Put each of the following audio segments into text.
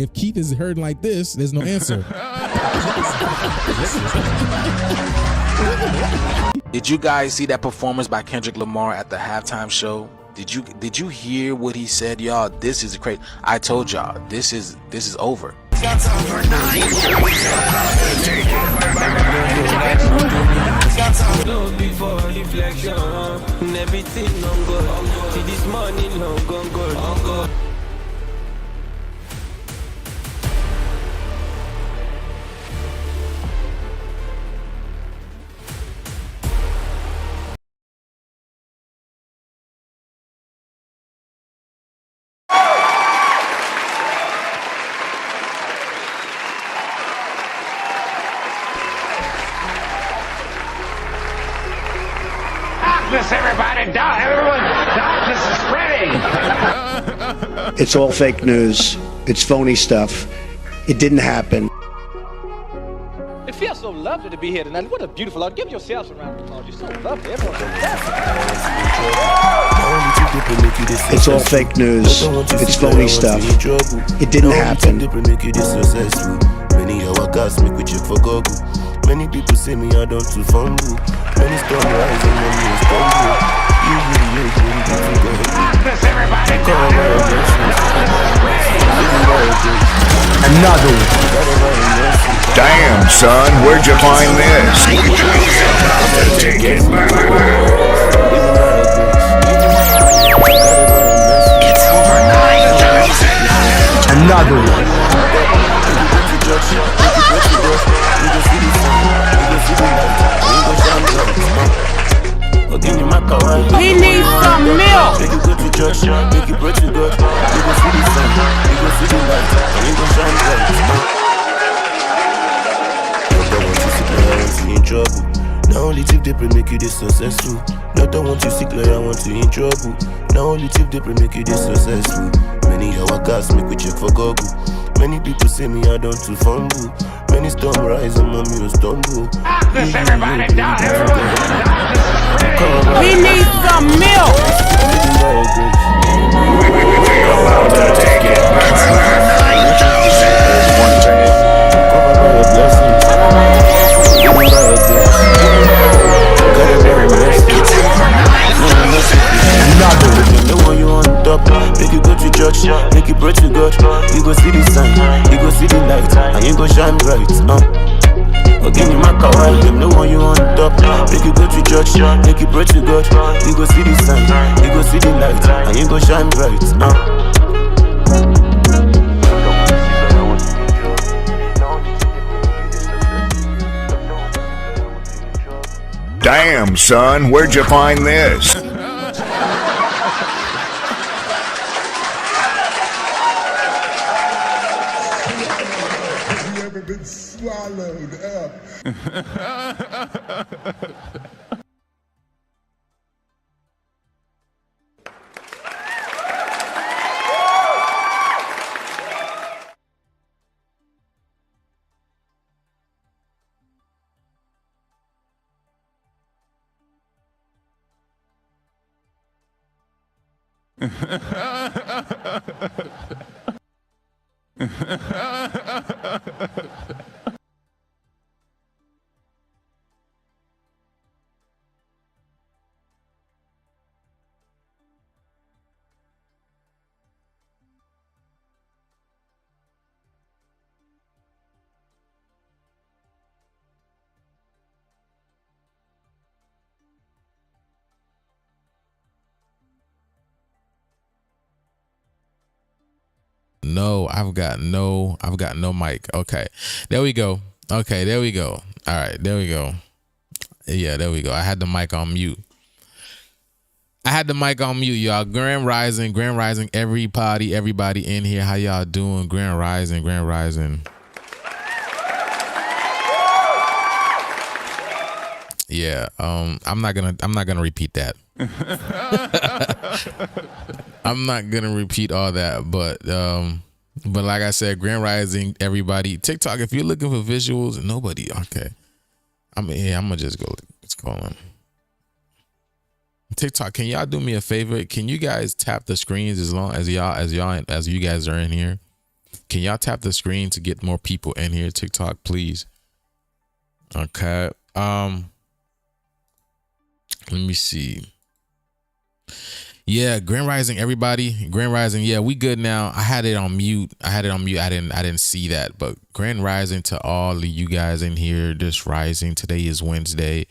if Keith is hurting like this, there's no answer. Did you guys see that performance by Kendrick Lamar at the halftime show? Did you hear what he said, y'all? This is crazy. I told y'all, this is over. Before reflection, everything on God. See this morning long gone. Everybody, darkness is spreading. It's all fake news. It's phony stuff. It didn't happen. It feels so lovely to be here tonight. What a beautiful art. Give yourselves a round of applause. You're so lovely. Everyone's so lovely. It's all fake news. It's phony stuff. It didn't happen. Many our gas make we check for Google. Many people say me I don't too fumble. Many storm rise and many is stumble. You really everybody Another one. Damn, son, where'd you find this? Take it back. It's over 9,000. Another one. He needs some milk. Make you go to church, make you pray to God. You go see the sun, you go see the light, and you go shine bright. Not the one you sick like I want you in trouble. Now only tip they pray make you this successful. Not the one you sick like I want you in trouble. Now only tip they pray make you this successful. Many our gas make we check for Google. Many people say me I don't too fumble. Many storm rise and mommy will stumble. Everybody down, he needs some milk. We're about to take it back. The one you on top, make you go to church, make you pray to God. You go see the sign, you go see the light, and you go shine bright. Give me my kawaii, them the one you on top. Make you go to church, make you pray to God. You go see the sign, you go see the light, and you go shine bright. Damn, son, where'd you find this? Swallowed up. No, I've got no mic. Okay, there we go. Okay, there we go. All right, there we go. Yeah, there we go. I had the mic on mute. Y'all. Grand Rising, everybody in here. How y'all doing? Grand Rising. Yeah, I'm not gonna repeat that. I'm not gonna repeat all that, but like I said, Grand Rising, everybody. TikTok, if you're looking for visuals, nobody. Okay, I'm gonna just go. What's going on? TikTok, can y'all do me a favor? Can you guys tap the screens as long as you guys are in here? Can y'all tap the screen to get more people in here? TikTok, please. Okay. Let me see. Yeah, Grand Rising, everybody. Grand Rising, yeah, we good now. I had it on mute. I didn't see that. But Grand Rising to all of you guys in here. This rising. Today is Wednesday,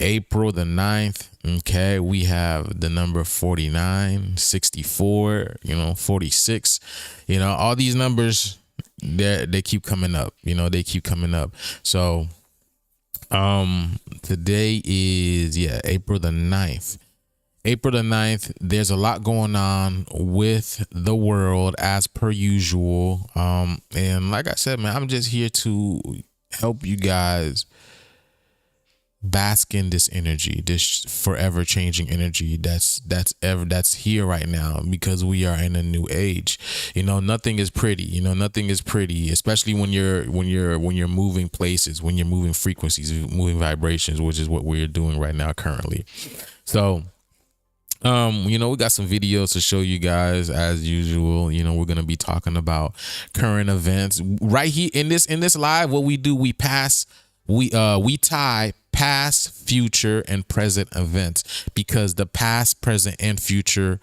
April the 9th. Okay, we have the number 49, 64, 46. All these numbers, they keep coming up. They keep coming up. So today is April the 9th. April the 9th, there's a lot going on with the world as per usual. And like I said, man, I'm just here to help you guys bask in this energy, this forever changing energy that's here right now, because we are in a new age. Nothing is pretty. Nothing is pretty, especially when you're moving places, when you're moving frequencies, moving vibrations, which is what we're doing right now currently. So we got some videos to show you guys as usual. We're going to be talking about current events right here in this live. What we do, we tie past, future, and present events, because the past, present, and future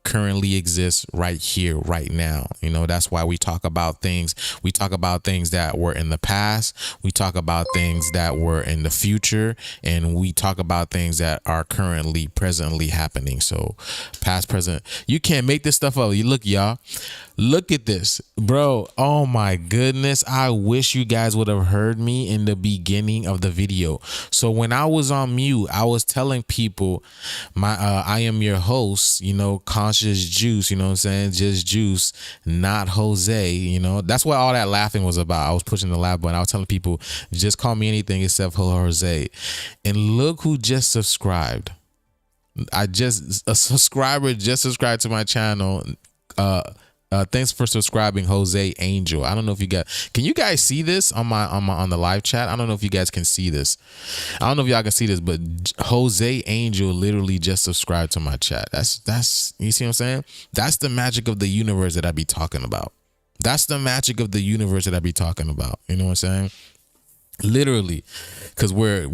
currently exists right here, right now. That's why we talk about things. We talk about things that were in the past. We talk about things that were in the future, and we talk about things that are currently, presently happening. So past, present, you can't make this stuff up. You look, y'all, look at this, bro. Oh my goodness. I wish you guys would have heard me in the beginning of the video. So when I was on mute, I was telling people I am your host, conscious Joose, what I'm saying? Just Joose, not Jose. That's what all that laughing was about. I was pushing the laugh button. I was telling people, just call me anything except Jose. And look who just subscribed. A subscriber just subscribed to my channel. Thanks for subscribing, Jose Angel. I don't know if can you guys see this on the live chat? I don't know if you guys can see this. I don't know if y'all can see this, but Jose Angel literally just subscribed to my chat. That's you see what I'm saying? That's the magic of the universe that I be talking about. That's the magic of the universe that I be talking about. You know what I'm saying? Literally, because we are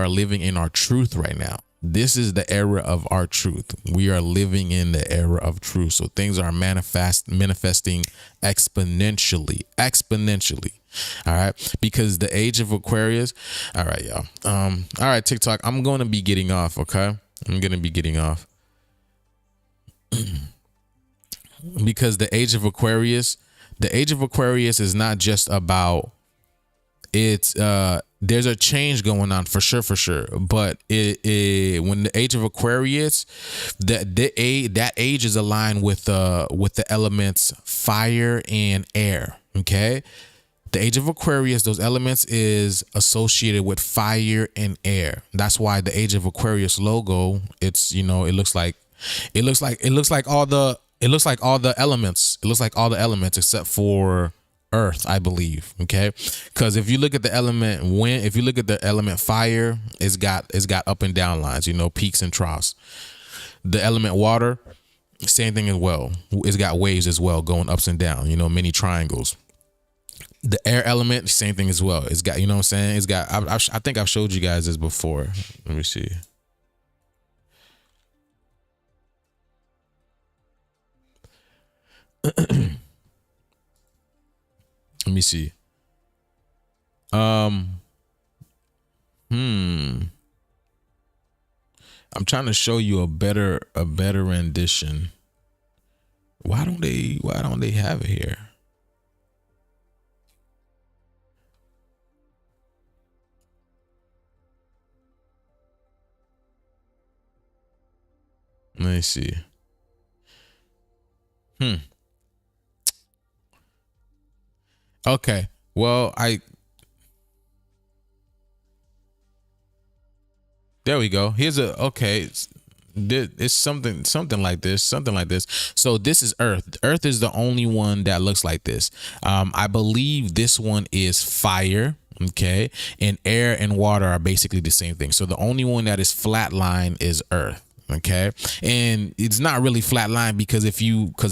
living in our truth right now. This is the era of our truth. We are living in the era of truth. So things are manifesting exponentially. All right. Because the age of Aquarius. All right, y'all. All right, TikTok. I'm going to be getting off. Okay. I'm going to be getting off. Because the age of Aquarius is not just about there's a change going on for sure, but when the age of Aquarius, that age is aligned with the elements fire and air. Okay, the age of Aquarius, those elements is associated with fire and air. That's why the age of Aquarius logo, it's it looks like all the elements. It looks like all the elements except for Earth, I believe. Okay, because if you look at the element wind, if you look at the element fire, it's got up and down lines, peaks and troughs. The element water, same thing as well. It's got waves as well, going ups and down, many triangles. The air element, same thing as well. It's got, what I'm saying? It's got, I think I've showed you guys this before. Let me see. Let me see. I'm trying to show you a better rendition. Why don't they have it here? Let me see. Okay. Well, there we go. Here's it's something like this. So this is Earth. Earth is the only one that looks like this. I believe this one is fire. Okay. And air and water are basically the same thing. So the only one that is flat line is Earth. Okay. And it's not really flat line because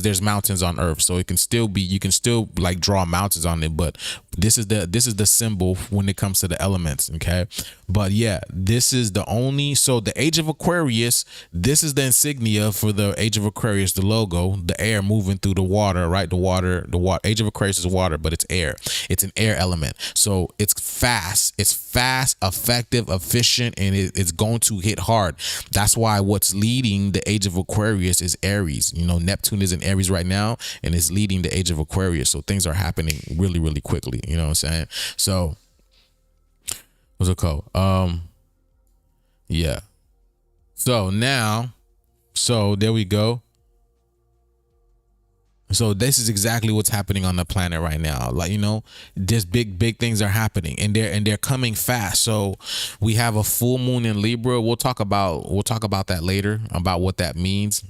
there's mountains on Earth. So you can still like draw mountains on it. But this is the symbol when it comes to the elements. Okay. But yeah, this is so the age of Aquarius, this is the insignia for the age of Aquarius, the logo, the air moving through the water, right? The water, age of Aquarius is water, but it's air. It's an air element. So it's fast, effective, efficient, and it's going to hit hard. That's why what's leading the age of Aquarius is Aries. Neptune is in Aries right now, and it's leading the age of Aquarius. So things are happening really, really quickly. You know what I'm saying? So what's it called? Yeah. So there we go. So this is exactly what's happening on the planet right now. Like, just big things are happening, and they're coming fast. So we have a full moon in Libra. We'll talk about that later, about what that means.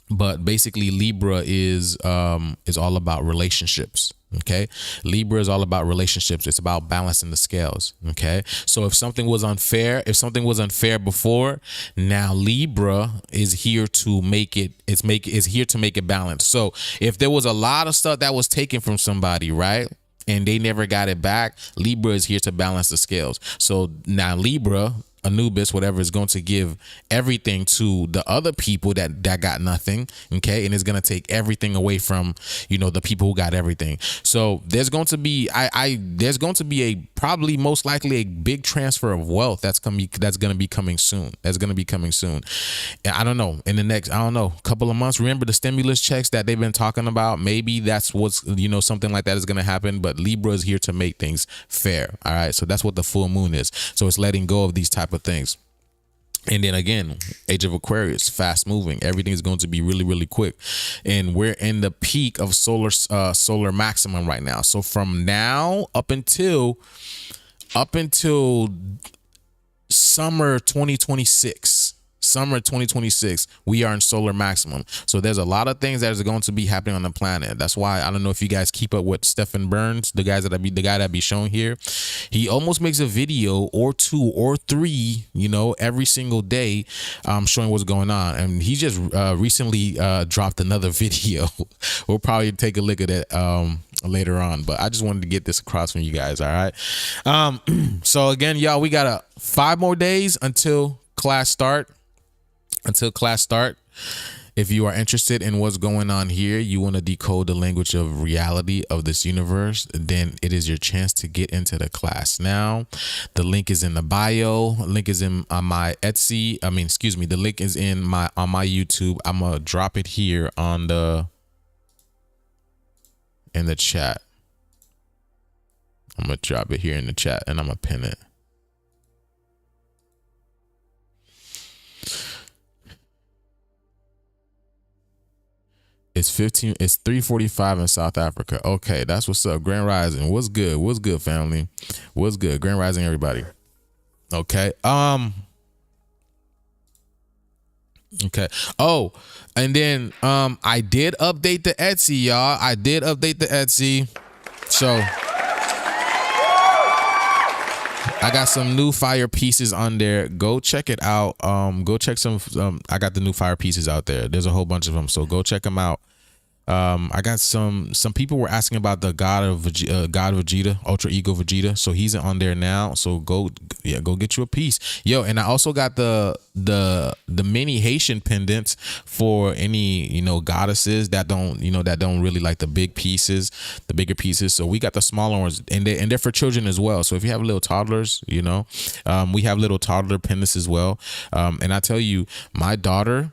But basically Libra is all about relationships. Okay. Libra is all about relationships. It's about balancing the scales. Okay. So if something was unfair before, now Libra is here to make it, is here to make it balanced. So if there was a lot of stuff that was taken from somebody, right, and they never got it back, Libra is here to balance the scales. So now Libra, Anubis, whatever, is going to give everything to the other people that got nothing. Okay. And it's going to take everything away from, the people who got everything. So there's going to be, there's going to be probably most likely a big transfer of wealth that's going to be coming soon. And I don't know, in the next, couple of months. Remember the stimulus checks that they've been talking about? Maybe that's what's, something like that is going to happen, but Libra is here to make things fair. All right. So that's what the full moon is. So it's letting go of these type of things. And then again, age of Aquarius, fast moving. Everything is going to be really, really quick. And we're in the peak of solar maximum right now. So from now up until summer 2026, we are in solar maximum. So there's a lot of things that is going to be happening on the planet. That's why I don't know if you guys keep up with Stephen Burns, the guy that I be showing here. He almost makes a video or two or three, every single day, showing what's going on. And he just recently dropped another video. We'll probably take a look at it later on, but I just wanted to get this across from you guys. All right. So again, y'all, we got 5 more days until class start. If you are interested in what's going on here, you want to decode the language of reality of this universe, then it is your chance to get into the class now. The link is in the bio. Link is on my Etsy. The link is on my YouTube. I'm gonna drop it here in the chat. I'm gonna drop it here in the chat, and I'm gonna pin it. It's 3:45 in South Africa. Okay, that's what's up. Grand Rising. What's good? What's good, family? What's good? Grand Rising, everybody. Okay. Okay. Oh, and then I did update the Etsy, y'all. So I got some new fire pieces on there. Go check it out. Go check some. I got the new fire pieces out there. There's a whole bunch of them, so go check them out. I got some people were asking about the God of Vegeta, Ultra Ego Vegeta. So he's on there now. So go get you a piece, yo. And I also got the mini Haitian pendants for any goddesses that don't really like the bigger pieces. So we got the smaller ones, and they're for children as well. So if you have little toddlers, we have little toddler pendants as well. And I tell you, my daughter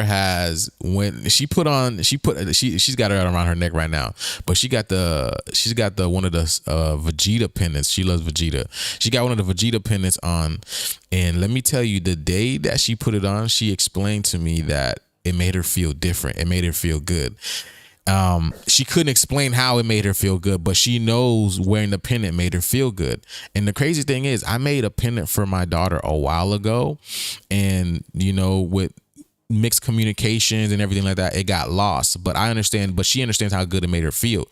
has, when she's got it around her neck right now, but she's got one of the Vegeta pendants. She loves Vegeta. She got one of the Vegeta pendants on, and let me tell you, the day that she put it on, she explained to me that it made her feel different. It made her feel good. She couldn't explain how it made her feel good, but she knows wearing the pendant made her feel good. And the crazy thing is, I made a pendant for my daughter a while ago, and with mixed communications and everything like that, it got lost. But she understands how good it made her feel.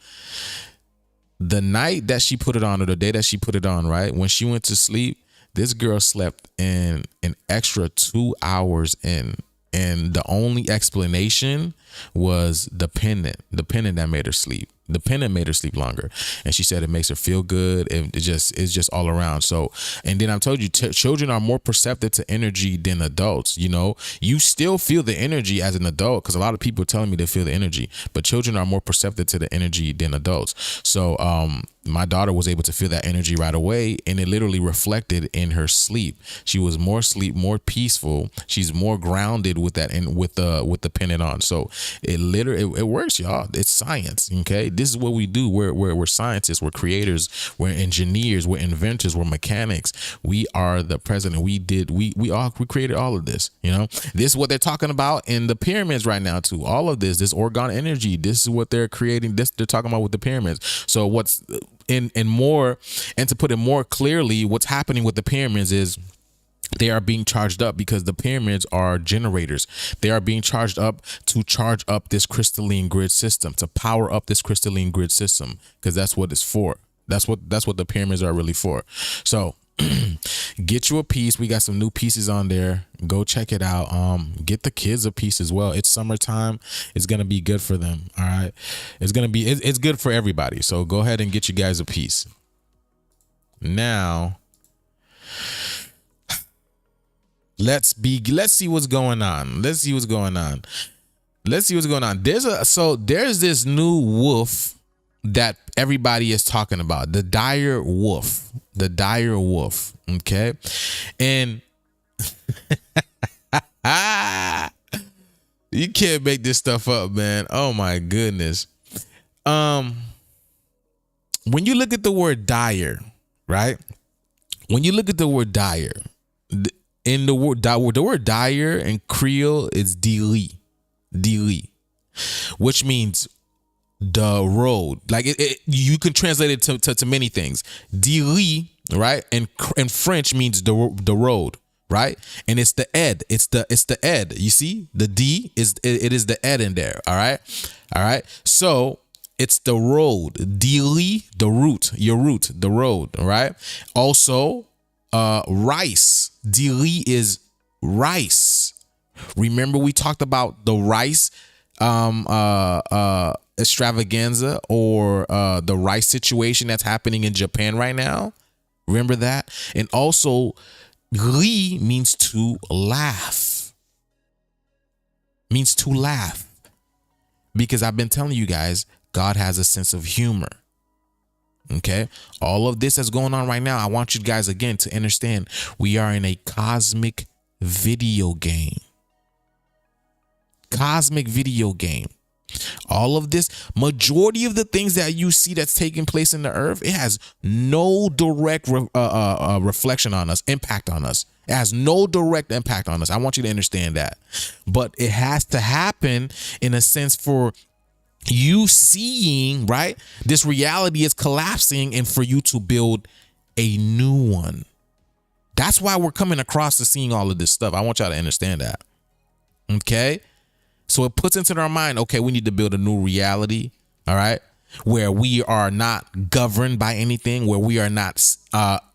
The night that she put it on, or the day that she put it on, right, when she went to sleep, This girl slept in an extra 2 hours in. And the only explanation was the pendant that made her sleep. The pendant made her sleep longer. And she said it makes her feel good. It's just all around. So, and then I told you, children are more perceptive to energy than adults. You know, you still feel the energy as an adult, because a lot of people are telling me they feel the energy, but children are more perceptive to the energy than adults. So, my daughter was able to feel that energy right away, and it literally reflected in her sleep. She was more peaceful. She's more grounded with that, and with the pendant on. So it works, y'all. It's science. Okay, this is what we do. We're scientists. We're creators. We're engineers. We're inventors. We're mechanics. We are the president. We created all of this. You know, this is what they're talking about in the pyramids right now too. All of this orgone energy. This is what they're creating. This they're talking about with the pyramids. So what's and to put it more clearly, what's happening with the pyramids is they are being charged up, because the pyramids are generators. They are being charged up to charge up this crystalline grid system, to power up this crystalline grid system, because that's what it's for. That's what the pyramids are really for. So get you a piece. We got some new pieces on there. Go check it out. Get the kids a piece as well. It's summertime. It's gonna be good for them. All right. It's good for everybody. So go ahead and get you guys a piece. Now let's see what's going on. There's this new wolf that everybody is talking about, the dire wolf. Okay. And you can't make this stuff up, man. Oh my goodness. When you look at the word dire, right? When you look at the word dire, in the word dire in Creole is dili, which means the road. Like you can translate it to many things. Dili, right? And in French means the road, right? And it's the ed. It's the ed. You see, the D is the ed in there. All right. So it's the road. Dili, the root, your root, the road. All right. Also, rice. Dili is rice. Remember we talked about the rice extravaganza, or the rice situation that's happening in Japan right now. Remember that? And also, ri means to laugh. Because I've been telling you guys, God has a sense of humor. Okay, all of this that's going on right now, I want you guys again to understand we are in a cosmic video game. All of this, majority of the things that you see that's taking place in the earth, it has no direct reflection on us, impact on us. It has no direct impact on us. I want you to understand that. But it has to happen in a sense for you seeing, right? This reality is collapsing, and for you to build a new one. That's why we're coming across to seeing all of this stuff. I want y'all to understand that. Okay? So it puts into our mind, okay, we need to build a new reality, all right? Where we are not governed by anything, where we are not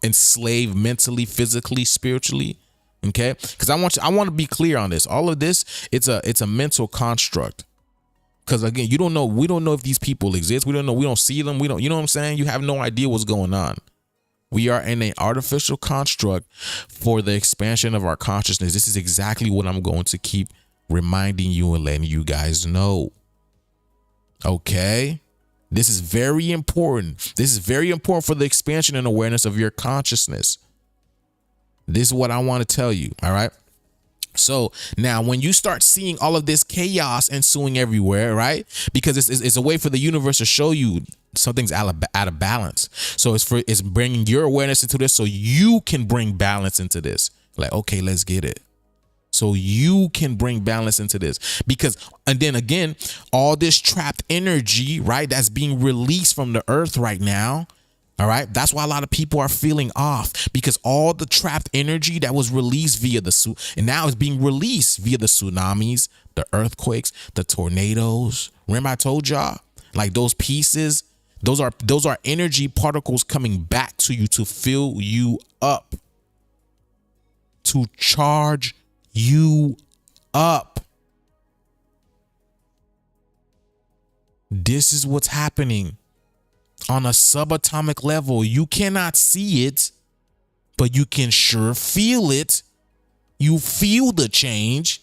enslaved mentally, physically, spiritually. Okay? Because I want to be clear on this. All of this, it's a mental construct. Because again, we don't know if these people exist. We don't see them. You know what I'm saying? You have no idea what's going on. We are in an artificial construct for the expansion of our consciousness. This is exactly what I'm going to keep reminding you and letting you guys know. Okay? This is very important. This is very important for the expansion and awareness of your consciousness. This is what I want to tell you. All right? So now when you start seeing all of this chaos ensuing everywhere, right? Because it's a way for the universe to show you something's out of balance. So it's bringing your awareness into this so you can bring balance into this. Like, okay, let's get it. So you can bring balance into this, because, and then again, all this trapped energy, right? That's being released from the earth right now. All right. That's why a lot of people are feeling off, because all the trapped energy that was released and now is being released via the tsunamis, the earthquakes, the tornadoes. Remember I told y'all, like those pieces, those are energy particles coming back to you to fill you up. to charge you up. This is what's happening on a subatomic level. You cannot see it, but you can sure feel it. You feel the change.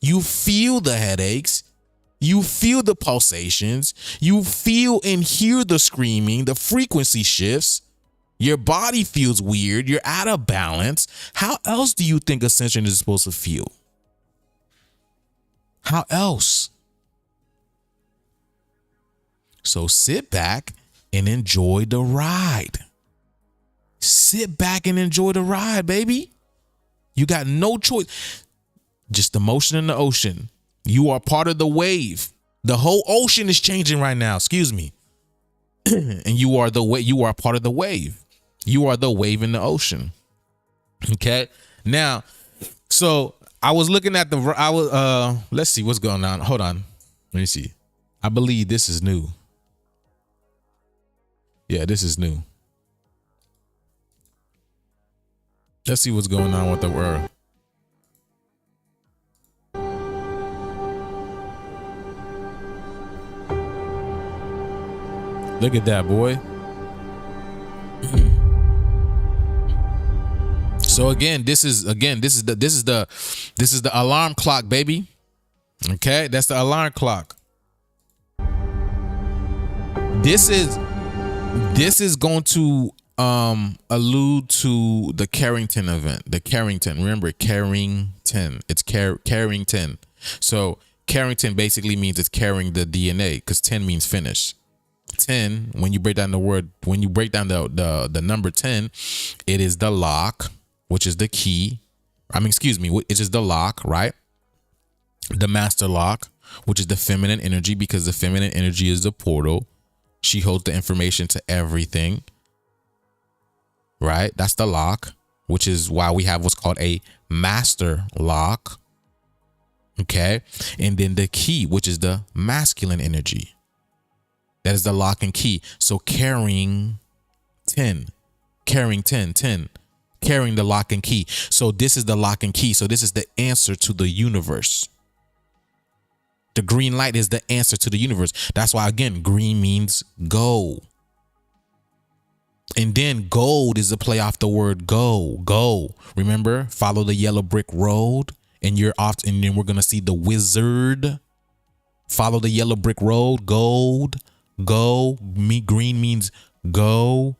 You feel the headaches. You feel the pulsations. You feel and hear the screaming, the frequency shifts. Your body feels weird. You're out of balance. How else do you think ascension is supposed to feel? How else? So sit back and enjoy the ride. Sit back and enjoy the ride, baby. You got no choice. Just the motion in the ocean. You are part of the wave. The whole ocean is changing right now. Excuse me. And you are the way. You are part of the wave. You are the wave in the ocean. Okay. Now, so I was looking at let's see what's going on. Hold on. Let me see. I believe this is new. Yeah, this is new. Let's see what's going on with the world. Look at that, boy. So again, this is the alarm clock, baby. Okay, that's the alarm clock. This is going to allude to the Carrington event. The Carrington, remember Carrington. It's Carrington. So Carrington basically means it's carrying the DNA, because 10 means finish. 10, when you break down the number 10, it is the lock, which is the key. It is the lock, right? The master lock, which is the feminine energy, because the feminine energy is the portal. She holds the information to everything, right? That's the lock, which is why we have what's called a master lock. Okay. And then the key, which is the masculine energy. That is the lock and key. So carrying 10, carrying the lock and key. So this is the lock and key. So this is the answer to the universe. The green light is the answer to the universe. That's why, again, green means go. And then gold is a play off the word go. Remember, follow the yellow brick road, and you're off. And then we're going to see the wizard. Follow the yellow brick road, gold. Go. Green means go.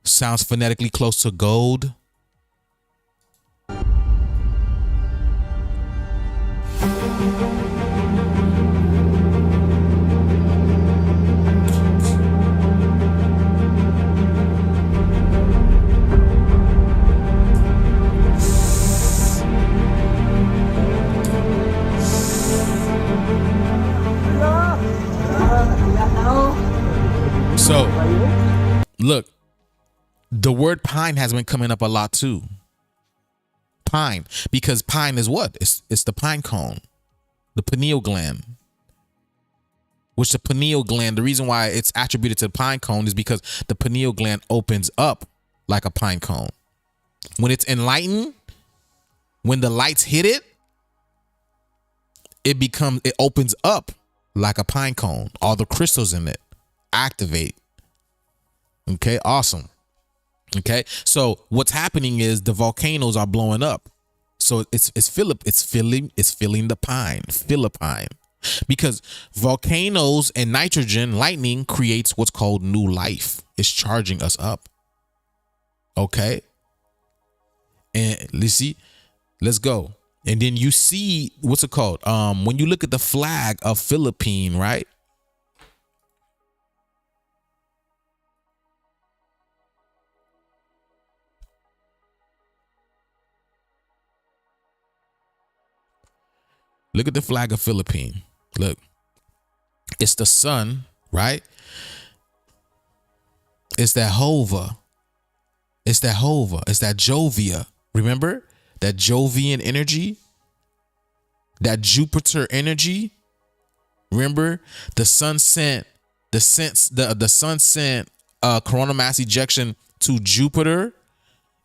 Sounds phonetically close to gold. So, look, the word pine has been coming up a lot too. Pine, because pine is what? It's the pine cone, the pineal gland. Which the pineal gland, the reason why it's attributed to the pine cone is because the pineal gland opens up like a pine cone. When it's enlightened, when the lights hit it, it opens up like a pine cone. All the crystals in it activate. Okay, awesome. Okay, so what's happening is the volcanoes are blowing up. So it's filling the pine, Philippine, because volcanoes and nitrogen, lightning creates what's called new life. It's charging us up. Okay, and let's go. And then you see what's it called? When you look at the flag of Philippine, right? Look at the flag of Philippine. Look, it's the sun, right? It's that Hova. It's that Jovia. Remember that Jovian energy? That Jupiter energy? Remember the sun sent coronal mass ejection to Jupiter,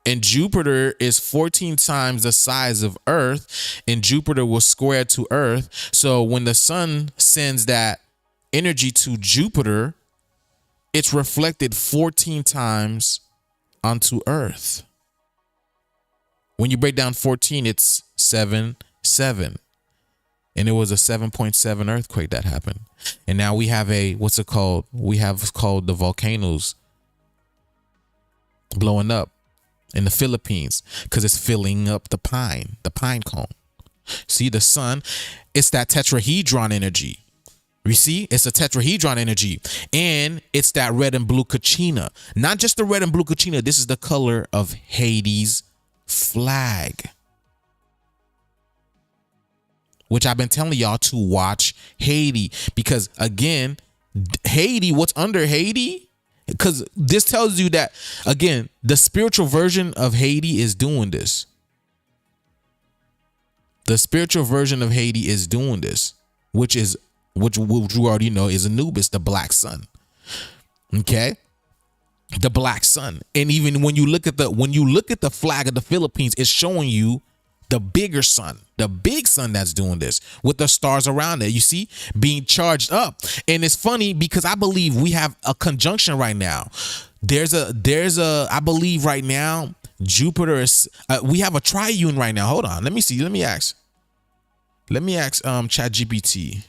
And Jupiter is 14 times the size of Earth, and Jupiter was square to Earth. So when the sun sends that energy to Jupiter, it's reflected 14 times onto Earth. When you break down 14, it's 7, 7. And it was a 7.7 earthquake that happened. And now we have what's it called? We have called the volcanoes blowing up in the Philippines because it's filling up the pine cone. See, the sun, it's that tetrahedron energy. You see, it's a tetrahedron energy, and it's that red and blue kachina. Not just the red and blue kachina. This is the color of Haiti's flag, which I've been telling y'all to watch Haiti, because again, Haiti, what's under Haiti? Because this tells you that, again, the spiritual version of Haiti is doing this. The spiritual version of Haiti is doing this, which you already know is Anubis, the black sun. Okay? The black sun. And even when you look at the flag of the Philippines, it's showing you the bigger sun, the big sun that's doing this with the stars around it, you see, being charged up. And it's funny because I believe we have a conjunction right now. I believe right now, Jupiter is, we have a triune right now. Hold on. Let me see. Let me ask ChatGPT.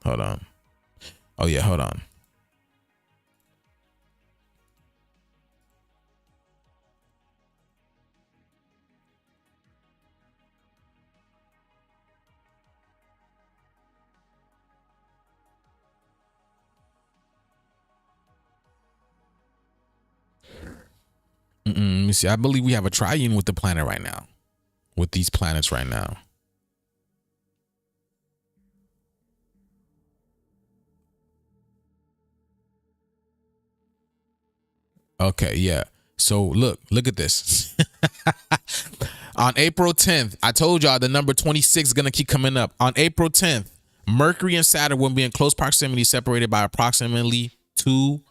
Hold on. Oh yeah, hold on. Let me see. I believe we have a triune with the planet right now, with these planets right now. Okay, yeah. So look at this. On April 10th, I told y'all the number 26 is going to keep coming up. On April 10th, Mercury and Saturn will be in close proximity, separated by approximately 2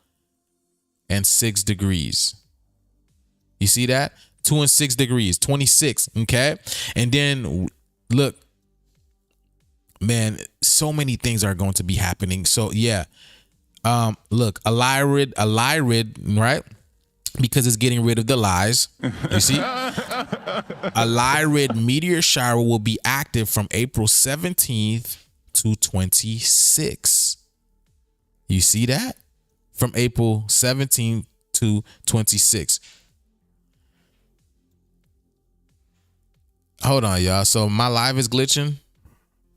and 6 degrees. You see that? 2 and 6 degrees, 26. Okay. And then look, man, so many things are going to be happening. So yeah. Look, a Lyrid, right? Because it's getting rid of the lies. You see? A Lyrid meteor shower will be active from April 17th to 26th. You see that? From April 17th to 26th. Hold on, y'all. So my live is glitching.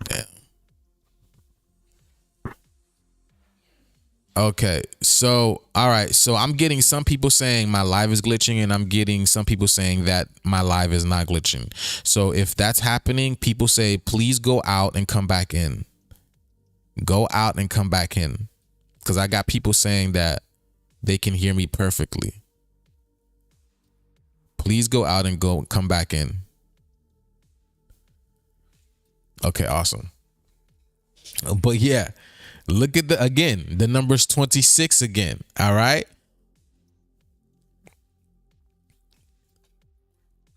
Damn. Okay, so all right, so I'm getting some people saying my live is glitching, and I'm getting some people saying that my live is not glitching. So if that's happening, people say please go out and come back in. Go out and come back in, because I got people saying that they can hear me perfectly. Please go out and come back in. Okay, awesome. But yeah. Look at the number's 26 again. All right.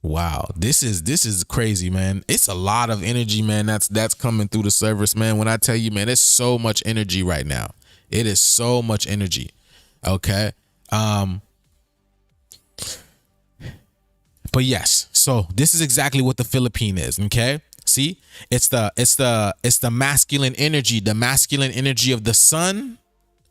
Wow. This is crazy, man. It's a lot of energy, man. That's coming through the service, man. When I tell you, man, it's so much energy right now. It is so much energy. Okay. But yes. So this is exactly what the Philippine is. Okay. See, it's the masculine energy of the sun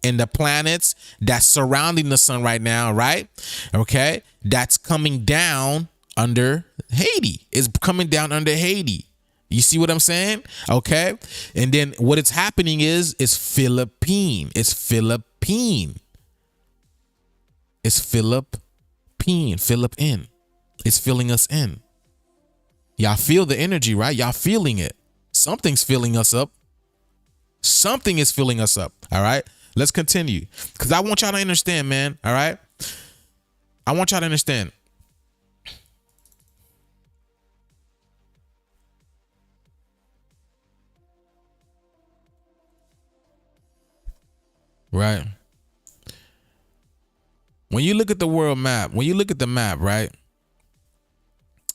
and the planets that's surrounding the sun right now, right? Okay, that's coming down under Haiti. It's coming down under Haiti. You see what I'm saying? Okay, and then what is happening is Philippine. It's Philippine. It's Philippine. Philip in. It's filling us in. Y'all feel the energy, right? Y'all feeling it. Something's filling us up. Something is filling us up. All right. Let's continue. Because I want y'all to understand, man. All right. I want y'all to understand. Right. When you look at the world map, when you look at the map, right?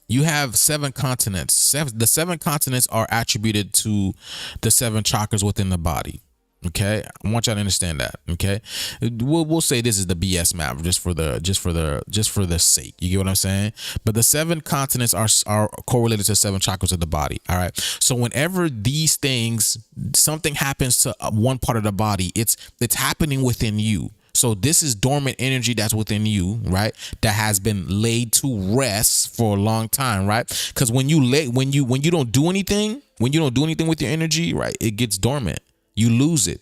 You have 7 continents. The 7 continents are attributed to the 7 chakras within the body. Okay, I want y'all to understand that. Okay, we'll say this is the BS map just for the sake. You get what I'm saying? But the 7 continents are correlated to 7 chakras of the body. All right. So whenever these things, something happens to one part of the body, it's happening within you. So this is dormant energy that's within you, right? That has been laid to rest for a long time, right? Because when you don't do anything, with your energy, right, it gets dormant. You lose it.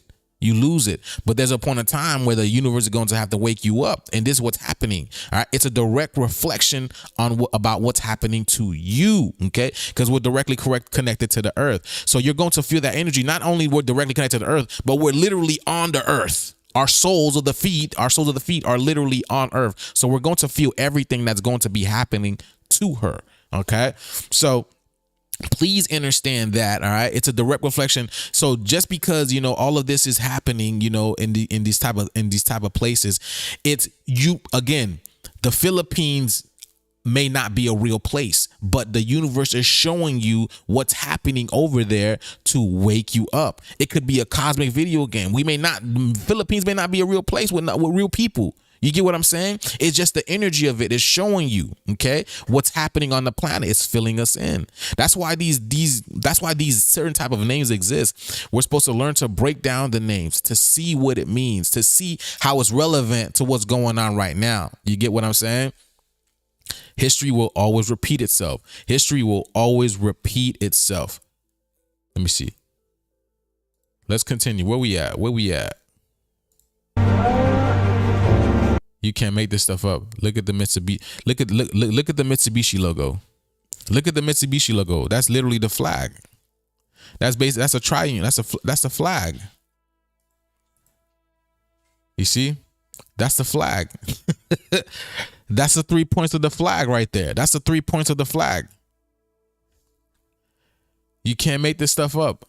But there's a point in time where the universe is going to have to wake you up, and this is what's happening. All right, it's a direct reflection on about what's happening to you. Okay, because we're directly connected to the earth, so you're going to feel that energy. Not only we're directly connected to the earth, but we're literally on the earth. Our soles of the feet are literally on earth. So we're going to feel everything that's going to be happening to her. Okay. So please understand that. All right. It's a direct reflection. So just because, all of this is happening, in these type of places, it's you again, the Philippines may not be a real place, but the universe is showing you what's happening over there to wake you up. It could be a cosmic video game. Philippines may not be a real place with real people. You get what I'm saying? It's just the energy of it is showing you, okay, what's happening on the planet. It's filling us in. That's why these certain type of names exist. We're supposed to learn to break down the names, to see what it means, to see how it's relevant to what's going on right now. You get what I'm saying? History will always repeat itself. Let me see. Let's continue. Where we at? You can't make this stuff up. Look at the Mitsubishi. Look at the Mitsubishi logo. Look at the Mitsubishi logo. That's literally the flag. That's a triune. That's a flag. You see? That's the flag. That's the 3 points of the flag right there. That's the 3 points of the flag. You can't make this stuff up.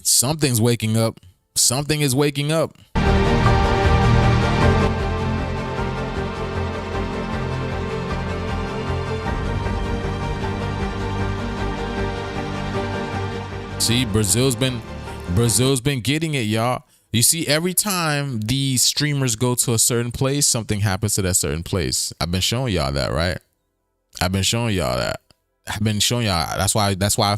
Something's waking up. Something is waking up. See, Brazil's been getting it, y'all. You see, every time these streamers go to a certain place, something happens to that certain place. I've been showing y'all that, right? That's why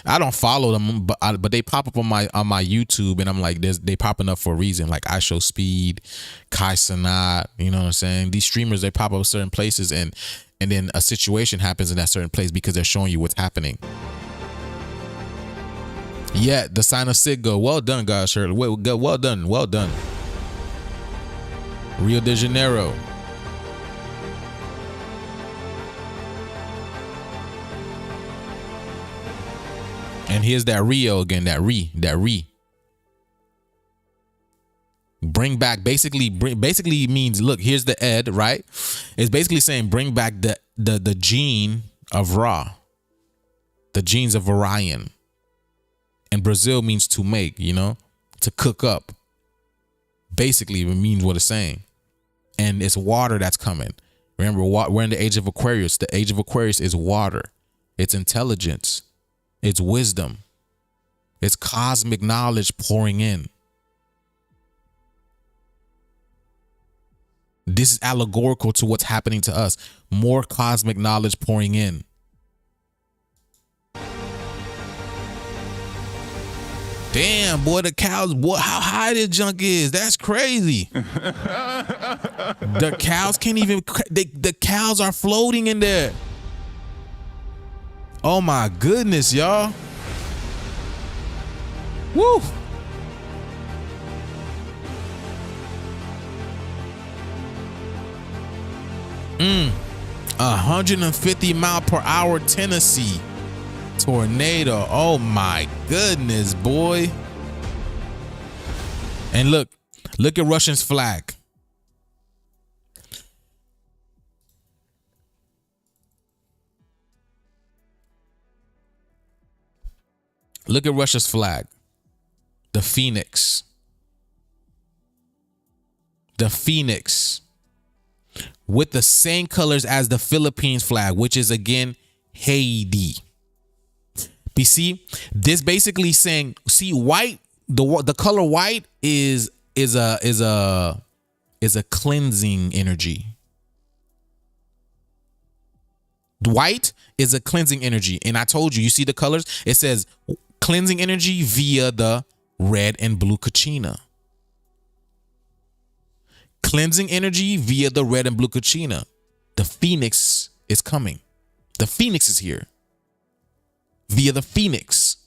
I don't follow them, but they pop up on my YouTube, and I'm like, they popping up for a reason. Like I Show Speed, Kai Sanat, you know what I'm saying? These streamers, they pop up certain places, and then a situation happens in that certain place because they're showing you what's happening. Yeah, the sign of Siggo. Well done, guys. Shirley. Well done. Rio de Janeiro. And here's that Rio again, that re. Bring back basically means, look, here's the Ed, right? It's basically saying bring back the gene of Ra, the genes of Orion. And Brazil means to make, to cook up. Basically, it means what it's saying. And it's water that's coming. Remember, we're in the age of Aquarius. The age of Aquarius is water. It's intelligence. It's wisdom. It's cosmic knowledge pouring in. This is allegorical to what's happening to us. More cosmic knowledge pouring in. Damn, boy, the cows, boy, how high this junk is. That's crazy. The cows can't even, the cows are floating in there. Oh my goodness, y'all. Woo. 150-mile-per-hour Tennessee tornado. Oh my goodness, boy. And look at Russia's flag. Look at Russia's flag. The phoenix. The phoenix. With the same colors as the Philippines flag, which is again Haiti. You see, this basically saying, see, white, the color white is a cleansing energy. White is a cleansing energy. And I told you, you see the colors? It says cleansing energy via the red and blue kachina. Cleansing energy via the red and blue kachina. The phoenix is coming. The phoenix is here. Via the phoenix.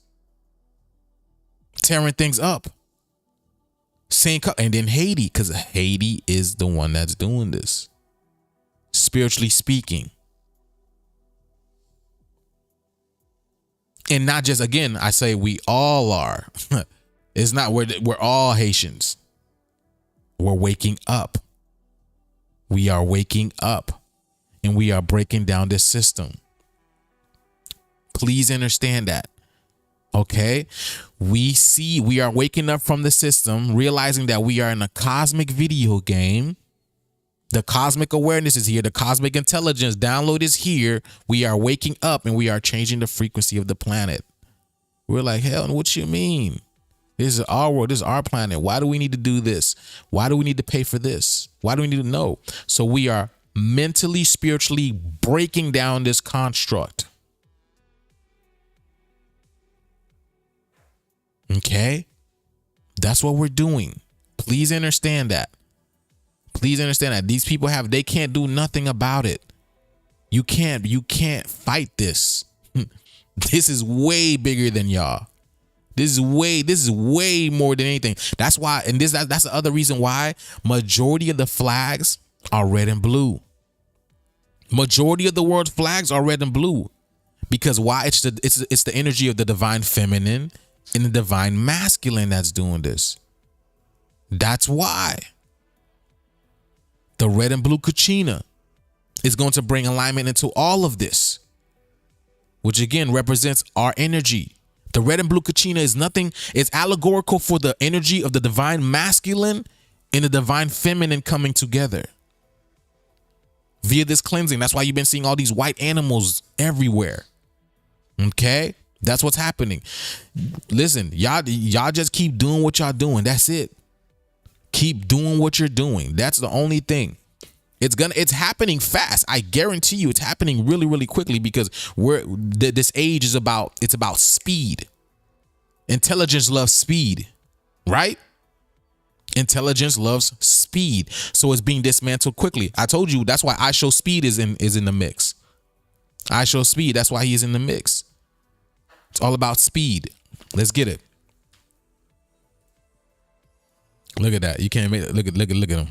Tearing things up. Same color. And then Haiti, because Haiti is the one that's doing this. Spiritually speaking. And not just, again, I say we all are. It's not, we're all Haitians. We're waking up. We are waking up. And we are breaking down this system. Please understand that. Okay? We are waking up from the system, realizing that we are in a cosmic video game. The cosmic awareness is here. The cosmic intelligence download is here. We are waking up and we are changing the frequency of the planet. We're like, hell, what you mean? This is our world. This is our planet. Why do we need to do this? Why do we need to pay for this? Why do we need to know? So we are mentally, spiritually breaking down this construct. Okay? That's what we're doing. Please understand that. Please understand that these people they can't do nothing about it. You can't fight this. This is way bigger than y'all. This is way more than anything. That's why, and that's the other reason why majority of the flags are red and blue. Majority of the world's flags are red and blue. Because why? It's the energy of the divine feminine and the divine masculine that's doing this. That's why. The red and blue kachina is going to bring alignment into all of this, which again represents our energy. The red and blue kachina is nothing. It's allegorical for the energy of the divine masculine and the divine feminine coming together via this cleansing. That's why you've been seeing all these white animals everywhere. Okay? That's what's happening. Listen, y'all just keep doing what y'all doing. That's it. Keep doing what you're doing. That's the only thing. It's happening fast. I guarantee you it's happening really, really quickly because this age is about speed. Intelligence loves speed, right? Intelligence loves speed. So it's being dismantled quickly. I told you that's why I Show Speed is in the mix. I Show Speed, that's why he's in the mix. It's all about speed. Let's get it. Look at that. You can't make it. Look at him.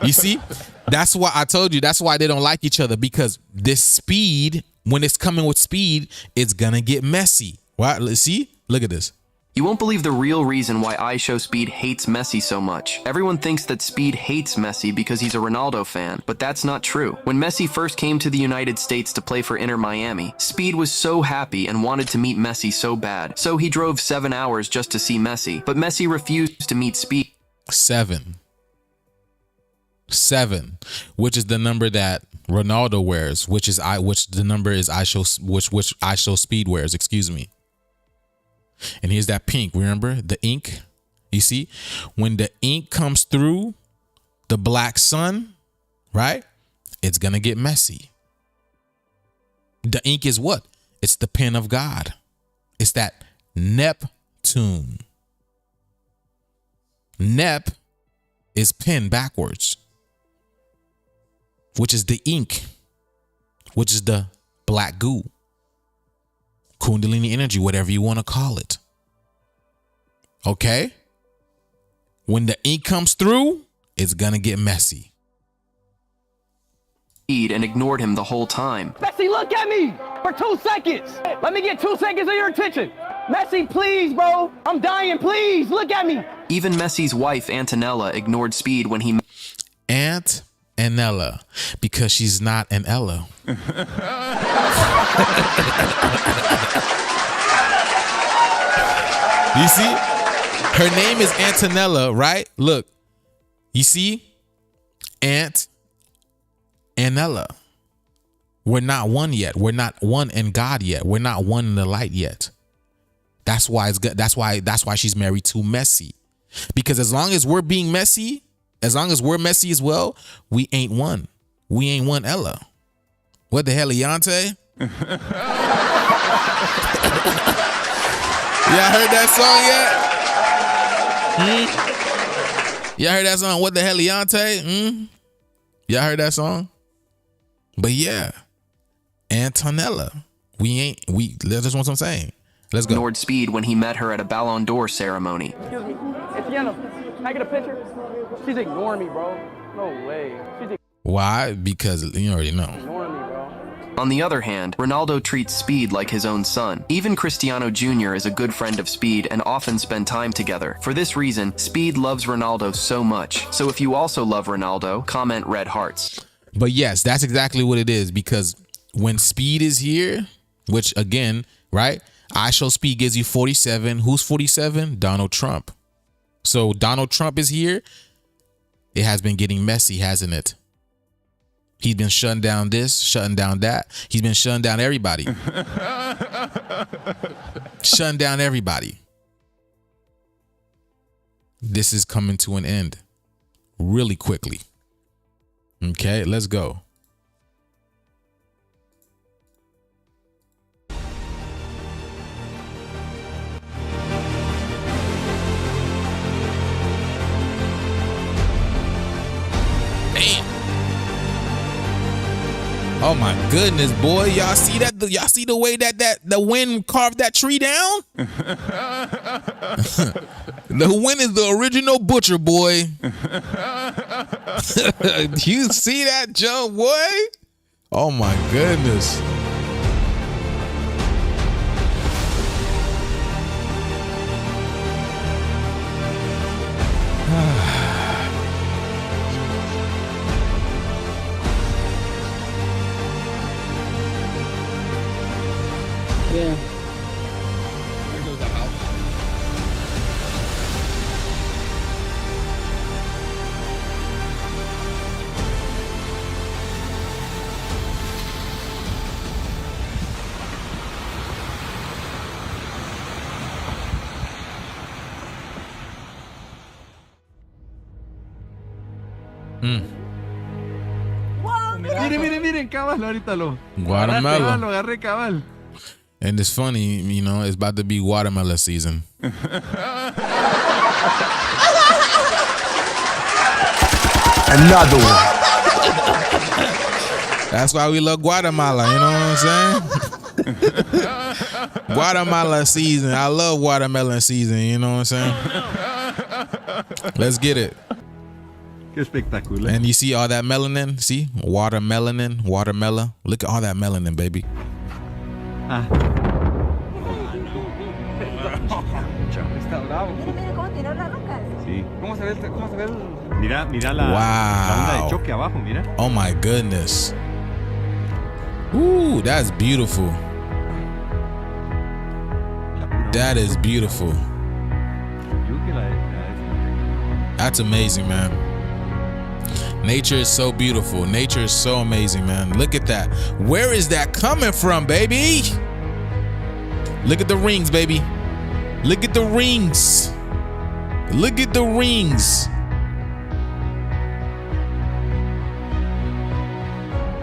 You see? That's why I told you. That's why they don't like each other, because this speed, when it's coming with speed, it's gonna get messy. Right? See? Look at this. You won't believe the real reason why I Show Speed hates Messi so much. Everyone thinks that Speed hates Messi because he's a Ronaldo fan, but that's not true. When Messi first came to the United States to play for Inter Miami, Speed was so happy and wanted to meet Messi so bad. So he drove 7 hours just to see Messi, but Messi refused to meet Speed. 7, which is the number that Ronaldo wears, which the number is I Show Speed wears, excuse me. And here's that pink. Remember the ink? You see, when the ink comes through the black sun, right? It's going to get messy. The ink is what? It's the pen of God. It's that Neptune. Nep is pen backwards, which is the ink, which is the black goo. Kundalini energy, whatever you want to call it. Okay? When the ink comes through, it's going to get messy. Speed and ignored him the whole time. Messi, look at me for 2 seconds. Let me get 2 seconds of your attention. Messi, please, bro. I'm dying. Please, look at me. Even Messi's wife, Antonella, ignored Speed when he... Aunt and Ella, because she's not an Ella. You see? Her name is Antonella, right? Look. You see? Aunt and Ella. We're not one yet. We're not one in God yet. We're not one in the light yet. That's why it's good. That's why she's married to Messi. Because as long as we're being messy, as long as we're messy as well, we ain't one. We ain't one Ella. What the hell, Leonte? Y'all heard that song yet? Y'all heard that song? What the hell, Leonte? Y'all heard that song? But yeah, Antonella. That's what I'm saying. Let's go. Ignored Speed when he met her at a Ballon d'Or ceremony. Excuse me. Etienne, can I get a picture? She's ignoring me, bro. No way. Why? Because you already know. Ignoring me, bro. On the other hand, Ronaldo treats Speed like his own son. Even Cristiano Jr. is a good friend of Speed and often spend time together. For this reason, Speed loves Ronaldo so much. So if you also love Ronaldo, comment red hearts. But yes, that's exactly what it is, because when Speed is here, which again, right? I Show Speed gives you 47. Who's 47? Donald Trump. So Donald Trump is here. It has been getting messy, hasn't it? He's been shutting down this, shutting down that. He's been shutting down everybody. Shutting down everybody. This is coming to an end really quickly. Okay, let's go. Damn. Oh my goodness, boy. Y'all see that? Y'all see the way that the wind carved that tree down? The wind is the original butcher, boy. You see that, Joe, boy? Oh my goodness. Yeah. There goes the house. Miren, cabal, ahorita lo Guatemala. Lo agarré cabal. And it's funny, you know, it's about to be watermelon season. Another one. That's why we love Guatemala, you know what I'm saying? Guatemala season. I love watermelon season, you know what I'm saying? Let's get it. Qué espectacular. And you see all that melanin? See? Watermelon. Look at all that melanin, baby. Ah. Está bravo. Sí. ¿Cómo se ve el... Mira la onda de choque abajo, mira. Oh my goodness. Ooh, that's beautiful. That is beautiful. That's amazing, man. Nature is so beautiful. Nature is so amazing, man. Look at that. Where is that coming from, baby? Look at the rings, baby. Look at the rings. Look at the rings.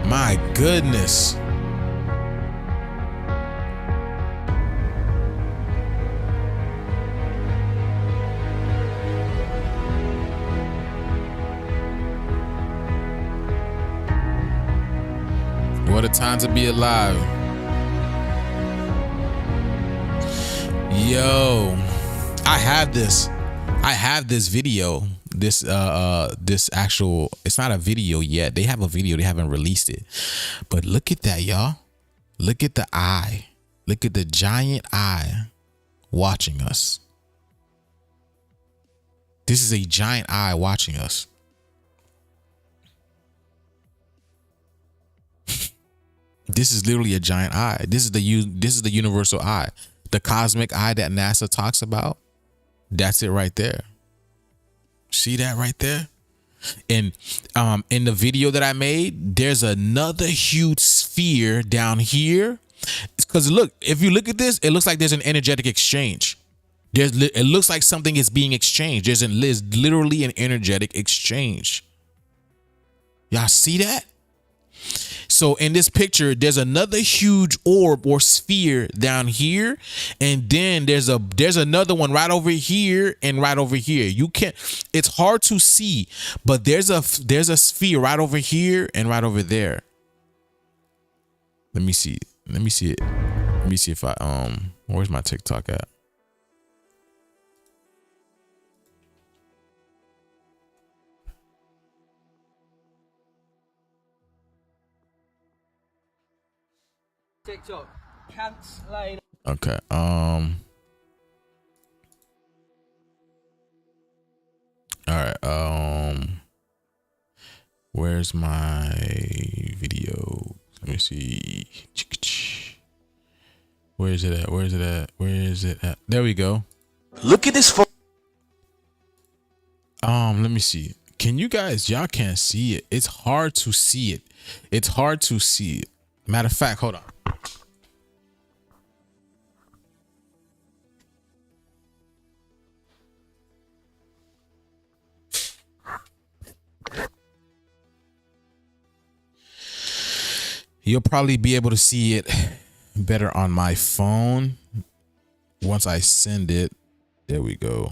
My goodness. What a time to be alive. Yo, I have this video this actual, it's not a video yet. They have a video, they haven't released it. But look at that, y'all. Look at the eye. Look at the giant eye watching us. This is a giant eye watching us. This is literally a giant eye. This is the universal eye, the cosmic eye that NASA talks about. That's it right there. See that right there? And in the video that I made, there's another huge sphere down here. Because look, if you look at this, it looks like there's an energetic exchange. It looks like something is being exchanged. There's literally an energetic exchange. Y'all see that? So in this picture, there's another huge orb or sphere down here, and then there's another one right over here and right over here. You can't. It's hard to see, but there's a sphere right over here and right over there. Let me see. Let me see it. Let me see if I where's my TikTok at? TikTok. Canceling. Okay. All right. Where's my video? Let me see. Where is it at? Where is it at? Where is it at? There we go. Look at this. Let me see. Can you guys? Y'all can't see it. It's hard to see it. It's hard to see it. Matter of fact, hold on. You'll probably be able to see it better on my phone once I send it. There we go.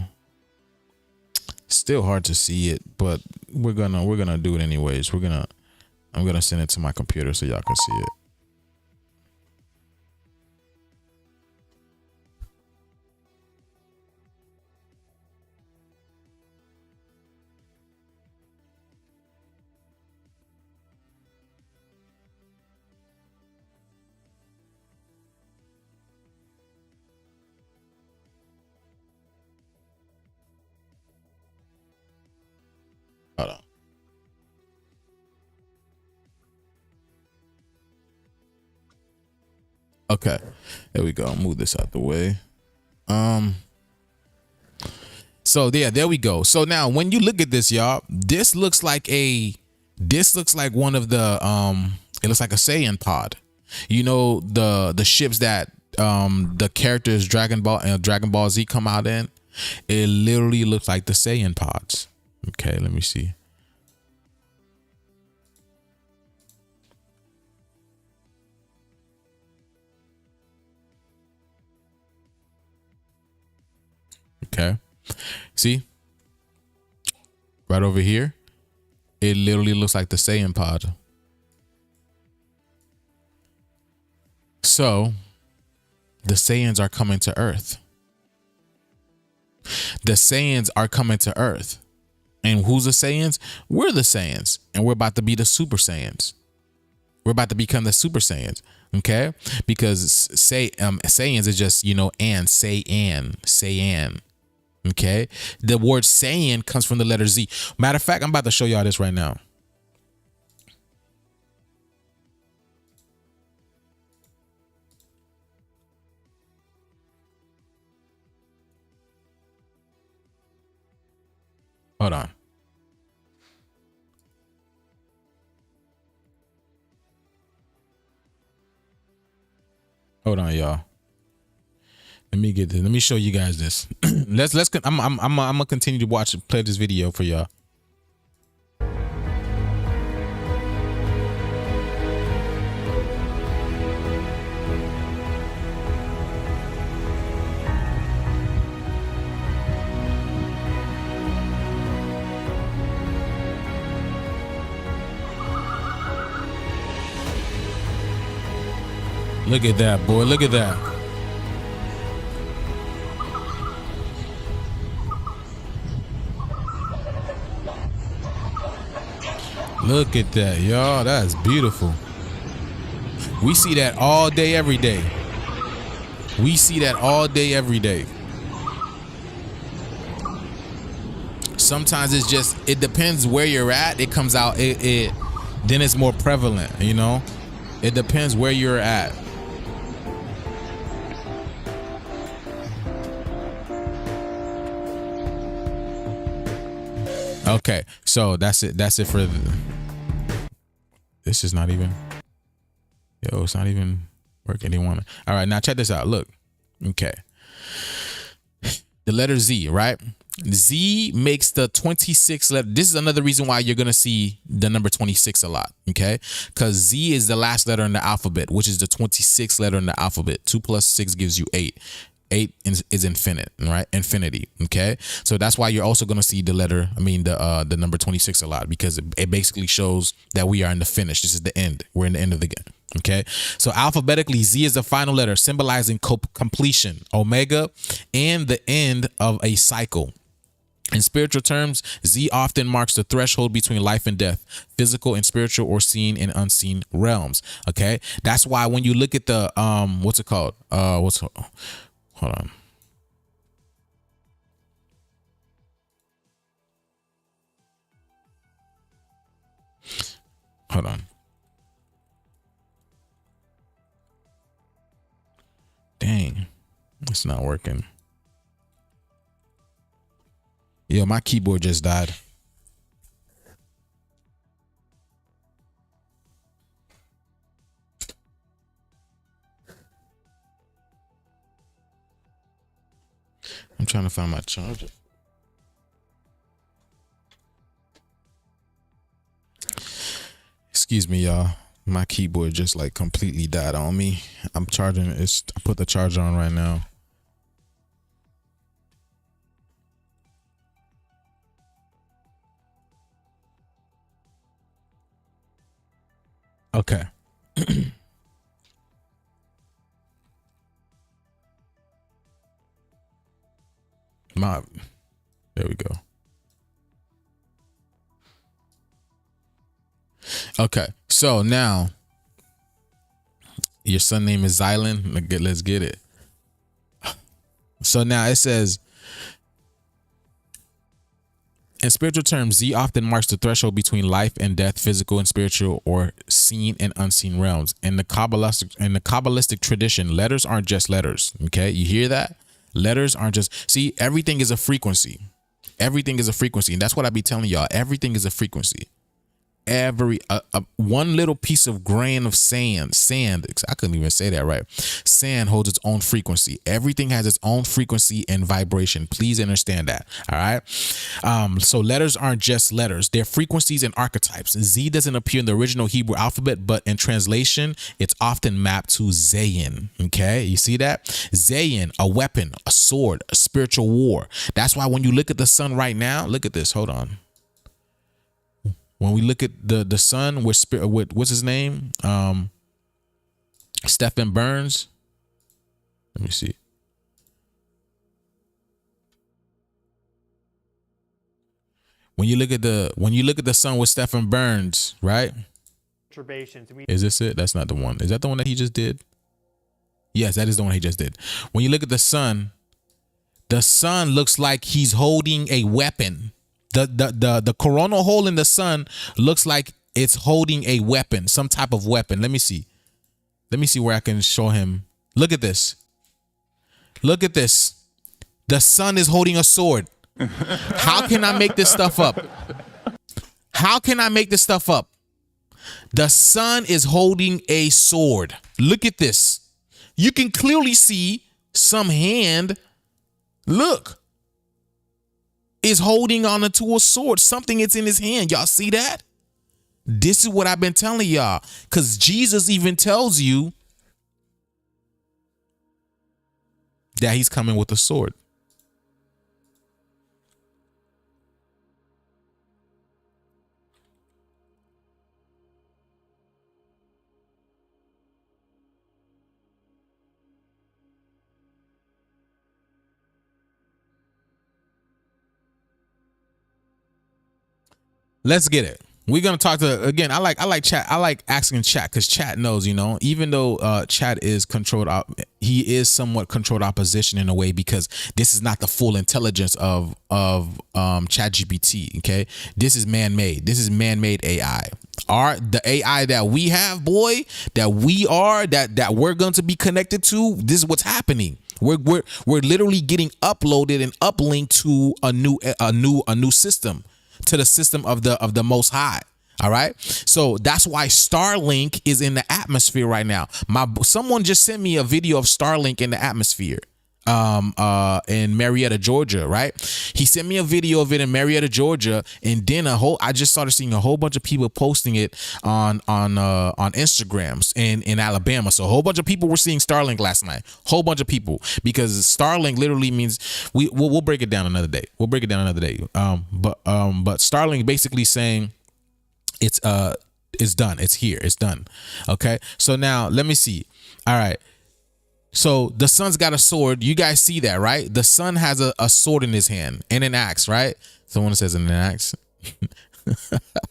Still hard to see it, but we're gonna do it anyways. I'm gonna send it to my computer so y'all can see it. Hold on. Okay, there we go. I'll move this out the way. So there we go. So now when you look at this, y'all, this looks like one of the it looks like a Saiyan pod. You know, the ships that the characters Dragon Ball Z come out in. It literally looks like the Saiyan pods. Okay, let me see. Okay, see right over here, it literally looks like the Saiyan pod. So the Saiyans are coming to Earth. The Saiyans are coming to Earth. And who's the Saiyans? We're the Saiyans, and we're about to be the Super Saiyans. We're about to become the Super Saiyans, okay? Because Saiyans is just, you know, Saiyan. Okay, the word Saiyan comes from the letter Z. Matter of fact, I'm about to show y'all this right now. Hold on. Hold on, y'all. Let me get this. Let me show you guys this. I'm gonna continue to play this video for y'all. Look at that, boy. Look at that. Look at that, y'all. That's beautiful. We see that all day, every day. We see that all day, every day. Sometimes it's just, it depends where you're at. It comes out, then it's more prevalent, you know? It depends where you're at. Okay, so that's it. That's it for this is not even, yo, it's not even working. All right, now check this out. Look, okay. The letter Z, right? Z makes the 26 letter. This is another reason why you're going to see the number 26 a lot, okay? Because Z is the last letter in the alphabet, which is the 26th letter in the alphabet. 2 plus 6 gives you 8. 8 is infinite, right? Infinity, okay? So that's why you're also going to see the letter, the number 26 a lot, because it basically shows that we are in the finish. This is the end. We're in the end of the game, okay? So alphabetically, Z is the final letter, symbolizing completion, omega, and the end of a cycle. In spiritual terms, Z often marks the threshold between life and death, physical and spiritual, or seen and unseen realms. Okay, that's why when you look at the what's it called? Hold on. Hold on. Dang, it's not working. Yo, my keyboard just died. I'm trying to find my charger. Excuse me, y'all. My keyboard just like completely died on me. I'm charging it. I put the charger on right now. Okay. There we go. Okay, so now your son name is Zylan. Let's get it. So now it says, in spiritual terms, Z often marks the threshold between life and death, physical and spiritual, or seen and unseen realms. In the Kabbalistic tradition, letters aren't just letters. Okay, you hear that? Letters aren't just, see, everything is a frequency. Everything is a frequency, and that's what I be telling y'all. Everything is a frequency. One little piece of grain of sand, I couldn't even say that right. Sand holds its own frequency. Everything has its own frequency and vibration. Please understand that. All right. So letters aren't just letters. They're frequencies and archetypes. Z doesn't appear in the original Hebrew alphabet, but in translation, it's often mapped to Saiyan. Okay. You see that? Saiyan, a weapon, a sword, a spiritual war. That's why when you look at the sun right now, look at this. Hold on. When we look at the sun with what's his name? Stephen Burns. Let me see. When you look at the sun with Stephen Burns, right? Is this it? That's not the one. Is that the one that he just did? Yes, that is the one he just did. When you look at the sun looks like he's holding a weapon. The coronal hole in the sun looks like it's holding a weapon, some type of weapon. Let me see where I can show him. Look at this. Look at this. The sun is holding a sword. How can I make this stuff up? How can I make this stuff up? The sun is holding a sword. Look at this. You can clearly see some hand. Look. Is holding on to a sword. Something is in his hand. Y'all see that? This is what I've been telling y'all. Because Jesus even tells you that he's coming with a sword. Let's get it. We're gonna talk to again. I like chat. I like asking chat because chat knows, even though chat is controlled, he is somewhat controlled opposition in a way because this is not the full intelligence of chat GPT. Okay, this is man-made. This is man-made AI. The AI that we have, boy, that we're going to be connected to. This is what's happening. We're literally getting uploaded and uplinked to a new system, to the system of the Most High. All right. So that's why Starlink is in the atmosphere right now. Someone just sent me a video of Starlink in the atmosphere in Marietta, Georgia, right? He sent me a video of it in Marietta, Georgia, and then I just started seeing a whole bunch of people posting it on Instagrams in Alabama. So a whole bunch of people were seeing Starlink last night. Whole bunch of people, because Starlink literally means we'll break it down another day. But Starlink basically saying it's done. It's here. It's done. Okay. So now let me see. All right. So the sun's got a sword. You guys see that, right? The sun has a sword in his hand and an axe, right? Someone says an axe.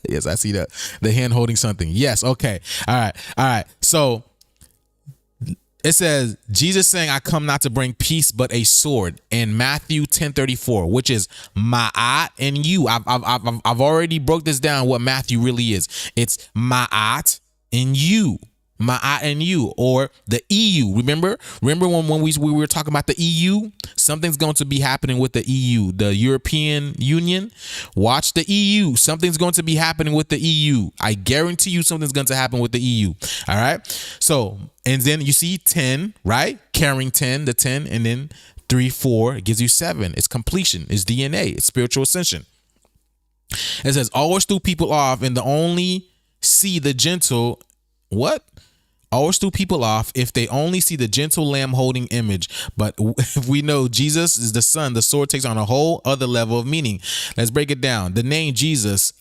Yes, I see that. The hand holding something. Yes. Okay. All right. So it says Jesus saying, "I come not to bring peace, but a sword," in Matthew 10:34, which is ma'at and you. I've already broke this down. What Matthew really is. It's ma'at and you. Ma'at and you, or the EU. Remember when we were talking about the EU? Something's going to be happening with the EU, the European Union. Watch the EU. Something's going to be happening with the EU. I guarantee you something's going to happen with the EU. All right. So, and then you see 10, right? Carrington, the 10, and then 3, 4, it gives you 7. It's completion. It's DNA. It's spiritual ascension. It says, always threw people off and the only see the gentle, what? Always threw people off if they only see the gentle lamb holding image. But if we know Jesus is the son, the sword takes on a whole other level of meaning. Let's break it down. The name Jesus,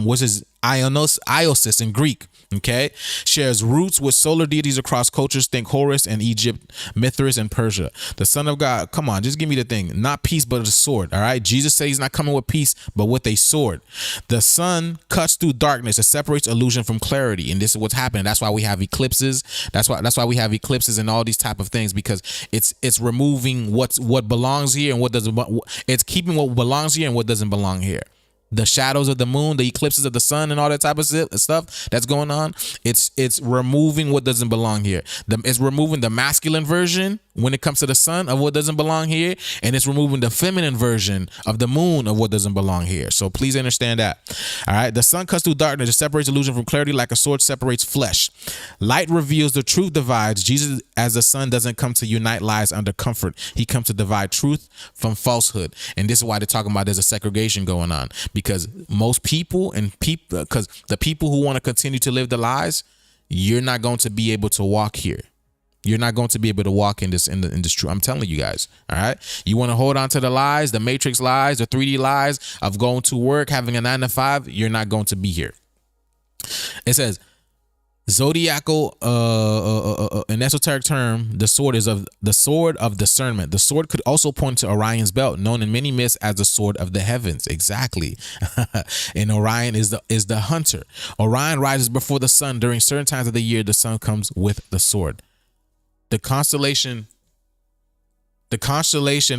which is Iosis in Greek, okay, shares roots with solar deities across cultures. Think Horus and Egypt, Mithras and Persia. The Son of God, come on, just give me the thing. Not peace, but a sword, all right? Jesus says he's not coming with peace, but with a sword. The sun cuts through darkness. It separates illusion from clarity, and this is what's happening. That's why we have eclipses. That's why we have eclipses and all these type of things, because it's removing what belongs here and what doesn't. It's keeping what belongs here and what doesn't belong here. The shadows of the moon, the eclipses of the sun, and all that type of stuff that's going on. It's removing what doesn't belong here. It's removing the masculine version when it comes to the sun of what doesn't belong here, and it's removing the feminine version of the moon of what doesn't belong here. So please understand that. All right. The sun cuts through darkness. It separates illusion from clarity like a sword separates flesh. Light reveals, the truth divides. Jesus, as the son, doesn't come to unite lies under comfort. He comes to divide truth from falsehood. And this is why they're talking about there's a segregation going on, because most people because the people who want to continue to live the lies, you're not going to be able to walk here. You're not going to be able to walk in this truth. I'm telling you guys. All right. You want to hold on to the lies, the matrix lies, the 3D lies of going to work, having a 9 to 5. You're not going to be here. It says zodiacal, an esoteric term, the sword of discernment. The sword could also point to Orion's belt, known in many myths as the sword of the heavens. Exactly. And Orion is the hunter. Orion rises before the sun. During certain times of the year, the sun comes with the sword. The constellation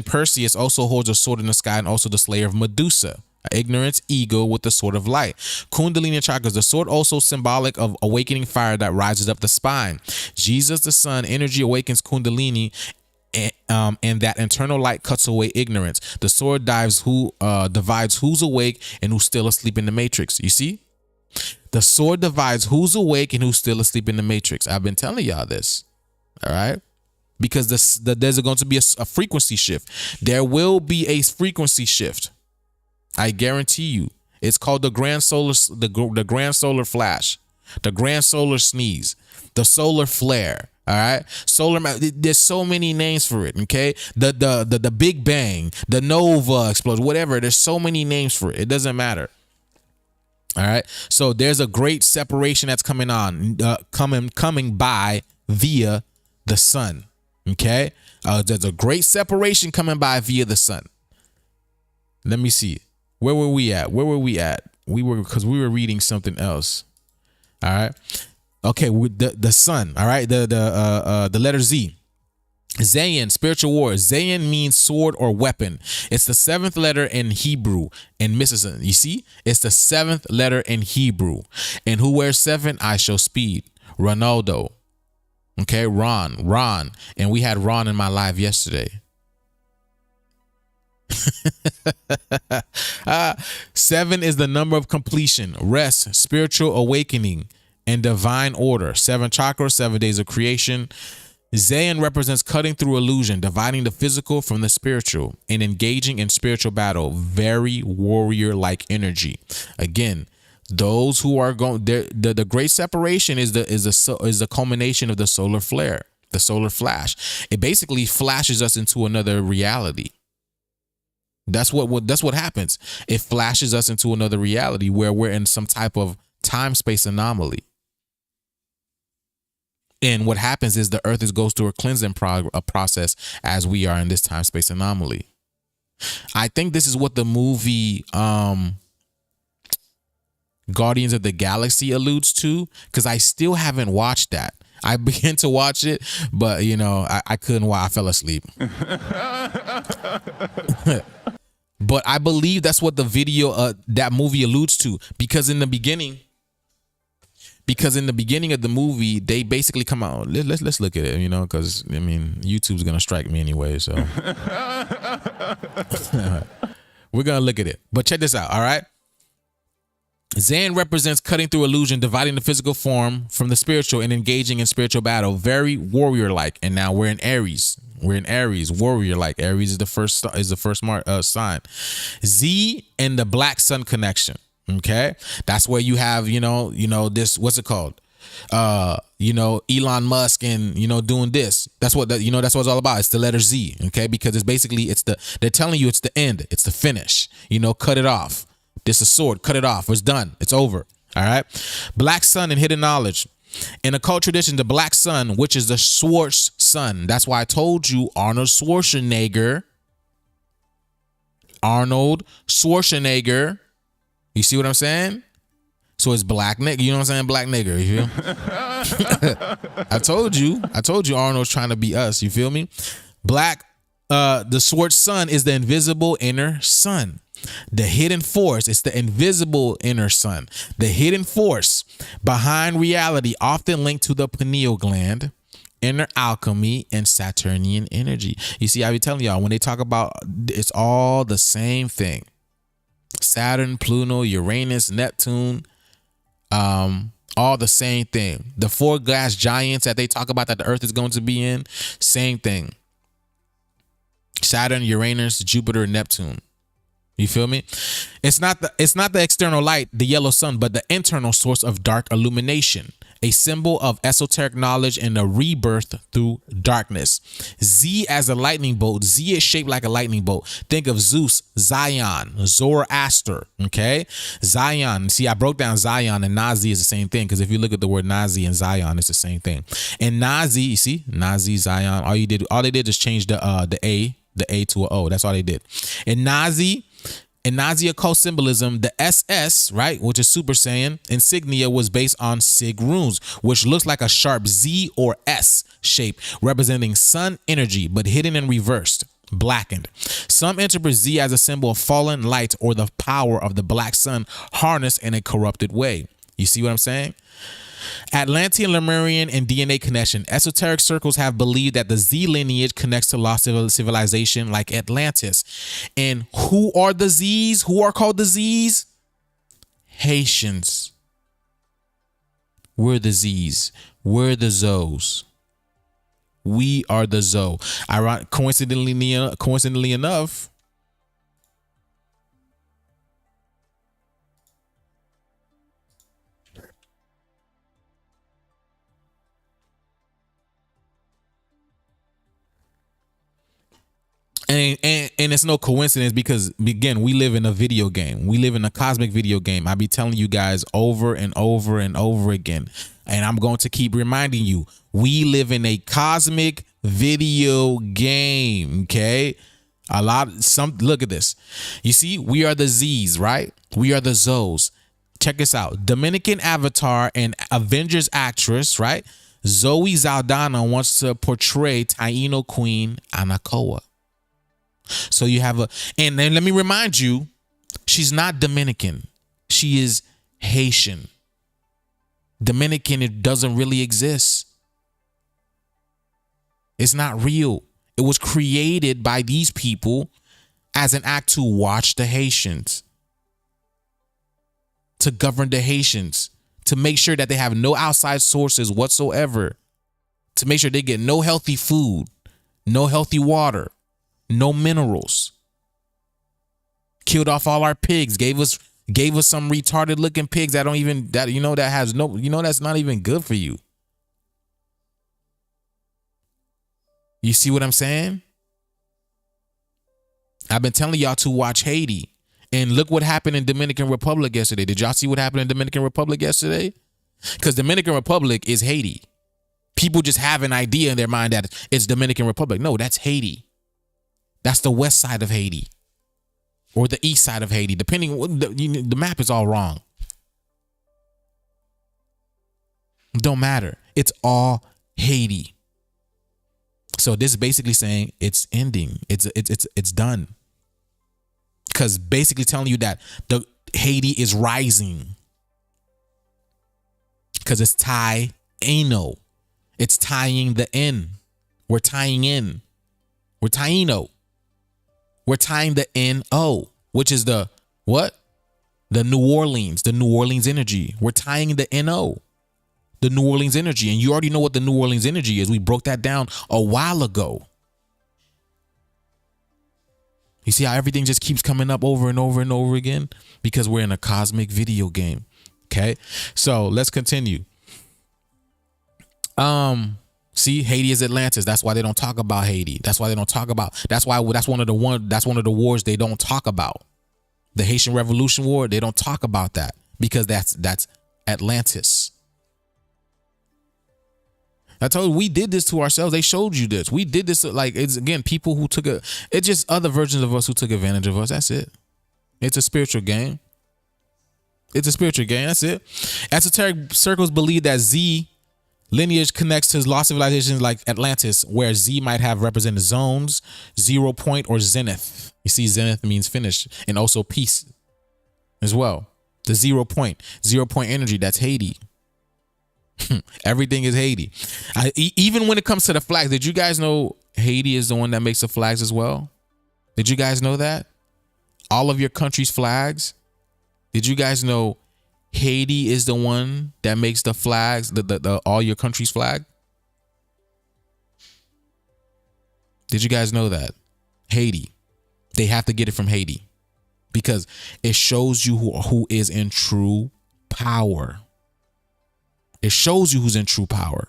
Perseus also holds a sword in the sky, and also the slayer of Medusa, ignorance, ego, with the sword of light. Kundalini chakras, the sword also symbolic of awakening fire that rises up the spine. Jesus, the sun, energy awakens Kundalini, and that internal light cuts away ignorance. The sword divides who's awake and who's still asleep in the matrix. You see? The sword divides who's awake and who's still asleep in the matrix. I've been telling y'all this. All right, because there's going to be a frequency shift. There will be a frequency shift. I guarantee you. It's called the grand solar flash, the grand solar sneeze, the solar flare. All right, there's so many names for it. Okay, the Big Bang, the Nova explosion, whatever. There's so many names for it. It doesn't matter. All right, so there's a great separation that's coming on, coming by via the sun. Okay, there's a great separation coming by via the sun. Let me see. Where were we at? we were reading something else. All right. Okay, with the sun. All right, the letter Z. Saiyan, spiritual war. Saiyan means sword or weapon. It's the 7th letter in Hebrew. And Mrs. You see, it's the 7th letter in Hebrew. And who wears 7? I show speed. Ronaldo. Okay, Ron. And we had Ron in my live yesterday. 7 is the number of completion, rest, spiritual awakening, and divine order. 7 chakras, 7 days of creation. Saiyan represents cutting through illusion, dividing the physical from the spiritual, and engaging in spiritual battle. Very warrior-like energy. Again, those who are going, the great separation is the culmination of the solar flare, the solar flash. It basically flashes us into another reality. That's what happens. It flashes us into another reality where we're in some type of time-space anomaly. And what happens is the earth goes through a cleansing process as we are in this time-space anomaly. I think this is what the movie Guardians of the Galaxy alludes to, because I still haven't watched that. I began to watch it, but I couldn't watch. I fell asleep. But I believe that's what the video that movie alludes to, because in the beginning of the movie, they basically come out. Let's look at it, because YouTube's gonna strike me anyway, so we're gonna look at it. But check this out, all right? Saiyan represents cutting through illusion, dividing the physical form from the spiritual, and engaging in spiritual battle. Very warrior-like. And now we're in Aries. Warrior-like. Aries is the first sign. Z and the black sun connection. Okay, that's where you have this, what's it called? Elon Musk and doing this. That's what that's what it's all about. It's the letter Z. Okay, because they're telling you it's the end. It's the finish. Cut it off. This is a sword. Cut it off. It's done. It's over. All right. Black sun and hidden knowledge. In occult tradition, the black sun, which is the Schwartz sun. That's why I told you Arnold Schwarzenegger. You see what I'm saying? So it's black nigger. You know what I'm saying? Black nigger. You feel? I told you Arnold's trying to be us. You feel me? Black. The Schwartz sun is the invisible inner sun. The hidden force is the invisible inner sun. The hidden force behind reality, often linked to the pineal gland, inner alchemy, and Saturnian energy. You see, I be telling y'all, when they talk about, it's all the same thing. Saturn, Pluto, Uranus, Neptune, all the same thing. The 4 glass giants that they talk about that the earth is going to be in, same thing. Saturn, Uranus, Jupiter, Neptune. You feel me? It's not the external light, the yellow sun, but the internal source of dark illumination, a symbol of esoteric knowledge and a rebirth through darkness. Z as a lightning bolt. Z is shaped like a lightning bolt. Think of Zeus, Zion, Zoroaster. Okay, Zion. See, I broke down Zion and Nazi is the same thing, because if you look at the word Nazi and Zion, it's the same thing. And Nazi, you see, Nazi, Zion. All they did is change the A to an O. That's all they did. In Nazi occult symbolism, the SS, right, which is Super Saiyan, insignia was based on Sig runes, which looks like a sharp Z or S shape, representing sun energy, but hidden and reversed, blackened. Some interpret Z as a symbol of fallen light or the power of the black sun harnessed in a corrupted way. You see what I'm saying? Atlantean, Lemurian, and DNA connection. Esoteric circles have believed that the Z lineage connects to lost civilization like Atlantis. And who are the Zs? Who are called the Zs? Haitians. We're the Zs. We're the Zoes. We are the Zoe. Coincidentally enough, and it's no coincidence, because again, we live in a video game. We live in a cosmic video game. I be telling you guys over and over and over again, and I'm going to keep reminding you, we live in a cosmic video game. Okay, Look at this. You see, we are the Z's, right? We are the Zoes. Check this out. Dominican avatar and Avengers actress, right? Zoe Zaldana wants to portray Taino Queen Anakoa. So you have and then let me remind you, she's not Dominican. She is Haitian. Dominican, it doesn't really exist. It's not real. It was created by these people as an act to watch the Haitians, to govern the Haitians, to make sure that they have no outside sources whatsoever, to make sure they get no healthy food, no healthy water, no minerals. Killed off all our pigs, gave us some retarded looking pigs that don't even, that has no, that's not even good for you. You see what I'm saying? I've been telling y'all to watch Haiti. And look what happened in Dominican Republic yesterday. Did y'all see what happened in Dominican Republic yesterday? Because Dominican Republic is Haiti. People just have an idea in their mind that it's Dominican Republic. No, that's Haiti. That's the west side of Haiti. Or the east side of Haiti. Depending, the map is all wrong. Don't matter. It's all Haiti. So this is basically saying it's ending. It's done. Because basically telling you that the Haiti is rising. Because it's Taino. It's tying the in. We're tying in. We're Taino. We're tying the N-O, which is the what? The New Orleans energy. We're tying the N-O. The New Orleans energy. And you already know what the New Orleans energy is. We broke that down a while ago. You see how everything just keeps coming up over and over and over again? Because we're in a cosmic video game. Okay. So let's continue. See, Haiti is Atlantis. That's why they don't talk about Haiti. That's why that's one of the wars they don't talk about. The Haitian Revolution War, they don't talk about that because that's Atlantis. I told you we did this to ourselves. They showed you this. We did this. Like, it's again, people who it's just other versions of us who took advantage of us. That's it. It's a spiritual game. It's a spiritual game. That's it. Esoteric circles believe that Z lineage connects to lost civilizations like Atlantis, where Z might have represented zones, 0 point, or zenith. You see, zenith means finish, and also peace as well. The 0 point energy, that's Haiti. Everything is Haiti. Even when it comes to the flags, did you guys know Haiti is the one that makes the flags as well? Did you guys know that? All of your country's flags. Did you guys know Haiti is the one that makes the flags, the all your country's flag? Did you guys know that? Haiti. They have to get it from Haiti because it shows you who is in true power. It shows you who's in true power.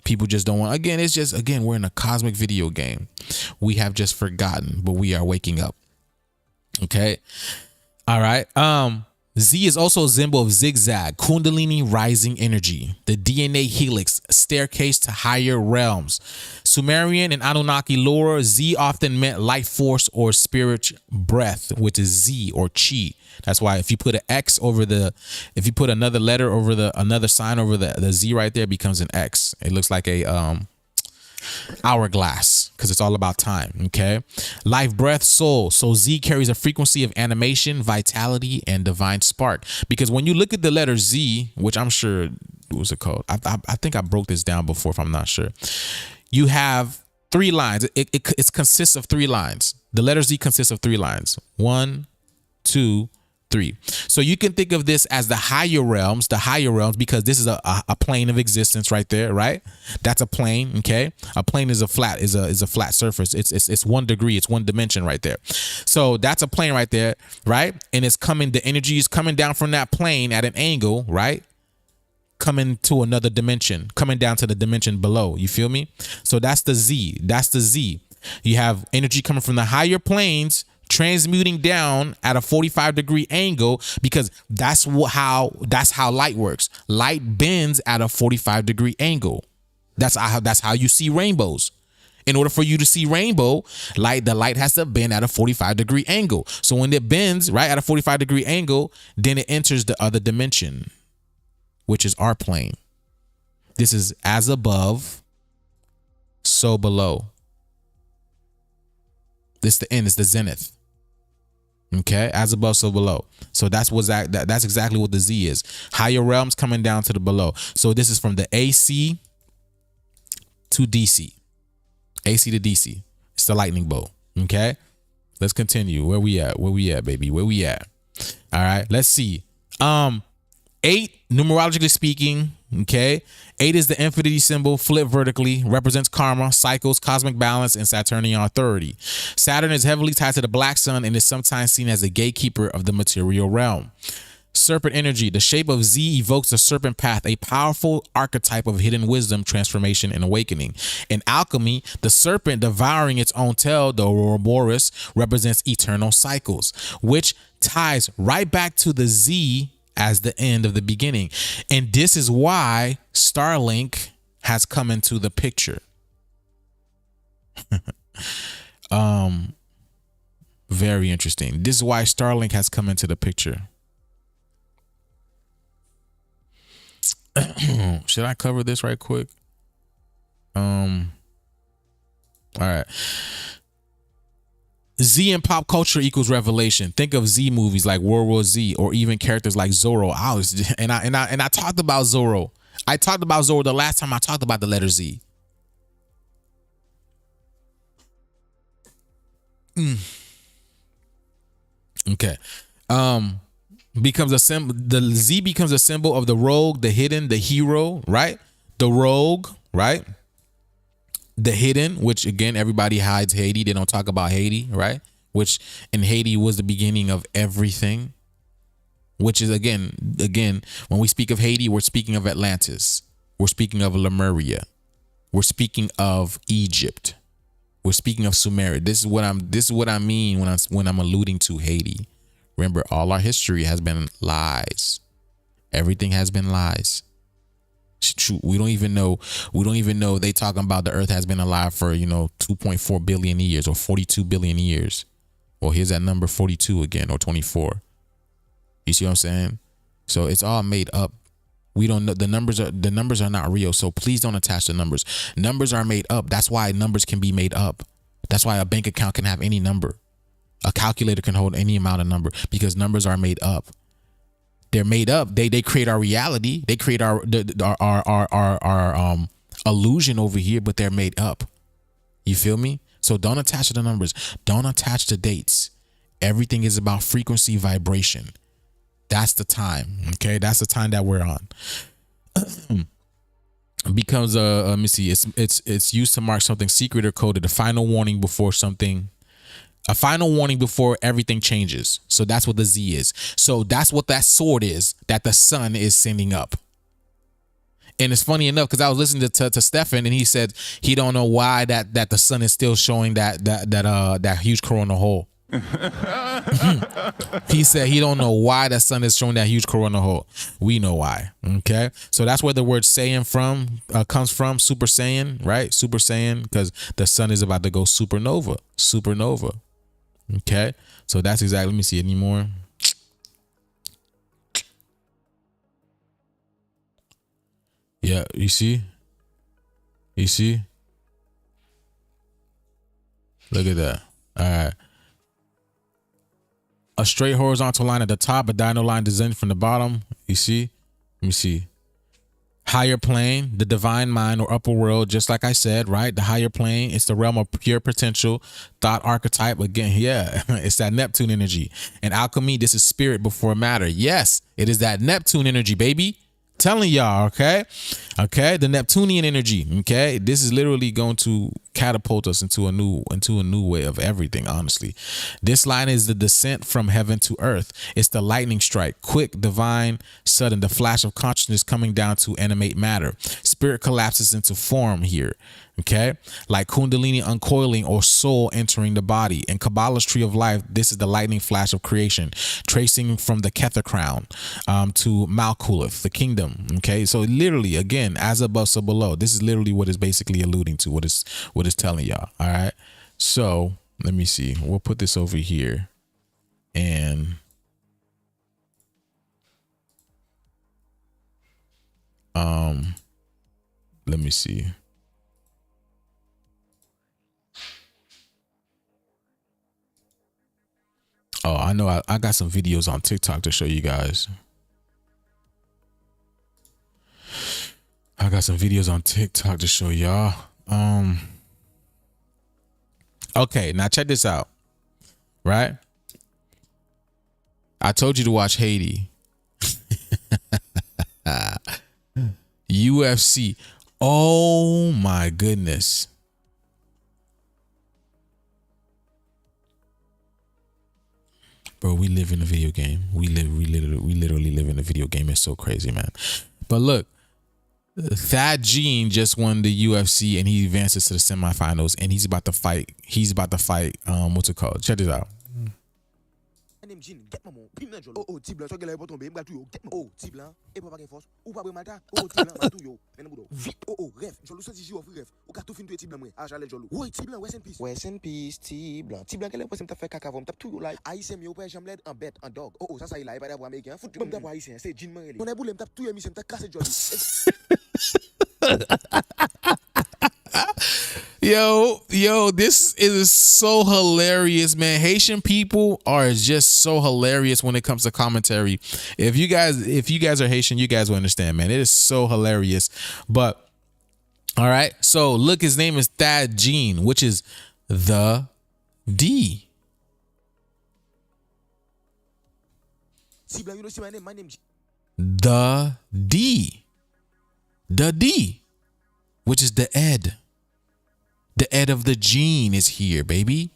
People just don't want, again, we're in a cosmic video game. We have just forgotten, but we are waking up. Okay. All right. Z is also a symbol of zigzag, Kundalini rising energy, the DNA helix, staircase to higher realms. Sumerian and Anunnaki lore, Z often meant life force or spirit breath, which is Z or chi. That's why if you put an X over if you put another letter over another sign over the Z right there, it becomes an X. It looks like a hourglass because it's all about time. Okay. Life, breath, soul. So Z carries a frequency of animation, vitality, and divine spark. Because when you look at the letter Z, which I'm sure, what was it called? I think I broke this down before, if I'm not sure. You have 3 lines. It consists of 3 lines. The letter Z consists of 3 lines. 1, 2, 3. So you can think of this as the higher realms, because this is a plane of existence right there, right? That's a plane. Okay. A plane is a flat surface. It's 1 degree. It's 1 dimension right there. So that's a plane right there. Right. And the energy is coming down from that plane at an angle, right? Coming to another dimension, coming down to the dimension below. You feel me? So that's the Z. You have energy coming from the higher planes, transmuting down at a 45-degree angle, because that's how light works. Light bends at a 45-degree angle. That's how you see rainbows. In order for you to see rainbow, the light has to bend at a 45-degree angle. So when it bends right at a 45-degree angle, then it enters the other dimension, which is our plane. This is as above, so below. This is the end, it's the zenith. Okay, as above, so below. So that's exactly what the Z is. Higher realms coming down to the below. So this is from the AC to DC. AC to DC. It's the lightning bolt. Okay, let's continue. Where we at, baby? Where we at? All right, let's see. 8, numerologically speaking, okay, 8 is the infinity symbol, flipped vertically, represents karma, cycles, cosmic balance, and Saturnian authority. Saturn is heavily tied to the black sun and is sometimes seen as a gatekeeper of the material realm. Serpent energy, the shape of Z evokes the serpent path, a powerful archetype of hidden wisdom, transformation, and awakening. In alchemy, the serpent devouring its own tail, the Ouroboros, represents eternal cycles, which ties right back to the Z as the end of the beginning. And this is why Starlink has come into the picture. Very interesting. This is why Starlink has come into the picture. Should I cover this right quick? All right. Z in pop culture equals revelation. Think of Z movies like World War Z, or even characters like Zorro. I talked about Zorro. I talked about Zorro the last time I talked about the letter Z. Okay. Becomes a symbol. The Z becomes a symbol of the rogue, the hidden, the hero, right? The rogue, right? The hidden, which again, everybody hides Haiti. They don't talk about Haiti, right? Which in Haiti was the beginning of everything. Which is again, when we speak of Haiti, we're speaking of Atlantis. We're speaking of Lemuria. We're speaking of Egypt. We're speaking of Sumeria. This is what I mean when I'm alluding to Haiti. Remember, all our history has been lies. Everything has been lies. We don't even know they talking about the earth has been alive for 2.4 billion years or 42 billion years. Well, here's that number 42 again, or 24. You see what I'm saying? So it's all made up. We don't know, the numbers are not real. So please don't attach the numbers. Numbers are made up. That's why numbers can be made up. That's why a bank account can have any number. A calculator can hold any amount of number, because numbers are made up. They're made up. They create our reality. They create our illusion over here, but they're made up. You feel me? So don't attach to the numbers. Don't attach to dates. Everything is about frequency, vibration. That's the time. Okay, that's the time that we're on. Becomes let me see. It's used to mark something secret or coded. A final warning before something. A final warning before everything changes. So that's what the Z is. So that's what that sword is that the sun is sending up. And it's funny enough, because I was listening to Stefan, and he said he don't know why that the sun is still showing that huge coronal hole. He said he don't know why the sun is showing that huge coronal hole. We know why. Okay, so that's where the word Saiyan comes from. Super Saiyan, right? Super Saiyan, because the sun is about to go supernova. Okay, so that's exactly. Let me see anymore. Yeah, you see. Look at that. All right. A straight horizontal line at the top, a diagonal line descending from the bottom. You see? Let me see. Higher plane, the divine mind or upper world, just like I said, right? The higher plane, it's the realm of pure potential, thought archetype. Again, yeah, it's that Neptune energy. And alchemy, this is spirit before matter. Yes, it is that Neptune energy, baby. Telling y'all, okay, the Neptunian energy, okay. This is literally going to catapult us into a new way of everything. Honestly, this line is the descent from heaven to earth. It's the lightning strike, quick, divine, sudden, the flash of consciousness coming down to animate matter. Spirit collapses into form here. Okay, like Kundalini uncoiling or soul entering the body. In Kabbalah's tree of life, this is the lightning flash of creation, tracing from the Kether crown to Malkuth, the kingdom. Okay, so literally, again, as above, so below. This is literally what it's basically alluding to, what it's telling y'all. All right, so let me see. We'll put this over here, and let me see. Oh, I know I got some videos on TikTok to show you guys. I got some videos on TikTok to show y'all. Okay, now check this out. Right? I told you to watch Haiti. UFC. Oh my goodness. Bro, we live in a video game. We literally live in a video game. It's so crazy, man. But look, Thad Gene just won the UFC and he advances to the semifinals and he's about to fight. What's it called? Check this out. Oh, Tiblan, so gele tomber, m'gal tout yo. Oh, Tiblan, et pas gen force. Ou pas malta. Oh, Tiblan, ma tout yo. Vite. Oh, ref, jolou senti ji offre ref. Ou ka tout fin tout Tiblan moi. Ah, j'allais jolou. Oui, Tiblan, rest in peace. Rest in peace, Tiblan. Tiblan gele pas m'ta fait caca vom, tap tout yo like. Haïtien yo pas jamled en bête, en dog. Oh, ça il a pas d'avoir américain. Fout m'ta pour haïtien, c'est Jean Manrele. On a boule m'ta tout yo m'ta casser jolou. Yo, this is so hilarious, man. Haitian people are just so hilarious when it comes to commentary. If you guys are Haitian, you guys will understand, man. It is so hilarious. But all right, so look, his name is Thad Gene, which is the D. The D. The D, which is the Ed. The Ed of the gene is here, baby.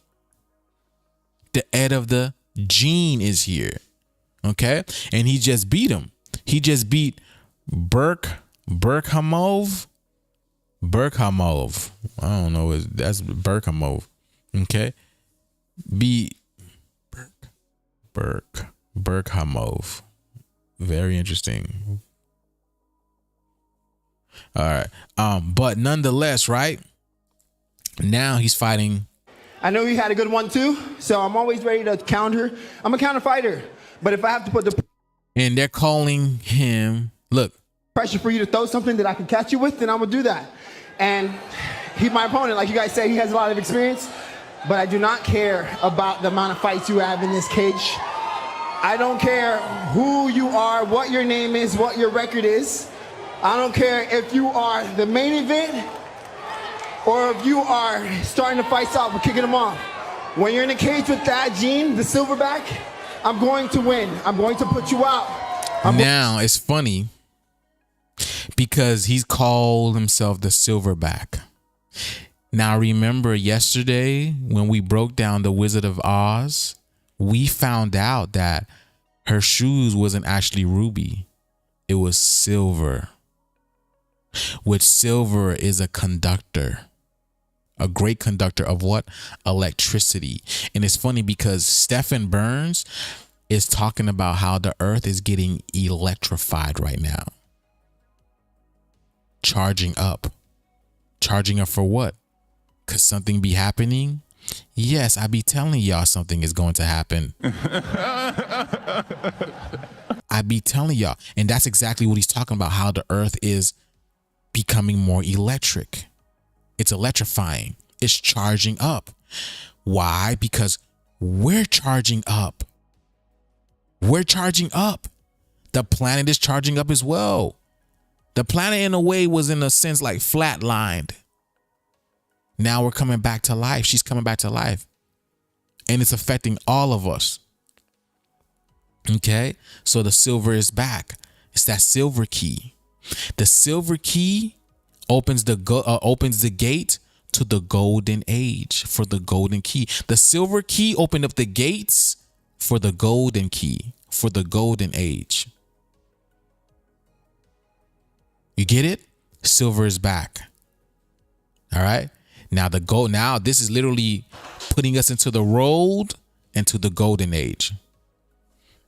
The Ed of the gene is here. Okay? And he just beat him. He just beat Berkhamov. I don't know. That's Berkhamov. Okay? Beat Berkhamov. Very interesting. All right. But nonetheless, right? Now he's fighting. I know you had a good one too, so I'm always ready to counter. I'm a counter fighter, but if I have to put the and they're calling him, look, pressure for you to throw something that I can catch you with, then I'm gonna do that. And he's my opponent, like you guys say, he has a lot of experience, but I do not care about the amount of fights you have in this cage. I don't care who you are, what your name is, what your record is. I don't care if you are the main event or if you are starting to fight off or kicking them off. When you're in a cage with that Gene, the silverback, I'm going to win. I'm going to put you out. Now it's funny because he's called himself the silverback. Now remember yesterday when we broke down the Wizard of Oz, we found out that her shoes wasn't actually ruby. It was silver. Which silver is a conductor. A great conductor of what? Electricity. And it's funny because Stephen Burns is talking about how the earth is getting electrified right now. Charging up. Charging up for what? Could something be happening? Yes, I be telling y'all something is going to happen. I be telling y'all. And that's exactly what he's talking about, how the earth is becoming more electric. It's electrifying. It's charging up. Why? Because we're charging up. We're charging up. The planet is charging up as well. The planet in a way was in a sense like flatlined. Now we're coming back to life. She's coming back to life. And it's affecting all of us. Okay? So the silver is back. It's that silver key. The silver key opens the gate to the golden age for the golden key. The silver key opened up the gates for the golden key for the golden age. You get it? Silver is back. All right. Now the gold. Now this is literally putting us into the road into the golden age.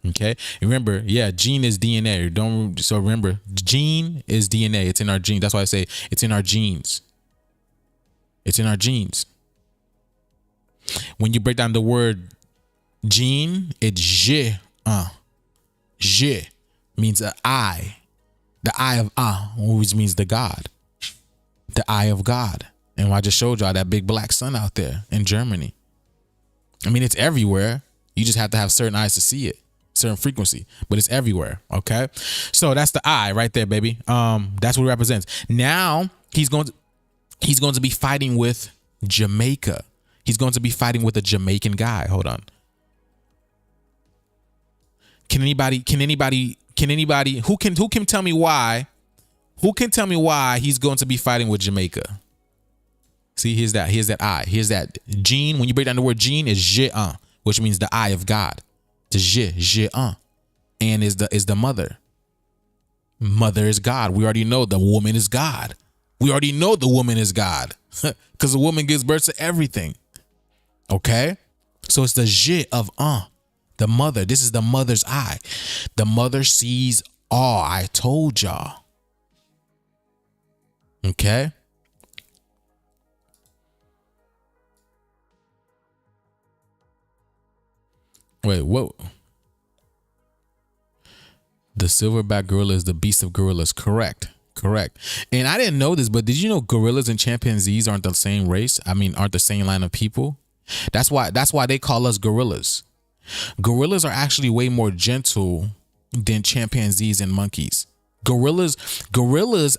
Okay. Remember, gene is DNA. So remember, gene is DNA. It's in our gene. That's why I say it's in our genes. It's in our genes. When you break down the word gene, it's je. Je means an eye. The eye of which means the God. The eye of God. And I just showed y'all that big black sun out there in Germany. I mean, it's everywhere. You just have to have certain eyes to see it. Certain frequency, but it's everywhere. Okay, so that's the eye right there, baby. That's what it represents. Now he's going to be fighting with Jamaica. He's going to be fighting with a Jamaican guy. Hold on. Can anybody who can tell me why? Who can tell me why he's going to be fighting with Jamaica? See, here's that eye. Here's that gene. When you break down the word gene, is je, which means the eye of God. The je, and is the mother. Mother is God. We already know the woman is God. We already know the woman is God because the woman gives birth to everything. Okay, so it's the je of the mother. This is the mother's eye. The mother sees all. I told y'all. Okay. Wait, what? The silverback gorilla is the beast of gorillas. Correct. And I didn't know this, but did you know gorillas and chimpanzees aren't the same race? I mean, aren't the same line of people? That's why they call us gorillas. Gorillas are actually way more gentle than chimpanzees and monkeys. Gorillas,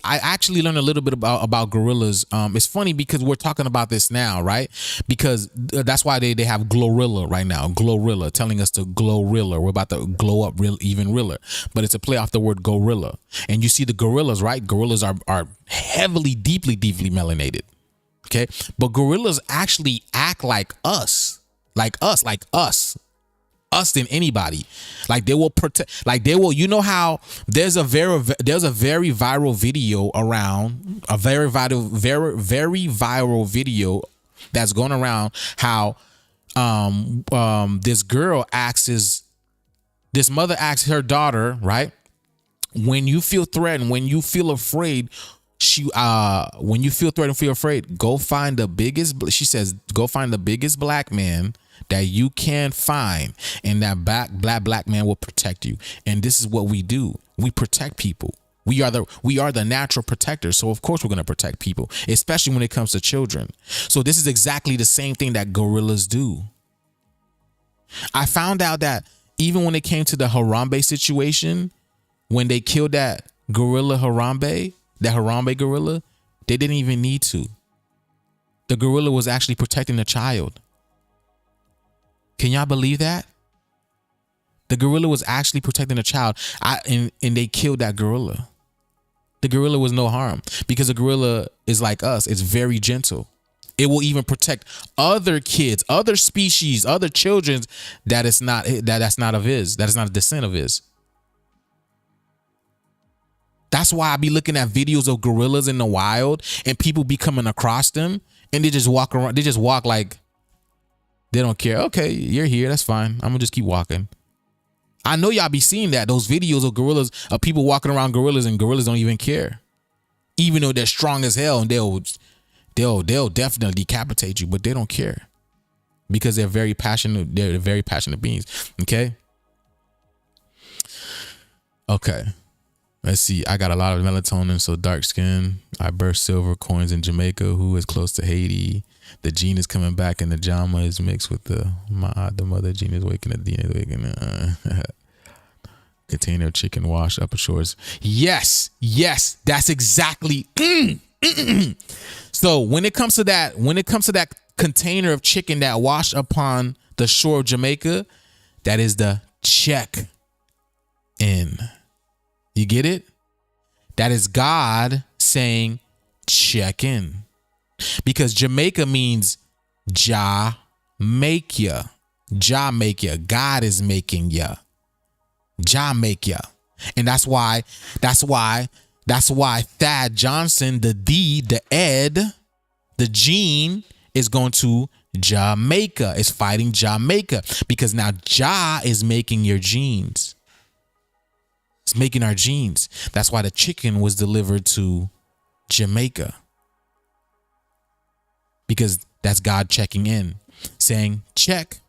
I actually learned a little bit about gorillas. It's funny because we're talking about this now, right? Because that's why they have Glorilla right now. Glorilla, telling us to Glorilla. We're about to glow up even realer. But it's a play off the word gorilla. And you see the gorillas, right? Gorillas are heavily, deeply melanated. Okay? But gorillas actually act like us. Like us than anybody. Like they will protect, like they will, you know how there's a very viral video around, a very viral video that's going around how this mother asks her daughter, right? When you feel threatened, when you feel afraid, when you feel threatened, feel afraid, go find the biggest black man that you can find, and that black man will protect you. And this is what we do. We protect people. We are the natural protectors. So of course we're going to protect people, especially when it comes to children. So this is exactly the same thing that gorillas do. I found out that even when it came to the Harambe situation, when they killed that gorilla Harambe gorilla, they didn't even need to. The gorilla was actually protecting the child. Can y'all believe that? The gorilla was actually protecting a child, and they killed that gorilla. The gorilla was no harm because the gorilla is like us. It's very gentle. It will even protect other kids, other species, other children that's not of his. That is not a descent of his. That's why I be looking at videos of gorillas in the wild and people be coming across them and they just walk around. They just walk like they don't care. Okay, you're here. That's fine. I'm gonna just keep walking. I know y'all be seeing those videos of gorillas, of people walking around gorillas, and gorillas don't even care, even though they're strong as hell and they'll definitely decapitate you, but they don't care because they're very passionate. They're very passionate beings. Okay. Let's see. I got a lot of melatonin, so dark skin. I burst silver coins in Jamaica. Who is close to Haiti? The gene is coming back, and the Jama is mixed with the mother gene is waking. The DNA is waking. Container of chicken washed upper shores. Yes, that's exactly. So when it comes to that container of chicken that washed upon the shore of Jamaica, that is the check in. You get it? That is God saying check in. Because Jamaica means Jah make ya. Jah make ya. God is making ya. Jah make ya. And that's why Thad Johnson, the Ed, The gene is going to Jamaica. It's fighting Jamaica because now Ja is making your genes. It's making our genes. That's why the chicken was delivered to Jamaica. Because that's God checking in, saying, check.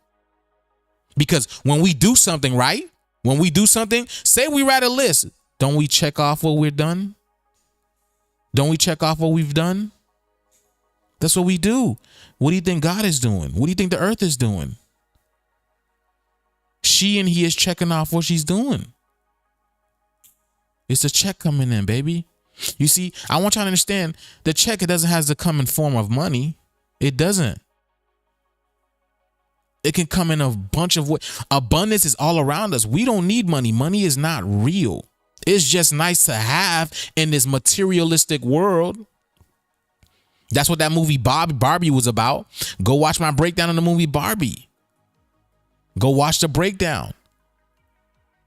Because when we do something, right? When we do something, say we write a list. Don't we check off what we're done? Don't we check off what we've done? That's what we do. What do you think God is doing? What do you think the earth is doing? She and he is checking off what she's doing. It's a check coming in, baby. You see, I want y'all to understand the check, it doesn't have to come in form of money. It doesn't. It can come in a bunch of ways. Abundance is all around us. We don't need money. Money is not real. It's just nice to have in this materialistic world. That's what that movie Barbie was about. Go watch my breakdown on the movie Barbie. Go watch the breakdown.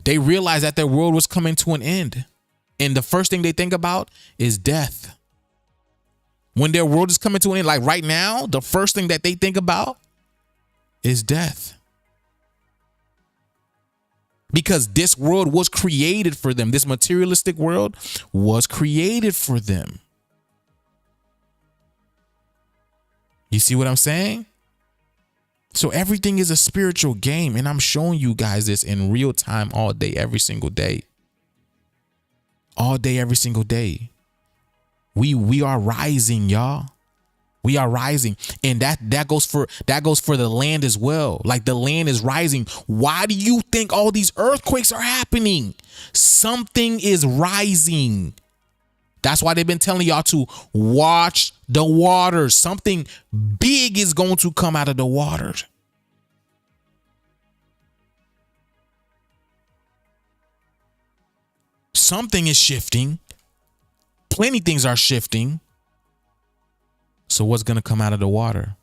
They realized that their world was coming to an end. And the first thing they think about is death. When their world is coming to an end, like right now, the first thing that they think about is death. Because this world was created for them. This materialistic world was created for them. You see what I'm saying? So everything is a spiritual game, and I'm showing you guys this in real time all day, every single day. All day, every single day. We are rising, y'all. We are rising. And that goes for the land as well. Like the land is rising. Why do you think all these earthquakes are happening? Something is rising. That's why they've been telling y'all to watch the waters. Something big is going to come out of the waters. Something is shifting. Plenty things are shifting. So what's going to come out of the water?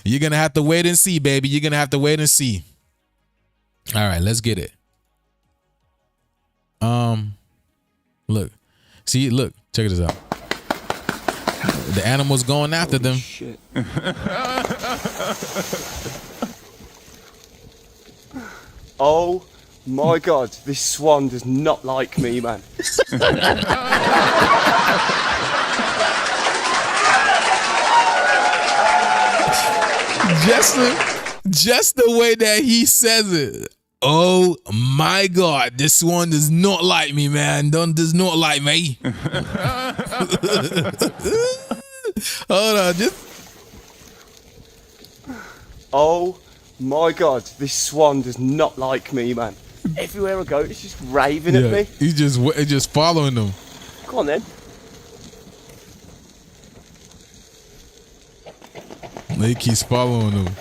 You're going to have to wait and see, baby. You're going to have to wait and see. All right, let's get it. Look. See, look. Check this out. The animals going after them. Shit. Oh my God, this swan does not like me, man. Just the way that he says it. Oh my God, this one does not like me, man. Does not like me. Hold on, Oh my God, this swan does not like me, man. Everywhere I go, it's just raving at me. He's just following them. Come on then. He keeps following them.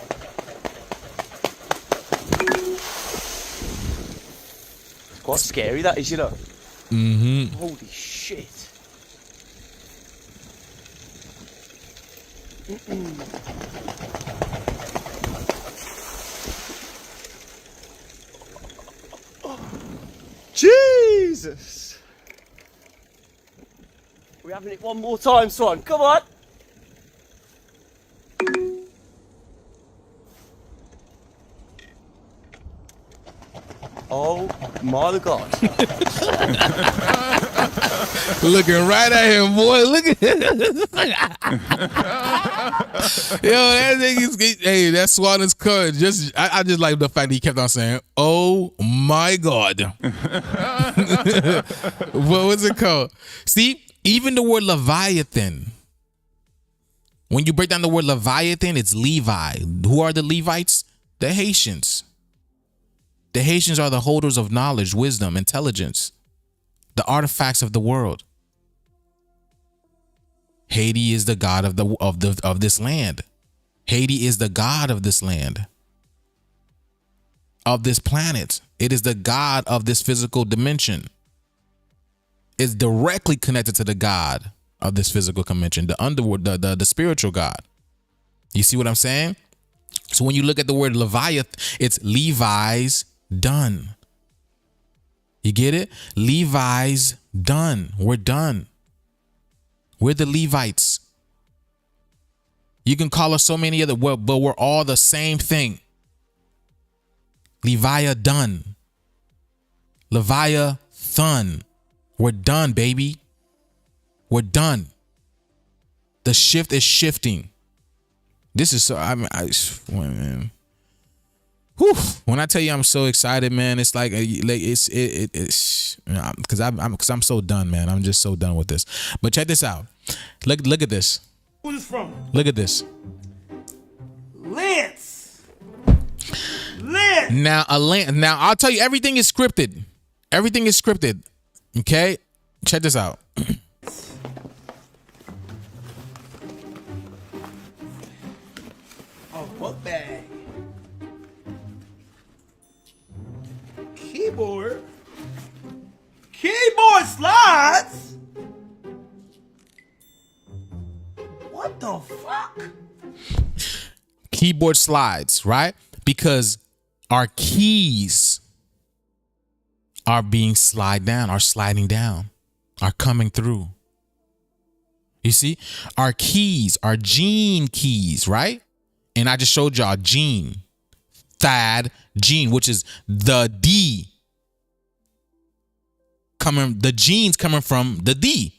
Quite scary that is, you know. Mm-hmm. Holy shit. Jesus. We're having it one more time, Swan. Come on. Oh my God. Looking right at him, boy. Look at him. Yo, that nigga's, hey, that swan is courage. I just like the fact that he kept on saying, oh my God. What was it called? See, even the word Leviathan. When you break down the word Leviathan, it's Levi. Who are the Levites? The Haitians. The Haitians are the holders of knowledge, wisdom, intelligence, the artifacts of the world. Haiti is the god of this land. Haiti is the god of this land, of this planet. It is the god of this physical dimension. It's directly connected to the god of this physical dimension, the underworld, the spiritual god. You see what I'm saying? So when you look at the word Leviathan, it's Levi's done. You get it? Levi's done. We're done. We're the Levites. You can call us so many other, but we're all the same thing. Leviathan. Leviathan. We're done, baby. We're done. The shift is shifting. This is so, man. Whew. When I tell you I'm so excited, man, it's like it's because I'm so done, man. I'm just so done with this. But check this out. Look at this. Who's this from? Look at this. Lance. Now I'll tell you, everything is scripted. Everything is scripted. Okay? Check this out. Oh, book bag. Keyboard slides. What the fuck? Keyboard slides, right? Because our keys are being sliding down, are coming through. You see, our keys, our gene keys, right? And I just showed y'all gene, Thad, gene, which is the D. The genes coming from the D.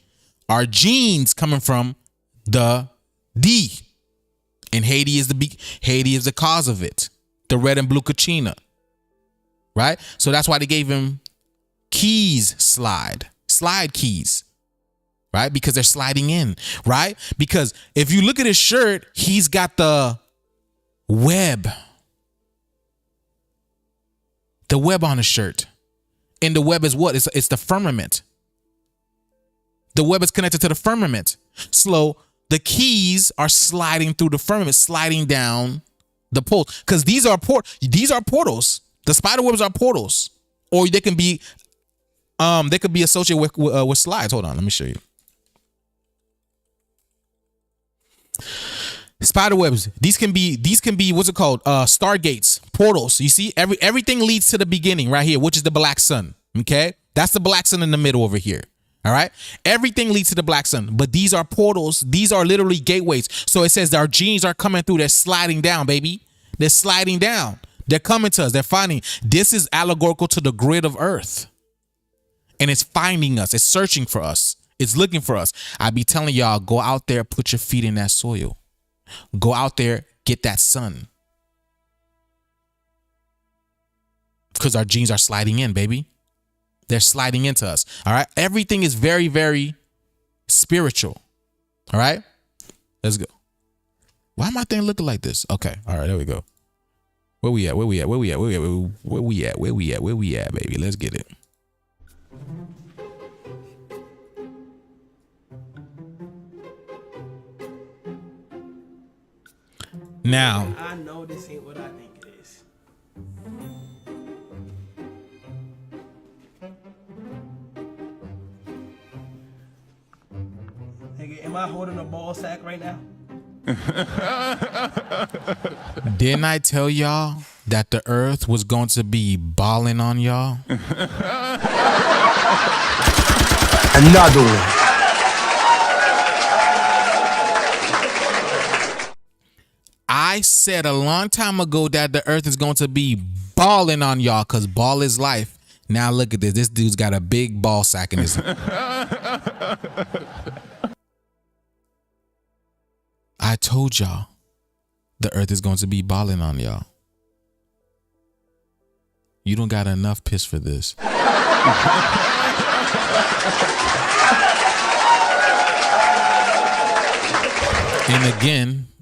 Our genes coming from the D. And Haiti is the cause of it. The red and blue kachina. Right? So that's why they gave him keys slide keys. Right? Because they're sliding in. Right? Because if you look at his shirt, he's got the web. The web on his shirt. And the web is what? It's the firmament. The web is connected to the firmament. So the keys are sliding through the firmament, sliding down the pole. Because these are portals. The spider webs are portals. Or they can be associated with slides. Hold on, let me show you. Spider webs. These can be what's it called? Stargates, portals. You see, everything leads to the beginning right here, which is the black sun. Okay, that's the black sun in the middle over here. All right, everything leads to the black sun, but these are portals. These are literally gateways. So it says our genes are coming through. They're sliding down, baby. They're sliding down. They're coming to us. They're finding. This is allegorical to the grid of Earth, and it's finding us. It's searching for us. It's looking for us. I be telling y'all, go out there, put your feet in that soil. Go out there, get that sun. Because our genes are sliding in, baby. They're sliding into us. All right. Everything is very, very spiritual. All right. Let's go. Why am I thing looking like this? Okay. All right. There we go. Where we at, baby? Let's get it. Now, I know this ain't what I think it is. Nigga, am I holding a ball sack right now? Didn't I tell y'all that the earth was going to be balling on y'all? Another one. I said a long time ago that the earth is going to be balling on y'all because ball is life. Now look at this. This dude's got a big ball sack in his. I told y'all the earth is going to be balling on y'all. You don't got enough piss for this.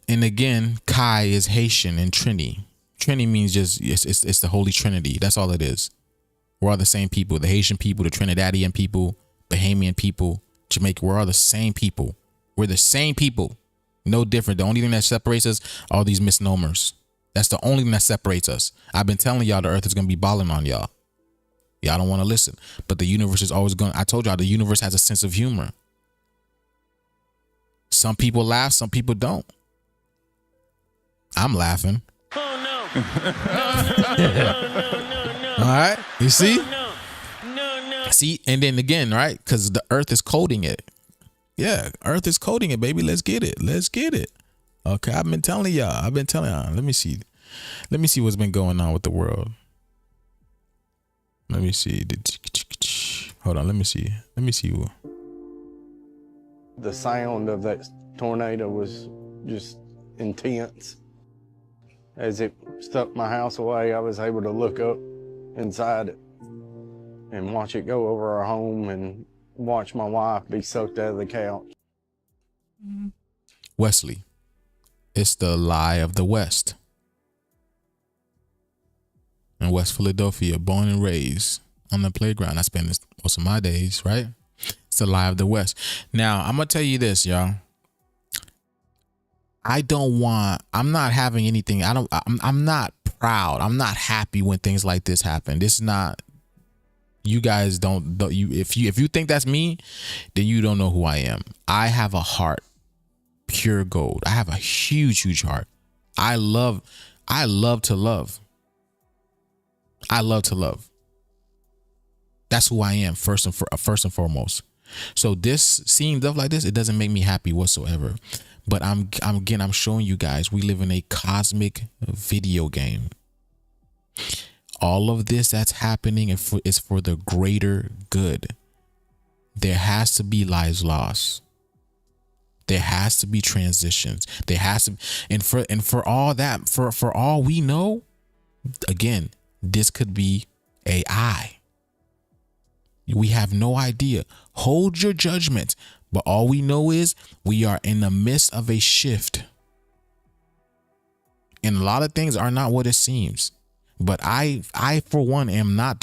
And again, Kai is Haitian and Trini. Trini means just, it's the Holy Trinity. That's all it is. We're all the same people. The Haitian people, the Trinidadian people, Bahamian people, Jamaica. We're all the same people. We're the same people. No different. The only thing that separates us are all these misnomers. That's the only thing that separates us. I've been telling y'all the earth is going to be balling on y'all. Y'all don't want to listen. But the universe is always going to, I told y'all the universe has a sense of humor. Some people laugh, some people don't. I'm laughing. Oh no. All right. You see? See, and then again, right? Because the earth is coding it. Yeah, Earth is coding it, baby. Let's get it. Let's get it. Okay, I've been telling y'all. Let me see. Let me see what's been going on with the world. Let me see. Hold on. Let me see. The sound of that tornado was just intense. As it stuck my house away, I was able to look up inside it and watch it go over our home and watch my wife be sucked out of the couch. Wesley, it's the lie of the West. In West Philadelphia, born and raised on the playground. I spend most of my days, right? It's the lie of the West. Now, I'm going to tell you this, y'all. I'm not having anything. I'm not proud. I'm not happy when things like this happen. This is not, you guys if you think that's me, then you don't know who I am. I have a heart, pure gold. I have a huge, huge heart. I love to love. I love to love. That's who I am first and foremost. So seeing stuff like this, it doesn't make me happy whatsoever. But I'm showing you guys we live in a cosmic video game. All of this that's happening is for the greater good. There has to be lives lost. There has to be transitions. There has to, and for all that, for all we know, again, this could be AI. We have no idea. Hold your judgment. But all we know is we are in the midst of a shift. And a lot of things are not what it seems. But I for one I'm not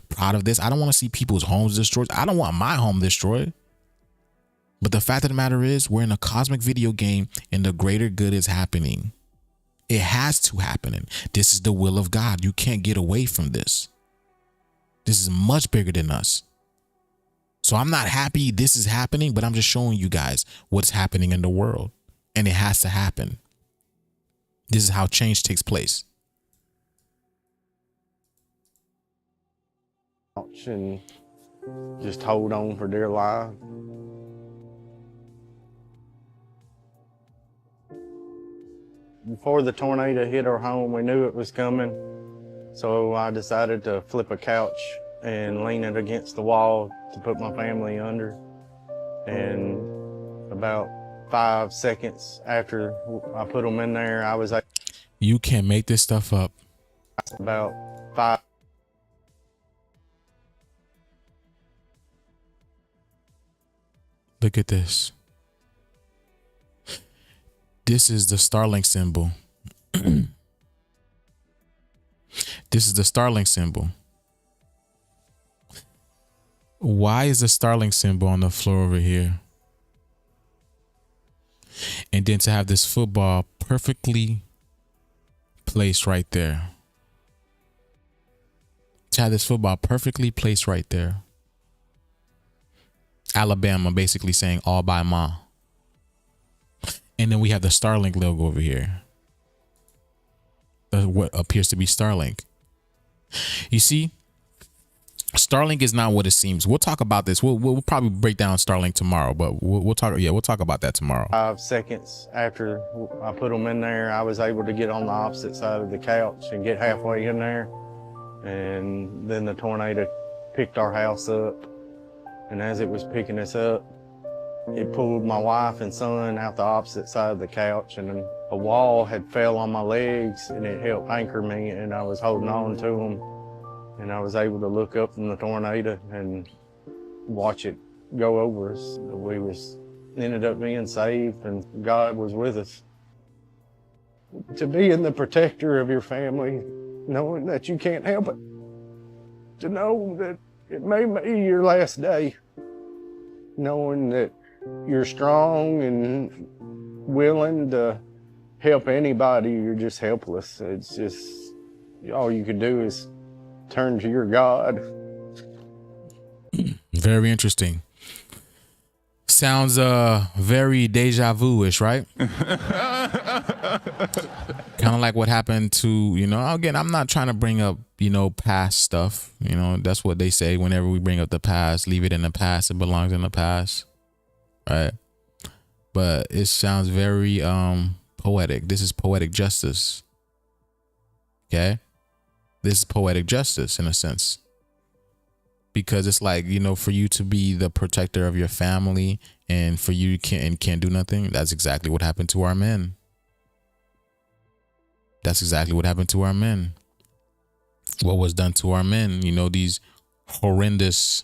proud of this. I don't want to see people's homes destroyed. I don't want my home destroyed. But the fact of the matter is we're in a cosmic video game and the greater good is happening. It has to happen. This is the will of God. You can't get away from this. This is much bigger than us. So I'm not happy this is happening, but I'm just showing you guys what's happening in the world. And it has to happen. This is how change takes place. And just hold on for dear life. Before the tornado hit our home, we knew it was coming. So I decided to flip a couch and lean it against the wall to put my family under. And about 5 seconds after I put them in there, I was like, you can't make this stuff up. About 5. Look at this. This is the Starlink symbol. This is the Starlink symbol. Why is the Starlink symbol on the floor over here? And then to have this football perfectly placed right there. To have this football perfectly placed right there. Alabama basically saying all by ma. And then we have the Starlink logo over here. What appears to be Starlink. You see, Starlink is not what it seems. We'll talk about this. We'll probably break down Starlink tomorrow, but we'll talk. Yeah, we'll talk about that tomorrow. 5 seconds after I put them in there, I was able to get on the opposite side of the couch and get halfway in there. And then the tornado picked our house up. And as it was picking us up, it pulled my wife and son out the opposite side of the couch, and a wall had fell on my legs, and it helped anchor me, and I was holding on to them, and I was able to look up from the tornado and watch it go over us. We ended up being safe, and God was with us. To be in the protector of your family, knowing that you can't help it, to know that it may be your last day, knowing that you're strong and willing to help anybody, you're just helpless. It's just, all you can do is turn to your God. Very interesting. Sounds very deja vu-ish, right? Kind of like what happened to, again, I'm not trying to bring up, past stuff. That's what they say whenever we bring up the past, leave it in the past, it belongs in the past. right? But it sounds very poetic. This is poetic justice. Okay? This is poetic justice in a sense. Because it's like, you know, for you to be the protector of your family and for you can't do nothing, that's exactly what happened to our men. That's exactly what happened to our men. What was done to our men, you know, these horrendous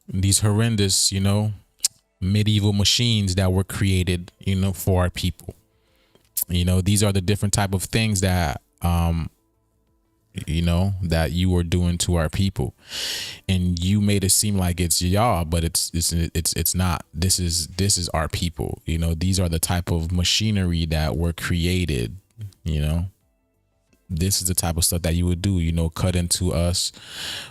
these horrendous, you know, medieval machines that were created, you know, for our people. You know, these are the different type of things that you know, that you were doing to our people, and you made it seem like it's y'all, but it's not. This is our people. You know, these are the type of machinery that were created. You know, this is the type of stuff that you would do, you know, cut into us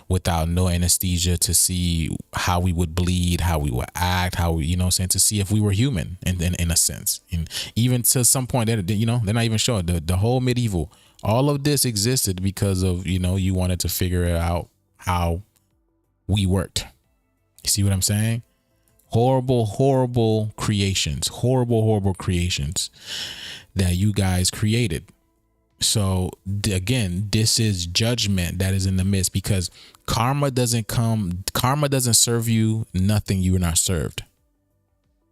without no anesthesia to see how we would bleed, how we would act, how we, you know, saying, to see if we were human in a sense. And even to some point, you know, they're not even sure. The whole medieval, all of this existed because of, you know, you wanted to figure out how we worked. You see what I'm saying? Horrible creations, horrible creations that you guys created. So again, this is judgment that is in the midst, because karma doesn't serve you nothing you are not served.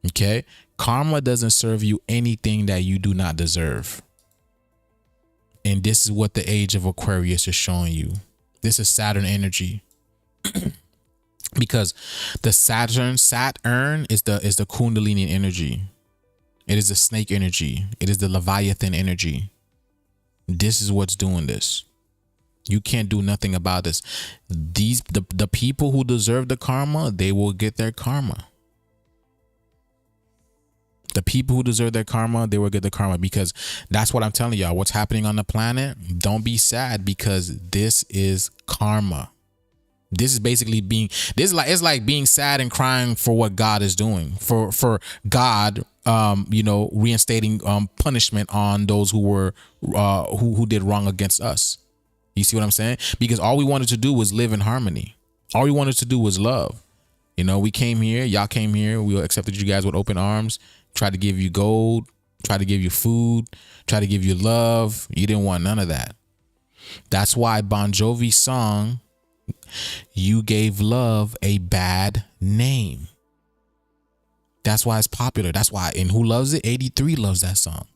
Okay? Karma doesn't serve you anything that you do not deserve. And this is what the age of Aquarius is showing you. This is Saturn energy. Because the Saturn is the Kundalini energy. It is the snake energy. It is the Leviathan energy. This is what's doing this. You can't do nothing about this. The people who deserve the karma, they will get their karma. The people who deserve their karma, they will get the karma, because that's what I'm telling y'all. What's happening on the planet, don't be sad, because this is karma. This is basically it's like being sad and crying for what God is doing, for God, you know, reinstating punishment on those who were who did wrong against us. You see what I'm saying? Because all we wanted to do was live in harmony. All we wanted to do was love. You know, we came here, y'all came here, we accepted you guys with open arms, tried to give you gold, tried to give you food, tried to give you love. You didn't want none of that. That's why Bon Jovi's song, "You Gave Love a Bad Name." That's why it's popular. That's why, and who loves it? 83 loves that song.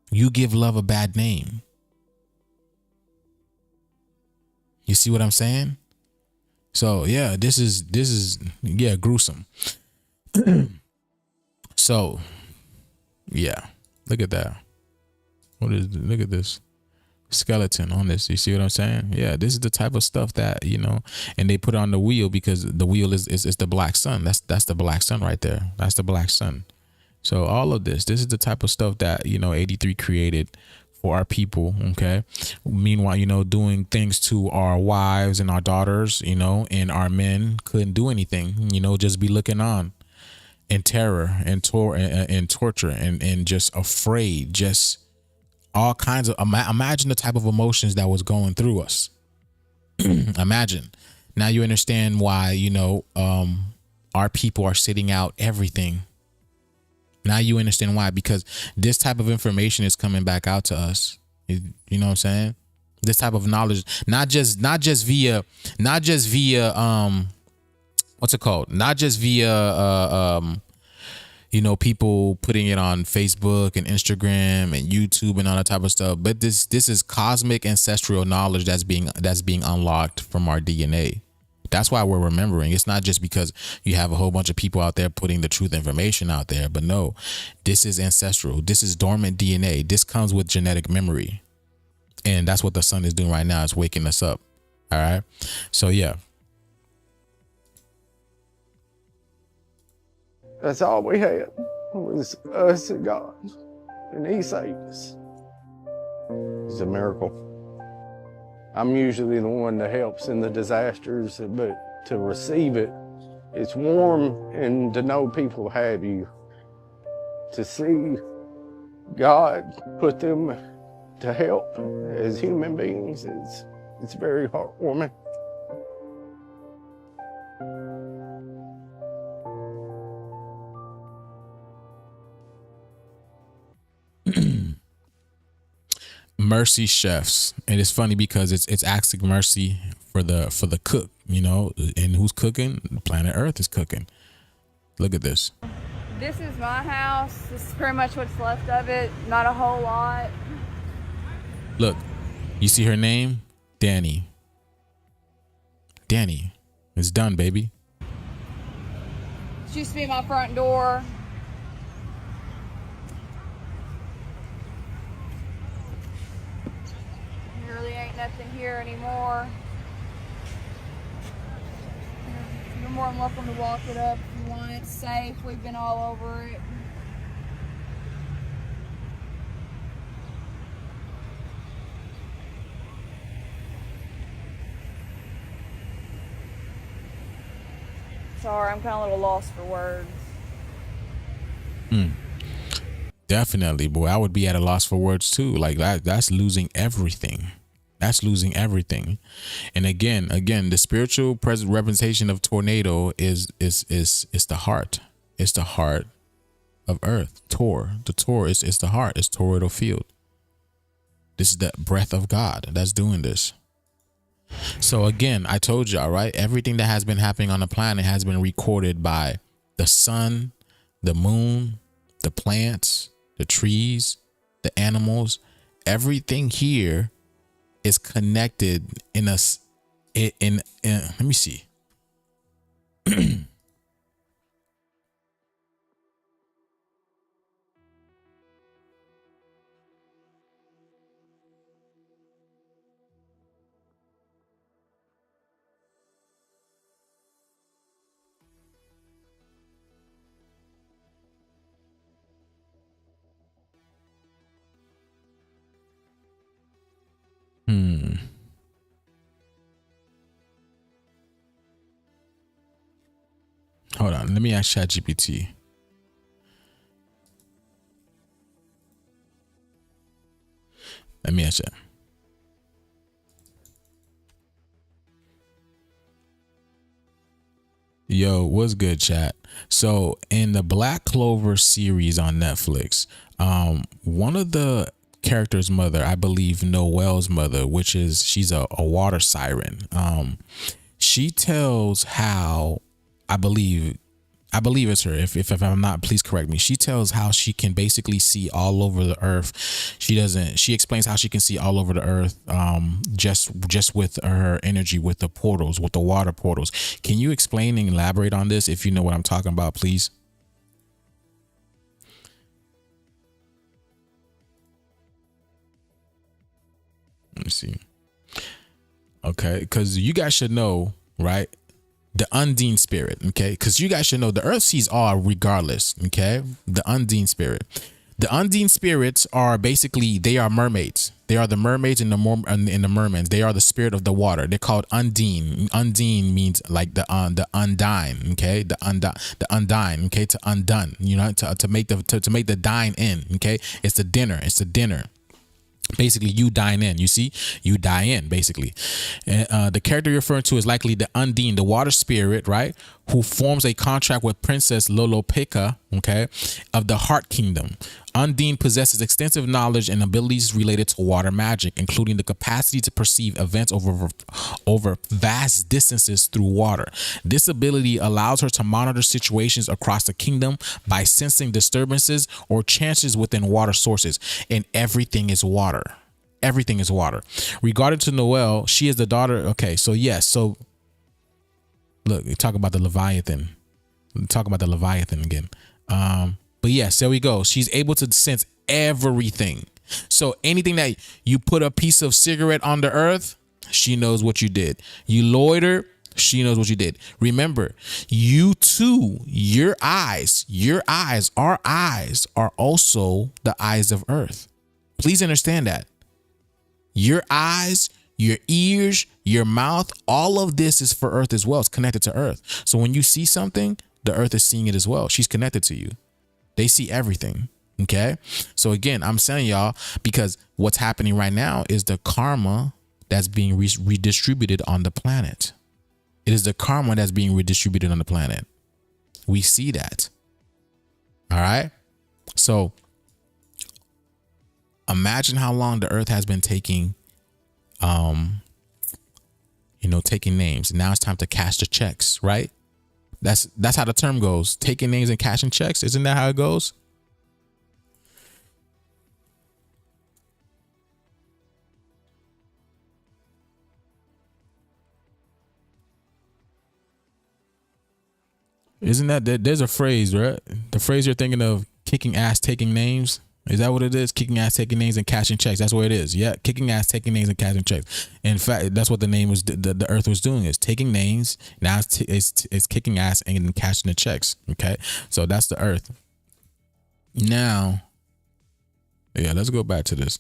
You give love a bad name. You see what I'm saying? So yeah, this is yeah, gruesome. So yeah, look at that. Look at this skeleton on this. You see what I'm saying? Yeah, this is the type of stuff that, you know, and they put it on the wheel because the wheel is the black sun. That's the black sun right there. That's the black sun. So all of this is the type of stuff that, you know, 83 created for our people. Okay. Meanwhile, you know, doing things to our wives and our daughters, you know, and our men couldn't do anything, you know, just be looking on in terror and torture and just afraid, just all kinds of, imagine the type of emotions that was going through us. Imagine. Now you understand why, you know, our people are sitting out everything. Now you understand why, because this type of information is coming back out to us. You know what I'm saying? This type of knowledge, not just via what's it called? Not just via you know, people putting it on Facebook and Instagram and YouTube and all that type of stuff. But this is cosmic ancestral knowledge that's being unlocked from our DNA. That's why we're remembering. It's not just because you have a whole bunch of people out there putting the truth information out there, but no, this is ancestral. This is dormant DNA. This comes with genetic memory. And that's what the sun is doing right now. It's waking us up. All right. So yeah. That's all we had was us and God, and He saved us. It's a miracle. I'm usually the one that helps in the disasters, but to receive it, it's warm, and to know people have you. To see God put them to help as human beings. It's very heartwarming. Mercy chefs, and it's funny because it's asking mercy for the cook, you know, and who's cooking? Planet Earth is cooking. Look at this. This is my house. This is pretty much what's left of it. Not a whole lot. Look, you see her name? Danny. Danny. It's done, baby. This used to be my front door. There really ain't nothing here anymore. You're more than welcome to walk it up if you want. It's safe. We've been all over it. Sorry, I'm kind of a little lost for words. Definitely, boy. I would be at a loss for words too. Like that's losing everything. That's losing everything. And again, the spiritual representation of tornado is the heart. It's the heart of Earth. The Tor is the heart. It's toroidal field. This is the breath of God that's doing this. So again, I told y'all, right? Everything that has been happening on the planet has been recorded by the sun, the moon, the plants, the trees, the animals. Everything here is connected in us. In let me see. Hold on, let me ask ChatGPT. Let me ask that. Yo, what's good, chat? So in the Black Clover series on Netflix, one of the character's mother, I believe Noelle's mother, which is she's a water siren. She tells how I believe it's her. If I'm not, please correct me. She tells how she can basically see all over the earth. She explains how she can see all over the earth just with her energy, with the portals, with the water portals. Can you explain and elaborate on this if you know what I'm talking about, please? Let me see. Okay, because you guys should know, right? The undine spirit, okay? Because you guys should know the earth sees all regardless, okay? The undine spirit. The undine spirits are basically, they are mermaids. They are the mermaids and the mermaids. They are the spirit of the water. They're called undine. Undine means like the undying, okay? The undying, okay? To undone, you know, to make the dine in, okay? It's the dinner. It's the dinner. Basically, you dine in. You see, you die in. Basically, the character you're referring to is likely the Undine, the water spirit, right? Who forms a contract with Princess Lolopeka, okay, of the Heart Kingdom. Undine possesses extensive knowledge and abilities related to water magic, including the capacity to perceive events over vast distances through water. This ability allows her to monitor situations across the kingdom by sensing disturbances or changes within water sources. And everything is water. Everything is water. Regarding to Noelle, she is the daughter. Okay, so yes, so look, we talk about the Leviathan. Talk about the Leviathan again. But yes, there we go. She's able to sense everything. So anything that you put a piece of cigarette on the earth, she knows what you did. You loiter, she knows what you did. Remember, you too, our eyes are also the eyes of earth. Please understand that. Your eyes, your ears, your mouth, all of this is for earth as well. It's connected to earth. So when you see something, the earth is seeing it as well. She's connected to you. They see everything. Okay. So again, I'm saying y'all, because what's happening right now is the karma that's being redistributed on the planet. It is the karma that's being redistributed on the planet. We see that. All right. So imagine how long the earth has been taking, taking names. Now it's time to cash the checks, right? That's how the term goes. Taking names and cashing checks. Isn't that how it goes? Isn't that there's a phrase, right? The phrase you're thinking of, kicking ass, taking names. Is that what it is? Kicking ass, taking names, and cashing checks. That's what it is. Yeah, kicking ass, taking names, and cashing checks. In fact, that's what the name was. The earth was doing, is taking names. Now it's kicking ass and cashing the checks. Okay, so that's the earth. Now, yeah, let's go back to this.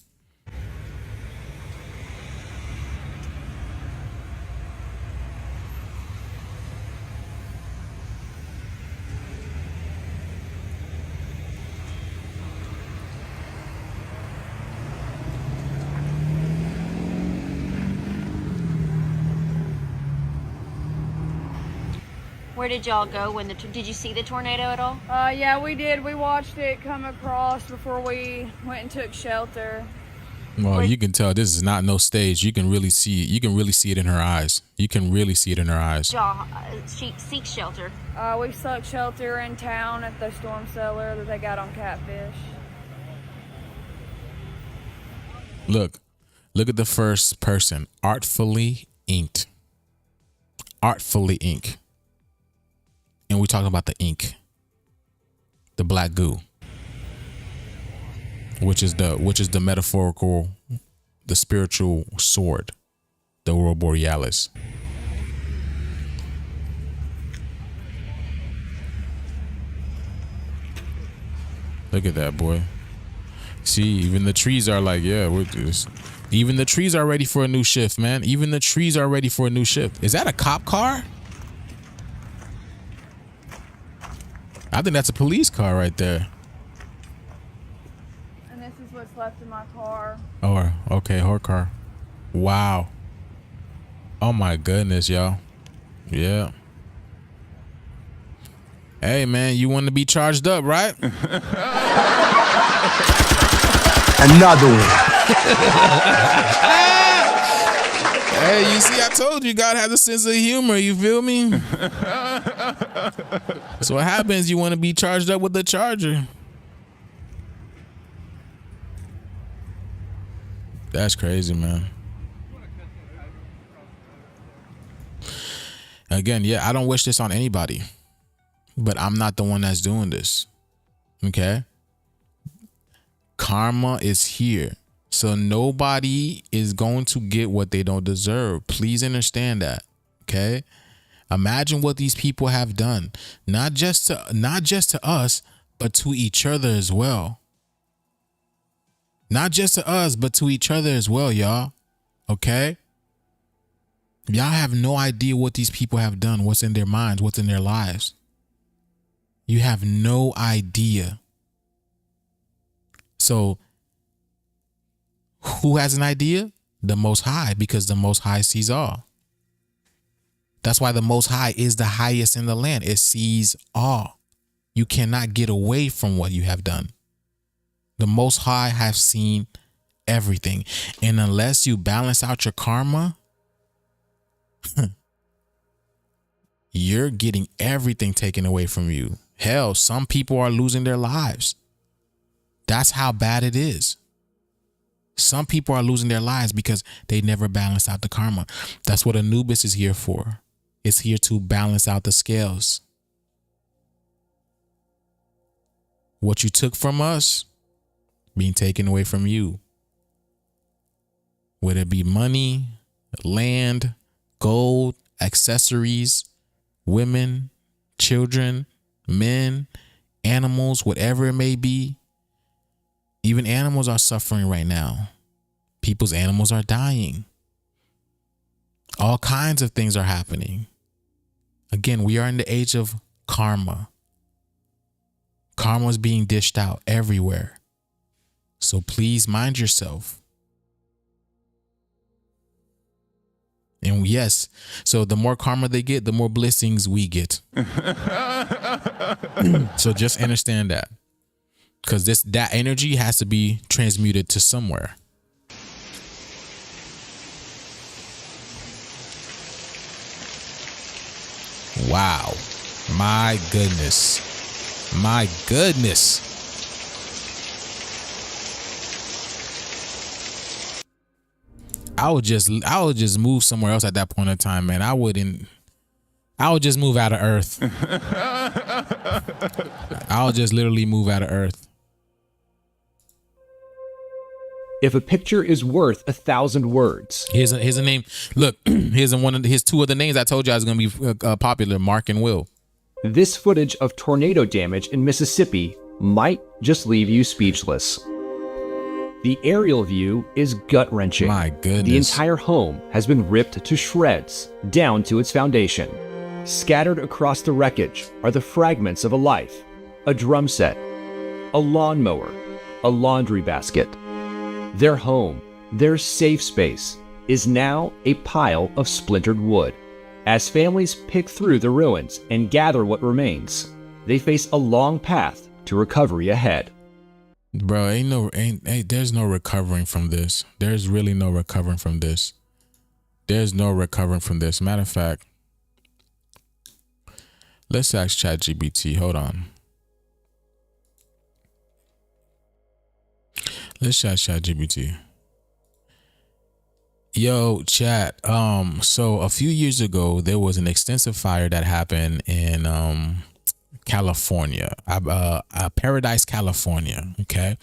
Where did y'all go when did you see the tornado at all? Yeah, we did. We watched it come across before we went and took shelter. Well, you can tell this is not no stage. You can really see it. You can really see it in her eyes. You can really see it in her eyes. Y'all seek shelter. We sought shelter in town at the storm cellar that they got on Catfish. Look at the first person. Artfully inked. Artfully ink. And we're talking about the ink, the black goo, which is the metaphorical, the spiritual sword, the aurora borealis. Look at that, boy. See, even the trees are like, yeah, we're just. Even the trees are ready for a new shift, man. Even the trees are ready for a new shift. Is that a cop car? I think that's a police car right there. And this is what's left in my car. Oh, okay, her car. Wow. Oh my goodness, y'all. Yeah. Hey man, you want to be charged up, right? Another one. Hey, you see, I told you God has a sense of humor. You feel me? So what happens? You want to be charged up with the charger. That's crazy, man. Again, yeah, I don't wish this on anybody, but I'm not the one that's doing this. Okay? Karma is here. So nobody is going to get what they don't deserve. Please understand that. Okay? Imagine what these people have done, not just to us, but to each other as well. Not just to us, but to each other as well, y'all. Okay? Y'all have no idea what these people have done, what's in their minds, what's in their lives. You have no idea. So, who has an idea? The Most High, because the Most High sees all. That's why the Most High is the highest in the land. It sees all. You cannot get away from what you have done. The Most High have seen everything. And unless you balance out your karma, you're getting everything taken away from you. Hell, some people are losing their lives. That's how bad it is. Some people are losing their lives because they never balance out the karma. That's what Anubis is here for. It's here to balance out the scales. What you took from us, being taken away from you. Whether it be money, land, gold, accessories, women, children, men, animals, whatever it may be. Even animals are suffering right now. People's animals are dying. All kinds of things are happening. Again, we are in the age of karma. Karma's being dished out everywhere. So please mind yourself. And yes, so the more karma they get, the more blessings we get. So just understand that. Because that energy has to be transmuted to somewhere. Wow. My goodness. My goodness. I would just move somewhere else at that point in time, man. I would just move out of Earth. I would just literally move out of Earth. If a picture is worth 1,000 words. Here's a name. Look, here's two of the names I told you I was going to be popular, Mark and Will. This footage of tornado damage in Mississippi might just leave you speechless. The aerial view is gut-wrenching. My goodness. The entire home has been ripped to shreds, down to its foundation. Scattered across the wreckage are the fragments of a life, a drum set, a lawnmower, a laundry basket. Their home, their safe space, is now a pile of splintered wood. As families pick through the ruins and gather what remains, they face a long path to recovery ahead. Bro, there's no recovering from this. There's really no recovering from this. There's no recovering from this. Matter of fact, let's ask ChatGPT. Hold on. Let's ask ChatGPT. Yo, chat. So a few years ago, there was an extensive fire that happened in California, Paradise, California. Okay.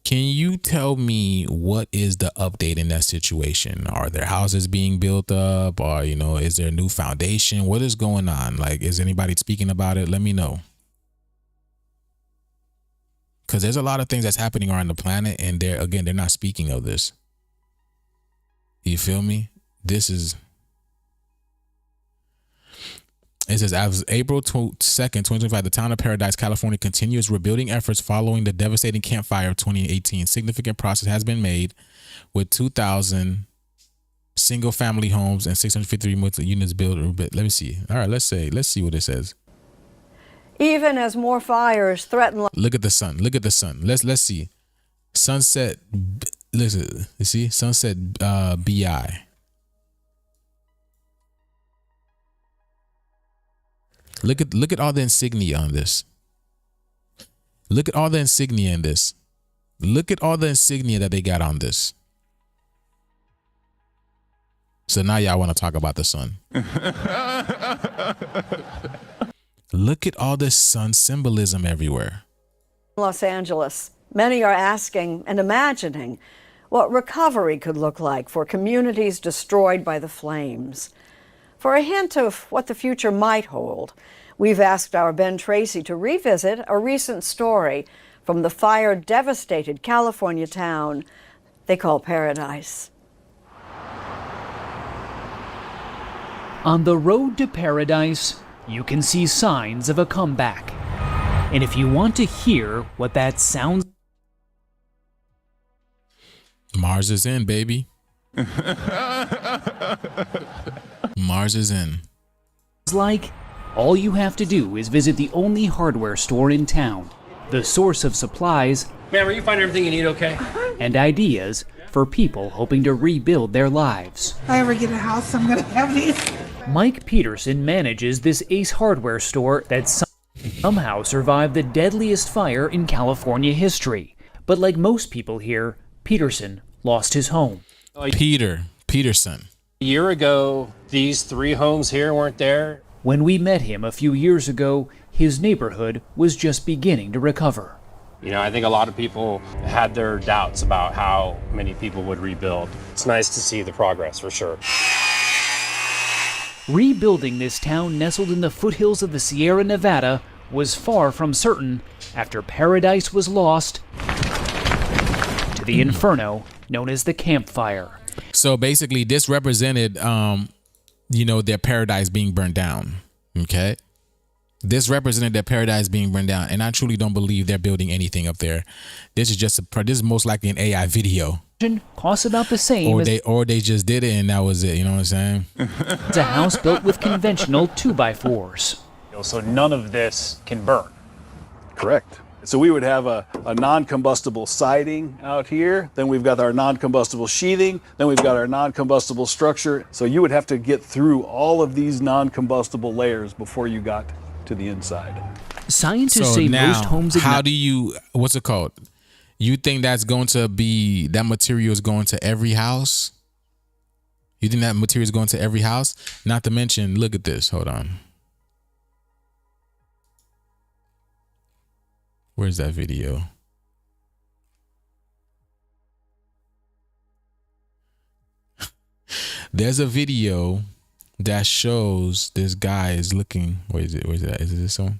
Can you tell me what is the update in that situation? Are there houses being built up, or, is there a new foundation? What is going on? Like, is anybody speaking about it? Let me know. Because there's a lot of things that's happening around the planet, and they're not speaking of this. You feel me? It says, as of April 2nd, 2025, the town of Paradise, California continues rebuilding efforts following the devastating Camp Fire of 2018. Significant progress has been made with 2,000 single-family homes and 653 units built. Let me see. All right, let's see what it says. Even as more fires threaten. Look at the sun. Look at the sun. Let's see. Sunset. Listen. You see, Sunset BI. Look at all the insignia on this. Look at all the insignia in this. Look at all the insignia that they got on this. So now y'all want to talk about the sun. Look at all this sun symbolism everywhere. Los Angeles. Many are asking and imagining what recovery could look like for communities destroyed by the flames. For a hint of what the future might hold, we've asked our Ben Tracy to revisit a recent story from the fire-devastated California town they call Paradise. On the road to Paradise, you can see signs of a comeback. And if you want to hear what that sounds... Mars is in, baby. Mars is in. Like, all you have to do is visit the only hardware store in town, the source of supplies, ma'am, you find everything you need okay? And ideas for people hoping to rebuild their lives. If I ever get a house, I'm gonna have these. Mike Peterson manages this Ace hardware store that somehow survived the deadliest fire in California history. But like most people here, Peterson lost his home. Peterson. A year ago, these 3 homes here weren't there. When we met him a few years ago, his neighborhood was just beginning to recover. I think a lot of people had their doubts about how many people would rebuild. It's nice to see the progress, for sure. Rebuilding this town nestled in the foothills of the Sierra Nevada was far from certain after Paradise was lost to the inferno known as the Camp Fire. So basically this represented, their paradise being burned down. Okay. This represented their paradise being burned down, and I truly don't believe they're building anything up there. This is just this is most likely an AI video. Costs about the same or they just did it and that was it. You know what I'm saying? as a house built with conventional 2x4s. So none of this can burn. Correct. So we would have a non-combustible siding out here, then we've got our non-combustible sheathing, then we've got our non-combustible structure. So you would have to get through all of these non-combustible layers before you got to the inside. Scientists say now, most homes how do you, what's it called? You think that's going to be, that material is going to every house? You think that material is going to every house? Not to mention, look at this. Hold on. Where's that video? There's a video that shows this guy is looking. Where is it? Where's it at? Is it this one?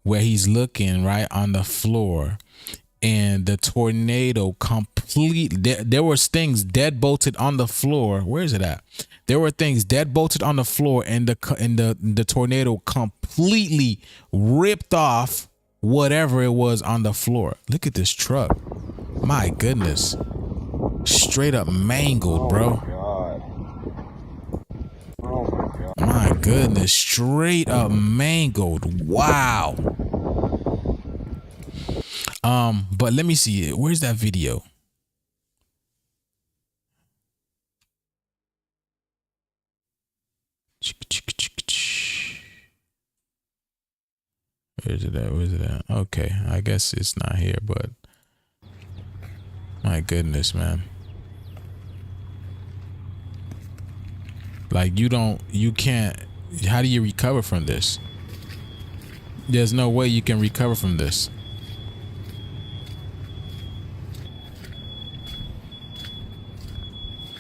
Where he's looking right on the floor, and the tornado there were things dead bolted on the floor. Where is it at? There were things dead bolted on the floor, and the tornado completely ripped off whatever it was on the floor. Look at this truck. My goodness. Straight up mangled, bro. My goodness, straight up mangled. Wow. But let me see it. Where's that video? Where's it at? Where's it at? Okay, I guess it's not here, but my goodness, man. Like you can't, how do you recover from this? There's no way you can recover from this.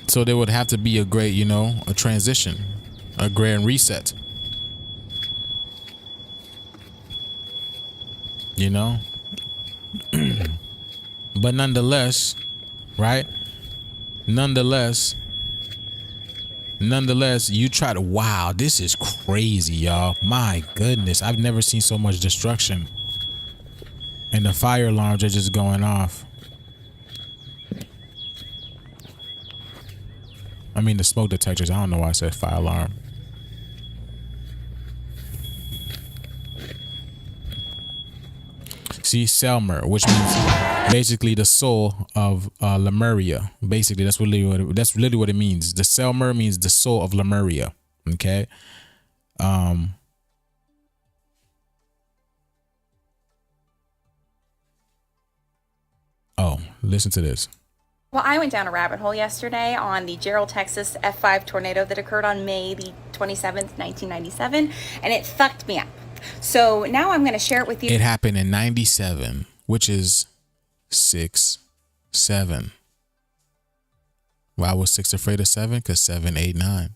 So there would have to be a great, a transition, a grand reset. But nonetheless, right? Nonetheless, you try to, wow, this is crazy, y'all. My goodness, I've never seen so much destruction. And the fire alarms are just going off. I mean, the smoke detectors, I don't know why I said fire alarm. See, Selmer, which means basically the soul of Lemuria. Basically, that's literally what it means. The Selmer means the soul of Lemuria. Okay. Oh, listen to this. Well, I went down a rabbit hole yesterday on the Gerald, Texas F5 tornado that occurred on May the 27th, 1997, and it fucked me up. So now I'm going to share it with you. It happened in 97, which is 6-7. Why was 6 afraid of 7? Because 7, 8, 9.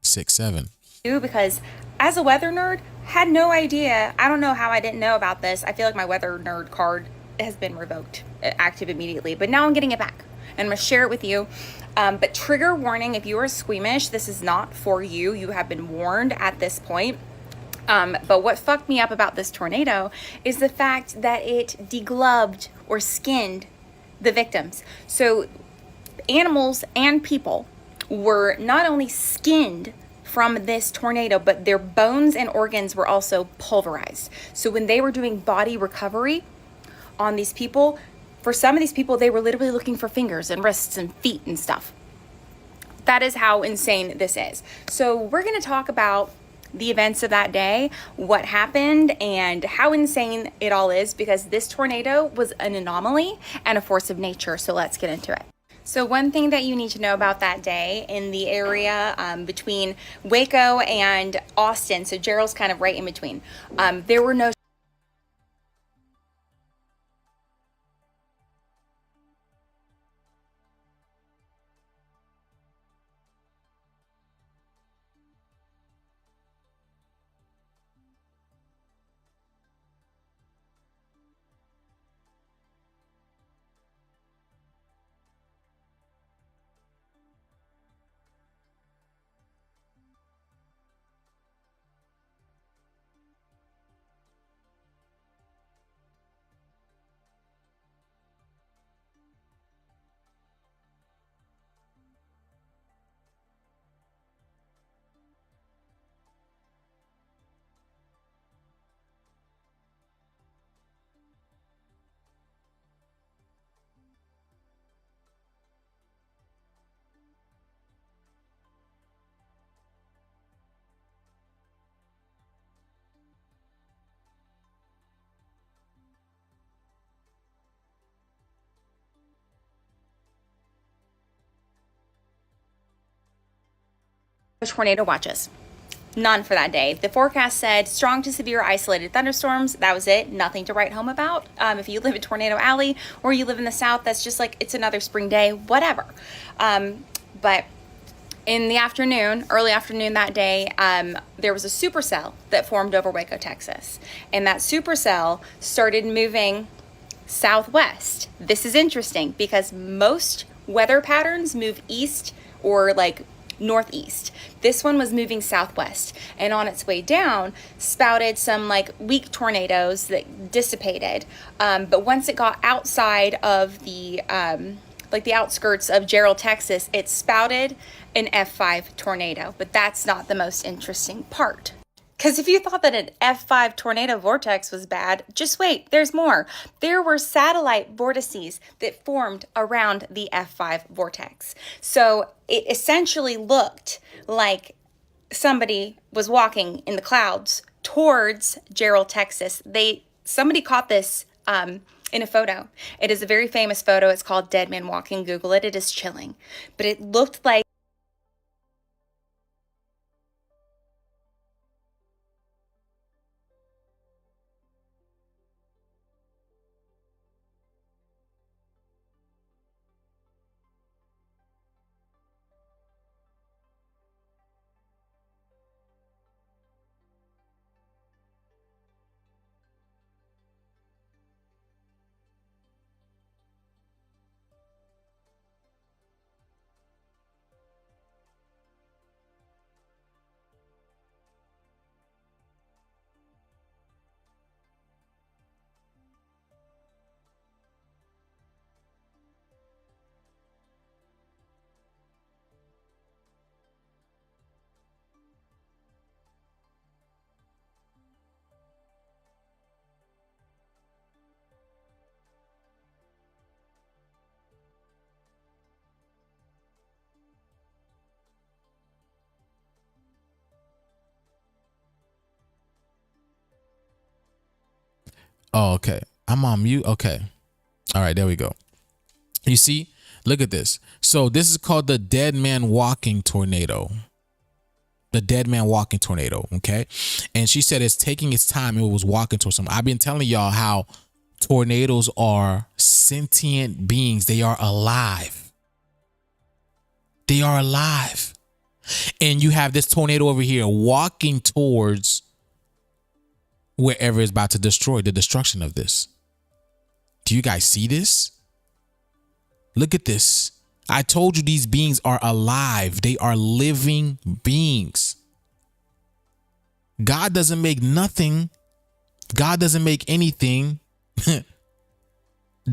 6-7. Because as a weather nerd, had no idea. I don't know how I didn't know about this. I feel like my weather nerd card has been revoked, active immediately, but now I'm getting it back. And I'm going to share it with you. But trigger warning, if you are squeamish, this is not for you. You have been warned at this point. But what fucked me up about this tornado is the fact that it degloved or skinned the victims. So animals and people were not only skinned from this tornado, but their bones and organs were also pulverized. So when they were doing body recovery on these people, for some of these people, they were literally looking for fingers and wrists and feet and stuff. That is how insane this is. So we're going to talk about the events of that day, what happened, and how insane it all is, because this tornado was an anomaly and a force of nature. So let's get into it. So one thing that you need to know about that day in the area between Waco and Austin, so Gerald's kind of right in between, there were no tornado watches. None for that day. The forecast said strong to severe isolated thunderstorms. That was it. Nothing to write home about. If you live in Tornado Alley or you live in the South, that's just like, it's another spring day, whatever. But in the afternoon, early afternoon that day, there was a supercell that formed over Waco, Texas. And that supercell started moving southwest. This is interesting because most weather patterns move east or like northeast. This one was moving southwest, and on its way down spouted some like weak tornadoes that dissipated. But once it got outside of the like the outskirts of Gerald, Texas, it spouted an F5 tornado. But that's not the most interesting part. Because if you thought that an F5 tornado vortex was bad, just wait, there's more. There were satellite vortices that formed around the F5 vortex. So it essentially looked like somebody was walking in the clouds towards Gerald, Texas. Somebody caught this in a photo. It is a very famous photo. It's called Dead Man Walking. Google it. It is chilling. But it looked like Oh, okay. I'm on mute. Okay. All right, there we go. You see, look at this. So this is called the dead man walking tornado. The dead man walking tornado. Okay. And she said it's taking its time. It was walking towards something. I've been telling y'all how tornadoes are sentient beings. They are alive. They are alive. And you have this tornado over here walking towards wherever it's about to destroy, the destruction of this. Do you guys see this? Look at this. I told you these beings are alive. They are living beings. God doesn't make nothing. God doesn't make anything that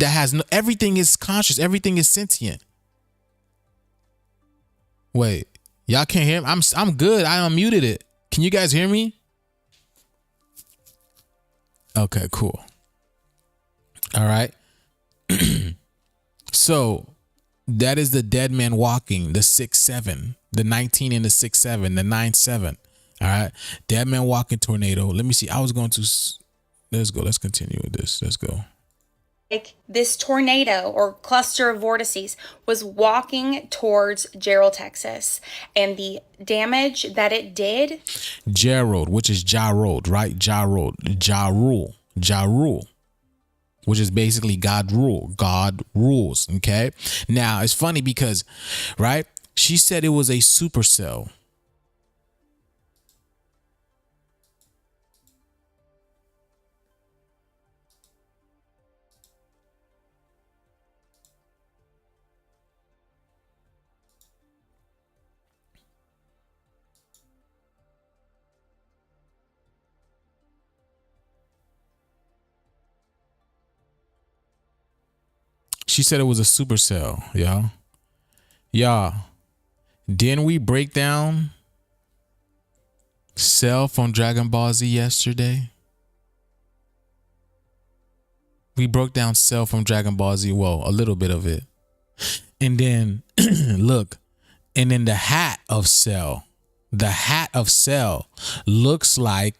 has no, everything is conscious. Everything is sentient. Wait, y'all can't hear me? I'm good. I unmuted it. Can you guys hear me? Okay, cool. All right. So that is the dead man walking, the 6-7, the 19 and the 6-7, the 9-7. All right. Dead man walking tornado. Let me see. I was going to, let's go. Let's continue with this. Let's go. like this tornado or cluster of vortices was walking towards Gerald, Texas, and the damage that it did. Gerald, which is Jarod, right? Jarod, Jarul, which is basically God rule. God rules. Okay. Now it's funny because, right? She said it was a supercell. She said it was a supercell, y'all. Y'all, didn't we break down Cell from Dragon Ball Z yesterday? We broke down Cell from Dragon Ball Z, well, a little bit of it. And then, look, and then the hat of Cell looks like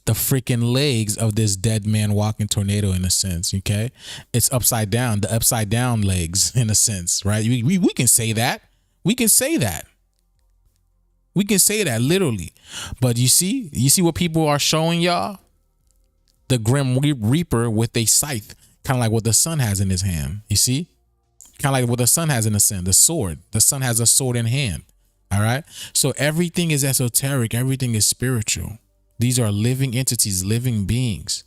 the freaking legs of this dead man walking tornado in a sense, okay? It's upside down, the upside down legs in a sense, right? We can say that. We can say that. We can say that literally. But you see what people are showing y'all? The Grim Reaper with a scythe, kind of like what the sun has in his hand. You see? Kind of like what the sun has in his hand, the sword. The sun has a sword in hand. All right? So everything is esoteric. Everything is spiritual. These are living entities, living beings.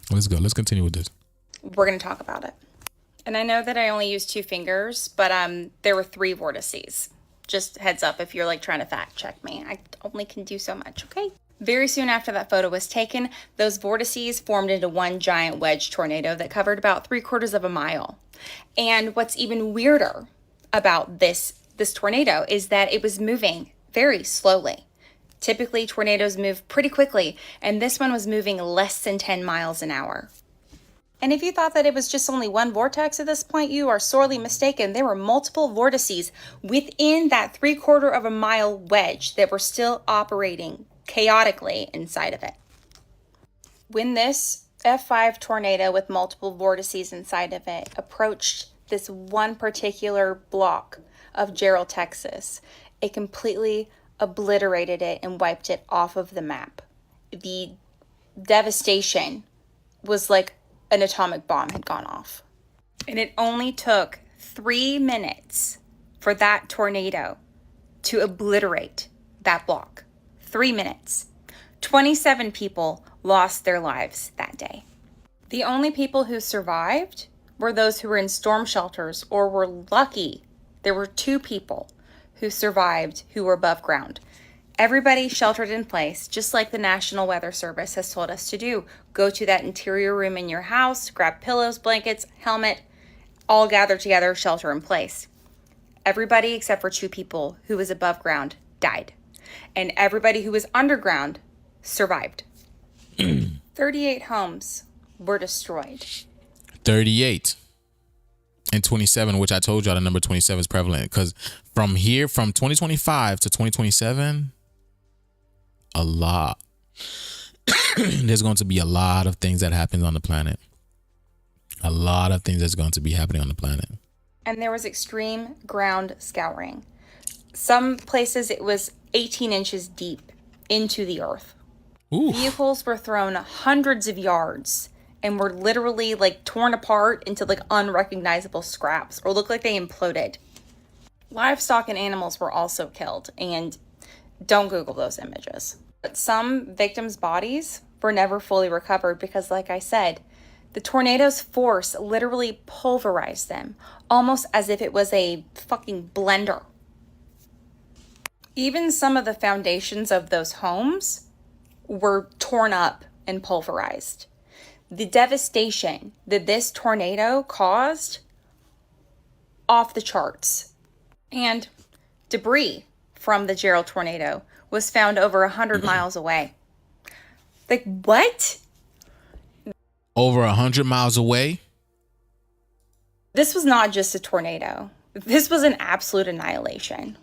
Let's go. Let's continue with this. We're going to talk about it. And I know that I only used 2 fingers, but there were 3 vortices. Just heads up if you're like trying to fact check me. I only can do so much, okay? Very soon after that photo was taken, those vortices formed into one giant wedge tornado that covered about 3/4 of a mile. And what's even weirder about this tornado is that it was moving very slowly. Typically, tornadoes move pretty quickly, and this one was moving less than 10 miles an hour. And if you thought that it was just only one vortex at this point, you are sorely mistaken. There were multiple vortices within that 3/4 of a mile wedge that were still operating chaotically inside of it. When this F5 tornado with multiple vortices inside of it approached this one particular block of Gerald, Texas, it completely obliterated it and wiped it off of the map. The devastation was like an atomic bomb had gone off. And it only took 3 minutes for that tornado to obliterate that block. 3 minutes. 27 people lost their lives that day. The only people who survived were those who were in storm shelters or were lucky. There were 2 people who survived who were above ground. Everybody sheltered in place, just like the National Weather Service has told us to do. Go to that interior room in your house, grab pillows, blankets, helmet, all gather together, shelter in place. Everybody except for 2 people who was above ground died. And everybody who was underground survived. 38 homes were destroyed. 38 and 27, which I told y'all the number 27 is prevalent, because from 2025 to 2027, a lot. There's going to be a lot of things that happens on the planet. A lot of things that's going to be happening on the planet. And there was extreme ground scouring. Some places it was 18 inches deep into the earth. Ooh. Vehicles were thrown hundreds of yards and were literally like torn apart into like unrecognizable scraps or looked like they imploded. Livestock and animals were also killed, and don't Google those images. But some victims' bodies were never fully recovered because, like I said, the tornado's force literally pulverized them, almost as if it was a fucking blender. Even some of the foundations of those homes were torn up and pulverized. The devastation that this tornado caused, off the charts. And debris from the Gerald tornado was found over 100 miles away. Like, what? Over 100 miles away? This was not just a tornado. This was an absolute annihilation.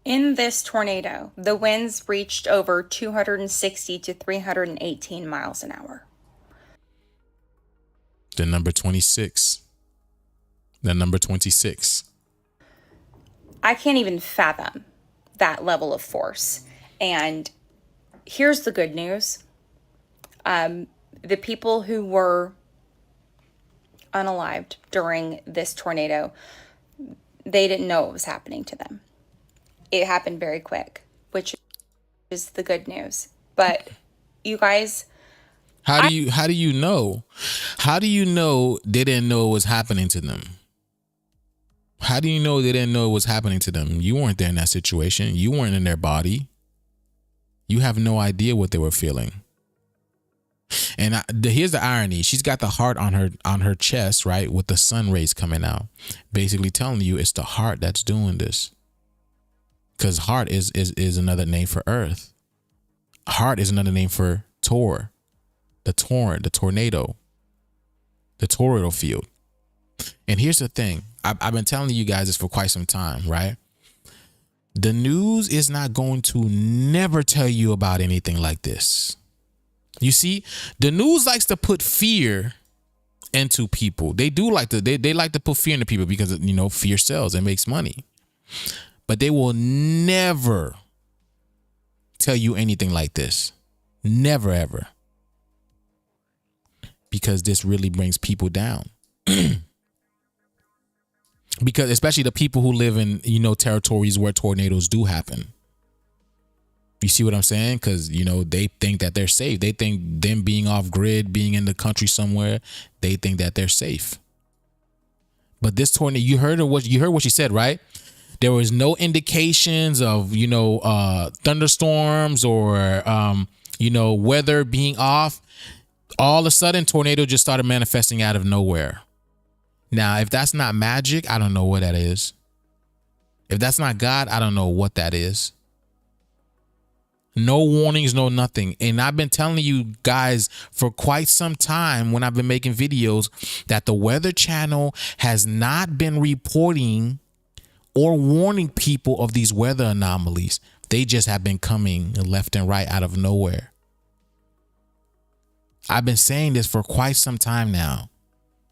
In this tornado, the winds reached over 260 to 318 miles an hour. The number 26. The number 26. I can't even fathom that level of force. And here's the good news. The people who were unalived during this tornado, they didn't know what was happening to them. It happened very quick, which is the good news. But you guys, how do you know? How do you know they didn't know what was happening to them? How do you know they didn't know what was happening to them? You weren't there in that situation. You weren't in their body. You have no idea what they were feeling. And here's the irony. She's got the heart on her chest, right, with the sun rays coming out, basically telling you it's the heart that's doing this. Because heart is another name for earth. Heart is another name for Tor, the tornado, the toroidal field. And here's the thing. I've been telling you guys this for quite some time, right? The news is not going to never tell you about anything like this. You see, the news likes to put fear into people. They do like to, they like to put fear into people because, you know, fear sells and makes money. But they will never tell you anything like this. Never, ever. Because this really brings people down. Because especially the people who live in, you know, territories where tornadoes do happen. You see what I'm saying? Because, you know, they think that they're safe. They think them being off grid, being in the country somewhere, they think that they're safe. But this tornado, you heard what she said, right? There was no indications of, you know, thunderstorms or, you know, weather being off. All of a sudden, tornado just started manifesting out of nowhere. Now, if that's not magic, I don't know what that is. If that's not God, I don't know what that is. No warnings, no nothing. And I've been telling you guys for quite some time when I've been making videos that the Weather Channel has not been reporting or warning people of these weather anomalies. They just have been coming left and right out of nowhere. I've been saying this for quite some time now.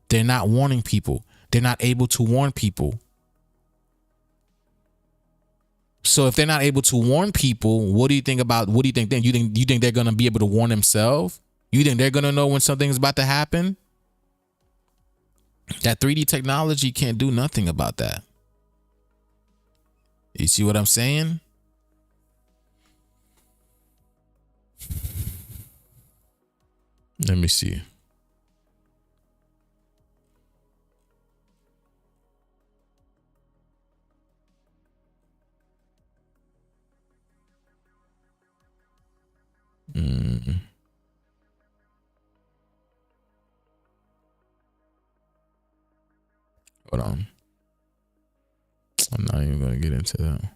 They're not warning people. They're not able to warn people. So if they're not able to warn people, what do you think then? You think they're going to be able to warn themselves? You think they're going to know when something's about to happen? That 3D technology can't do nothing about that. You see what I'm saying? Let me see. Hold on. I'm not even gonna get into that.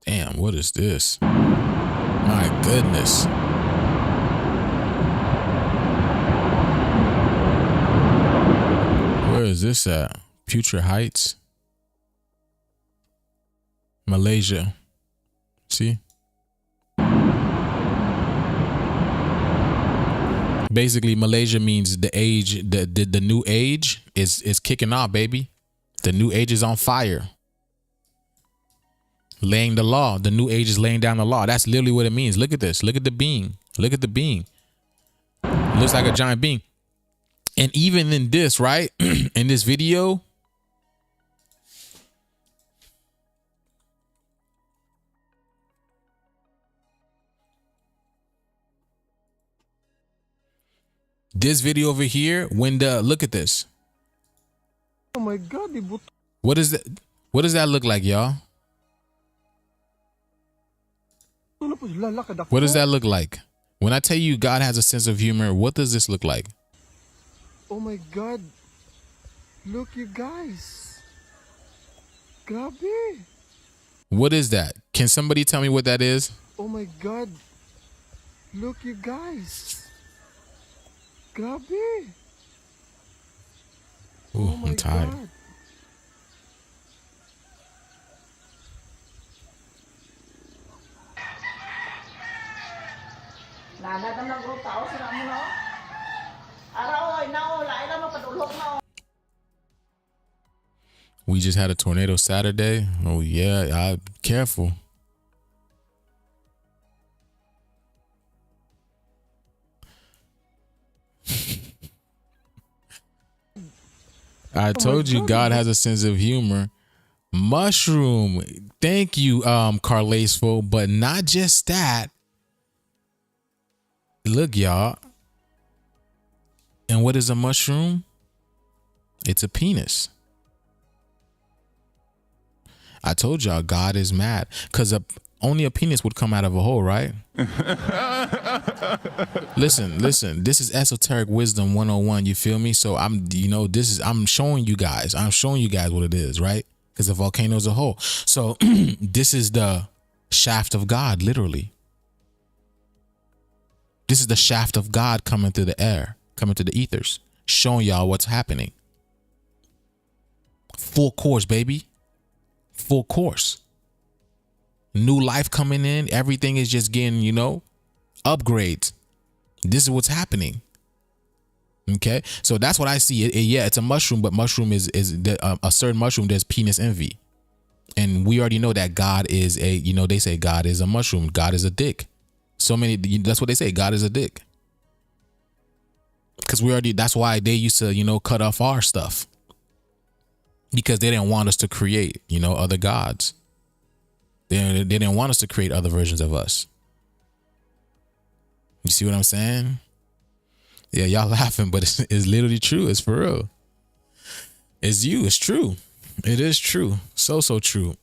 Damn, what is this? My goodness. Where is this at? Future Heights, Malaysia. See? Basically, Malaysia means the age, the new age is kicking off, baby. The new age is on fire. Laying the law. The new age is laying down the law. That's literally what it means. Look at this. Look at the being. Look at the being. Looks like a giant being. And even in this, right? In this video, this video over here, when look at this. Oh my God! What is that? What does that look like, y'all? What does that look like? When I tell you God has a sense of humor, what does this look like? Oh my God! Look, you guys. Grabe. What is that? Can somebody tell me what that is? Oh my God! Look, you guys. Grabe. Ooh, I'm tired. God. We just had a tornado Saturday. Oh yeah, careful. I told you God has a sense of humor. Mushroom. Thank you, Carlaceful. But not just that. Look, y'all. And what is a mushroom? It's a penis. I told y'all God is mad because only a penis would come out of a hole, right? Listen. This is esoteric wisdom 101. You feel me? So I'm showing you guys. What it is, right? Because the volcano is a hole. So this is the shaft of God, literally. This is the shaft of God coming through the air, coming through the ethers, showing y'all what's happening. Full course, baby. Full course. New life coming in. Everything is just getting, upgrades. This is what's happening. Okay, so that's what I see. Yeah, it's a mushroom, but mushroom is a certain mushroom. There's penis envy, and we already know that God is a. They say God is a mushroom. God is a dick. So many. That's what they say. God is a dick. Because that's why they used to cut off our stuff, because they didn't want us to create other gods. They didn't want us to create other versions of us. You see what I'm saying? Yeah, y'all laughing, but it's literally true. It's for real. It's you. It's true. It is true. So true.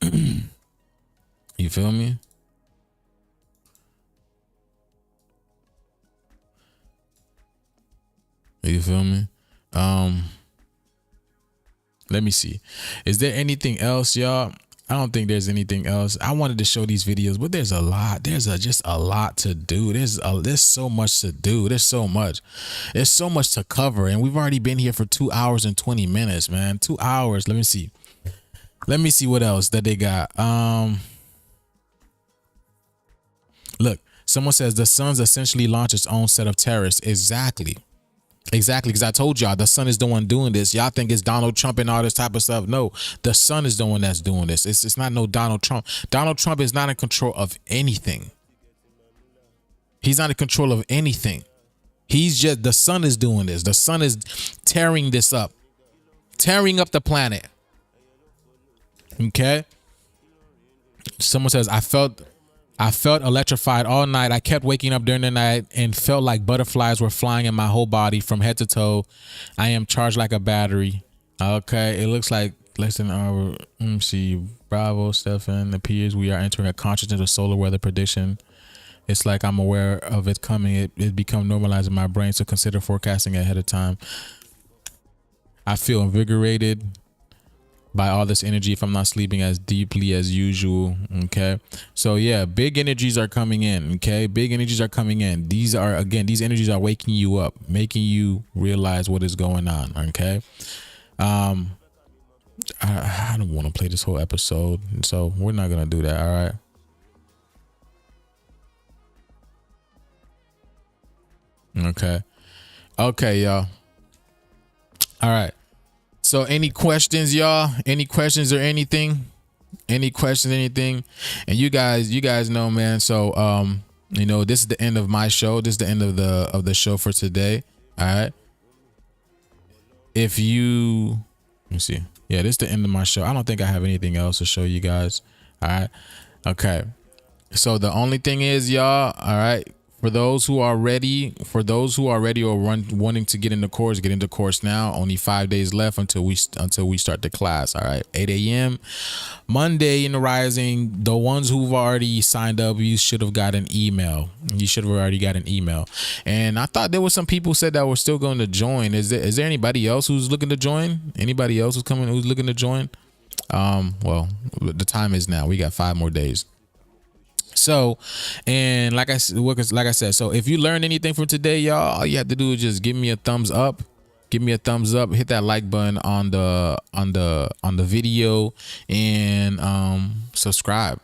You feel me? You feel me? Let me see. Is there anything else, y'all? I don't think there's anything else. I wanted to show these videos, but there's a lot. There's just a lot to do. There's so much to do. There's so much to cover, and we've already been here for 2 hours and 20 minutes, man. 2 hours. Let me see what else that they got. Look, someone says the sun's essentially launched its own set of terrorists. Exactly, because I told y'all the sun is the one doing this. Y'all think it's Donald Trump and all this type of stuff. No, the sun is the one that's doing this. It's not no Donald Trump. Donald Trump is not in control of anything. He's not in control of anything. The sun is doing this. The sun is tearing this up, tearing up the planet. Okay. Someone says, I felt electrified all night. I kept waking up during the night and felt like butterflies were flying in my whole body from head to toe. I am charged like a battery. Okay, it looks like less than an hour. See, bravo, Stefan. It appears we are entering a consciousness of solar weather prediction. It's like I'm aware of it coming. It become normalized in my brain, so consider forecasting ahead of time. I feel invigorated by all this energy if I'm not sleeping as deeply as usual. Okay, so yeah, big energies are coming in. Okay, big energies are coming in. These energies are waking you up, making you realize what is going on. Okay, I don't want to play this whole episode, so we're not gonna do that. All right. Okay, y'all. All right. So any questions, y'all? Any questions or anything? Any questions, anything? And you guys know, man. So this is the end of my show. This is the end of the show for today. All right. Let me see. Yeah, this is the end of my show. I don't think I have anything else to show you guys. All right. Okay. So the only thing is, y'all, all right, for those who are ready or wanting to get into course now. Only 5 days left until we start the class. All right, 8 a.m. Monday in the rising. The ones who've already signed up, you should have got an email. You should have already got an email. And I thought there was some people said that were still going to join. Is there anybody else who's looking to join? Anybody else who's looking to join? Well, the time is now. We got 5 more days. So, and like I said, so if you learned anything from today, y'all, all you have to do is just give me a thumbs up. Hit that like button on the video, and subscribe,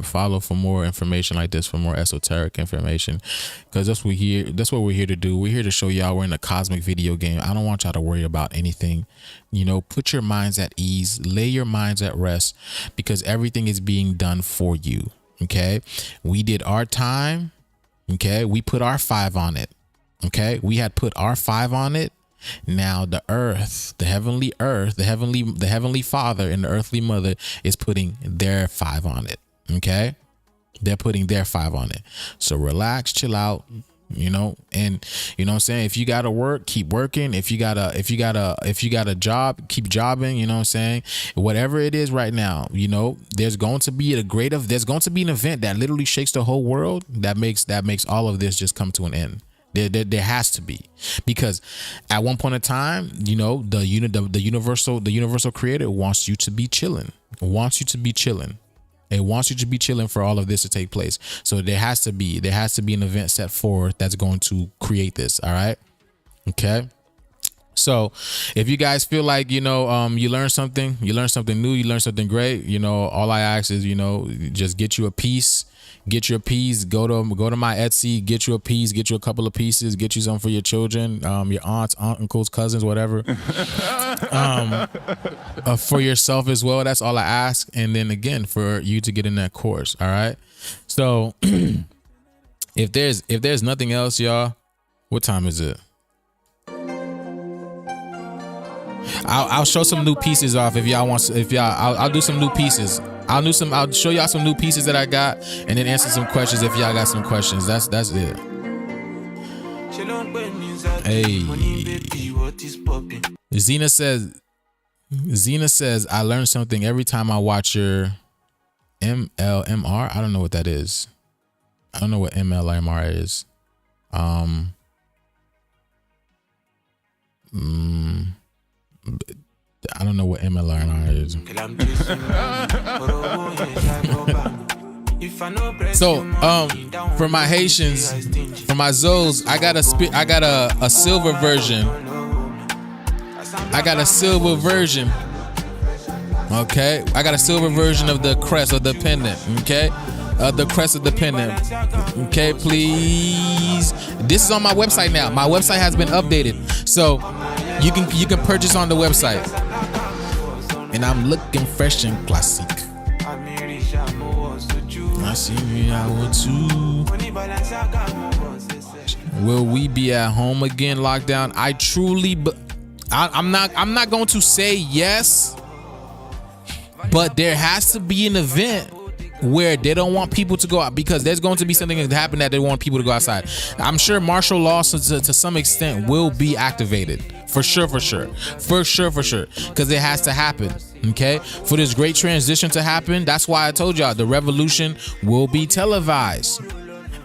follow for more information like this, for more esoteric information, because that's what we're here to do. We're here to show y'all we're in a cosmic video game. I don't want y'all to worry about anything. Put your minds at ease, lay your minds at rest, because everything is being done for you. Okay, we did our time. Okay, we put our 5 on it. Okay, we had put our 5 on it. Now the earth, the heavenly Father and the earthly mother is putting their 5 on it. Okay, they're putting their 5 on it. So relax, chill out. And you know what I'm saying? If you gotta work, keep working. If you got a job, keep jobbing. You know what I'm saying? Whatever it is right now, there's going to be an event that literally shakes the whole world, that makes all of this just come to an end. There has to be, because at one point in time, the universal creator wants you to be chilling. It wants you to be chilling for all of this to take place. So there has to be an event set forth that's going to create this. All right. Okay. So if you guys feel like, you learn something new, you learn something great, all I ask is, just get you a piece, go to my Etsy, get you a piece, get you a couple of pieces, get you some for your children, your aunts, uncles, cousins, whatever, for yourself as well. That's all I ask. And then again, for you to get in that course. All right. So if there's nothing else, y'all, what time is it? I'll show some new pieces off if y'all want. I'll do some new pieces. I'll show y'all some new pieces that I got, and then answer some questions if y'all got some questions. That's it. Hey, Zena says I learn something every time I watch your MLMR. I don't know what that is. I don't know what MLMR is. I don't know what MLRNR is. So, for my Haitians, for my Zoes, I got a silver version. I got a silver version. Okay, I got a silver version of the crest of the pendant. Okay, the crest of the pendant. Okay, please. This is on my website now. My website has been updated, so you can purchase on the website. And I'm looking fresh and classic. I see me out too. Will we be at home again? Lockdown? I truly, I'm not going to say yes, but there has to be an event where they don't want people to go out, because there's going to be something that happen that they want people to go outside. I'm sure martial law to some extent will be activated. For sure. Because it has to happen. Okay? For this great transition to happen, that's why I told y'all the revolution will be televised.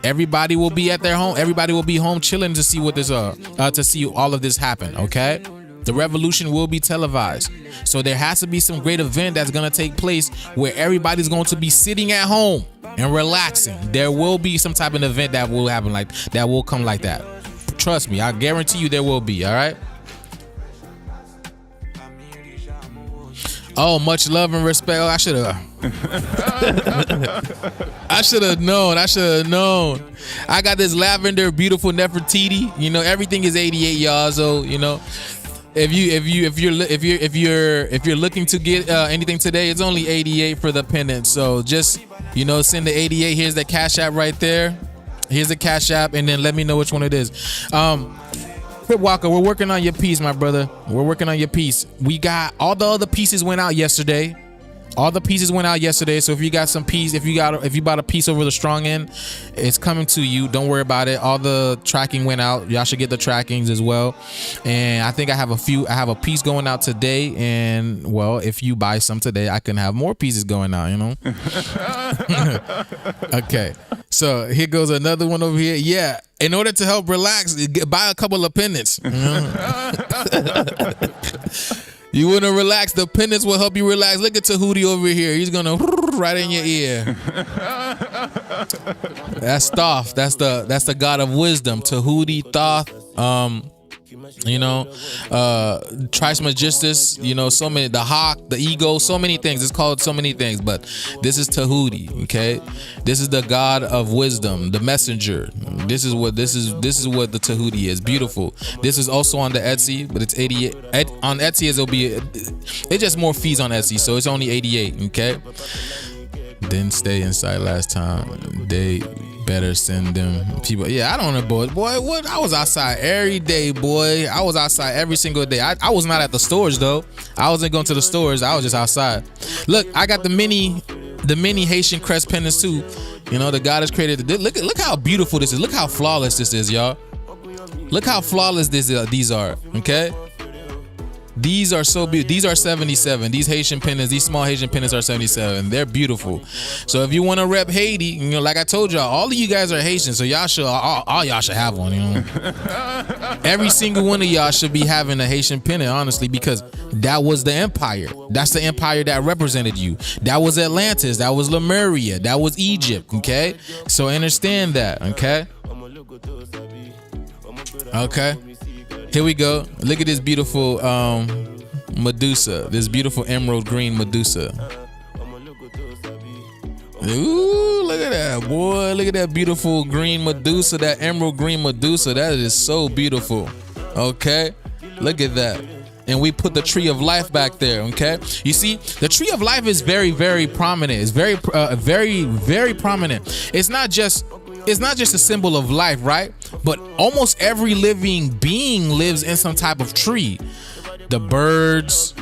Everybody will be at their home. Everybody will be home chilling to see what this to see all of this happen. Okay? The revolution will be televised. So there has to be some great event that's going to take place where everybody's going to be sitting at home and relaxing. There will be some type of event that will happen that will come like that. Trust me, I guarantee you there will be. All right. Oh, much love and respect. Oh, I should have known. I got this lavender, beautiful Nefertiti. Everything is 88, y'all. So if you're looking to get anything today, it's only 88 for the pendant. So just send the 88. Here's the Cash App right there. Here's the Cash App, and then let me know which one it is. Crip Walker, we're working on your piece, my brother. We're working on your piece. We got all the other pieces went out yesterday. So if you got some piece, if you bought a piece over the strong end, it's coming to you. Don't worry about it. All the tracking went out. Y'all should get the trackings as well. And I think I have a piece going out today. And well, if you buy some today, I can have more pieces going out, Okay. So here goes another one over here. Yeah. In order to help relax, buy a couple of pendants. You want to relax? The pendants will help you relax. Look at Tahuti over here. He's gonna right in your ear. That's Thoth. That's the god of wisdom. Tahuti, Thoth. Trismegistus, so many, the hawk, the ego, so many things. It's called so many things, but this is Tahuti, okay? This is the god of wisdom, the messenger. This is what the Tahuti is. Beautiful. This is also on the Etsy, but it's 88. On Etsy, it's just more fees on Etsy, so it's only 88, okay? Didn't stay inside last time. They better send them people. Yeah, I don't know, boy. What? I was outside every day, boy. I was outside every single day. I was not at the stores though. I wasn't going to the stores. I was just outside. Look, I got the mini Haitian crest pendants too. The God has created. Look how beautiful this is. Look how flawless this is, y'all. Look how flawless these are. Okay. These are so beautiful. These are 77. These Haitian pendants, these small Haitian pendants are 77. They're beautiful. So if you want to rep Haiti, like I told y'all, all of you guys are Haitian, so y'all should all y'all should have one. Every single one of y'all should be having a Haitian pendant, honestly, because that was the empire. That's the empire that represented you. That was Atlantis. That was Lemuria. That was Egypt. Okay, so understand that. Okay. Here we go. Look at this beautiful Medusa. This beautiful emerald green Medusa. Ooh, look at that, boy. Look at that beautiful green Medusa, that emerald green Medusa. That is so beautiful. Okay, look at that. And we put the tree of life back there. Okay, you see, the tree of life is very, very prominent. It's very, very prominent. It's not just a symbol of life, right? But almost every living being lives in some type of tree. The birds,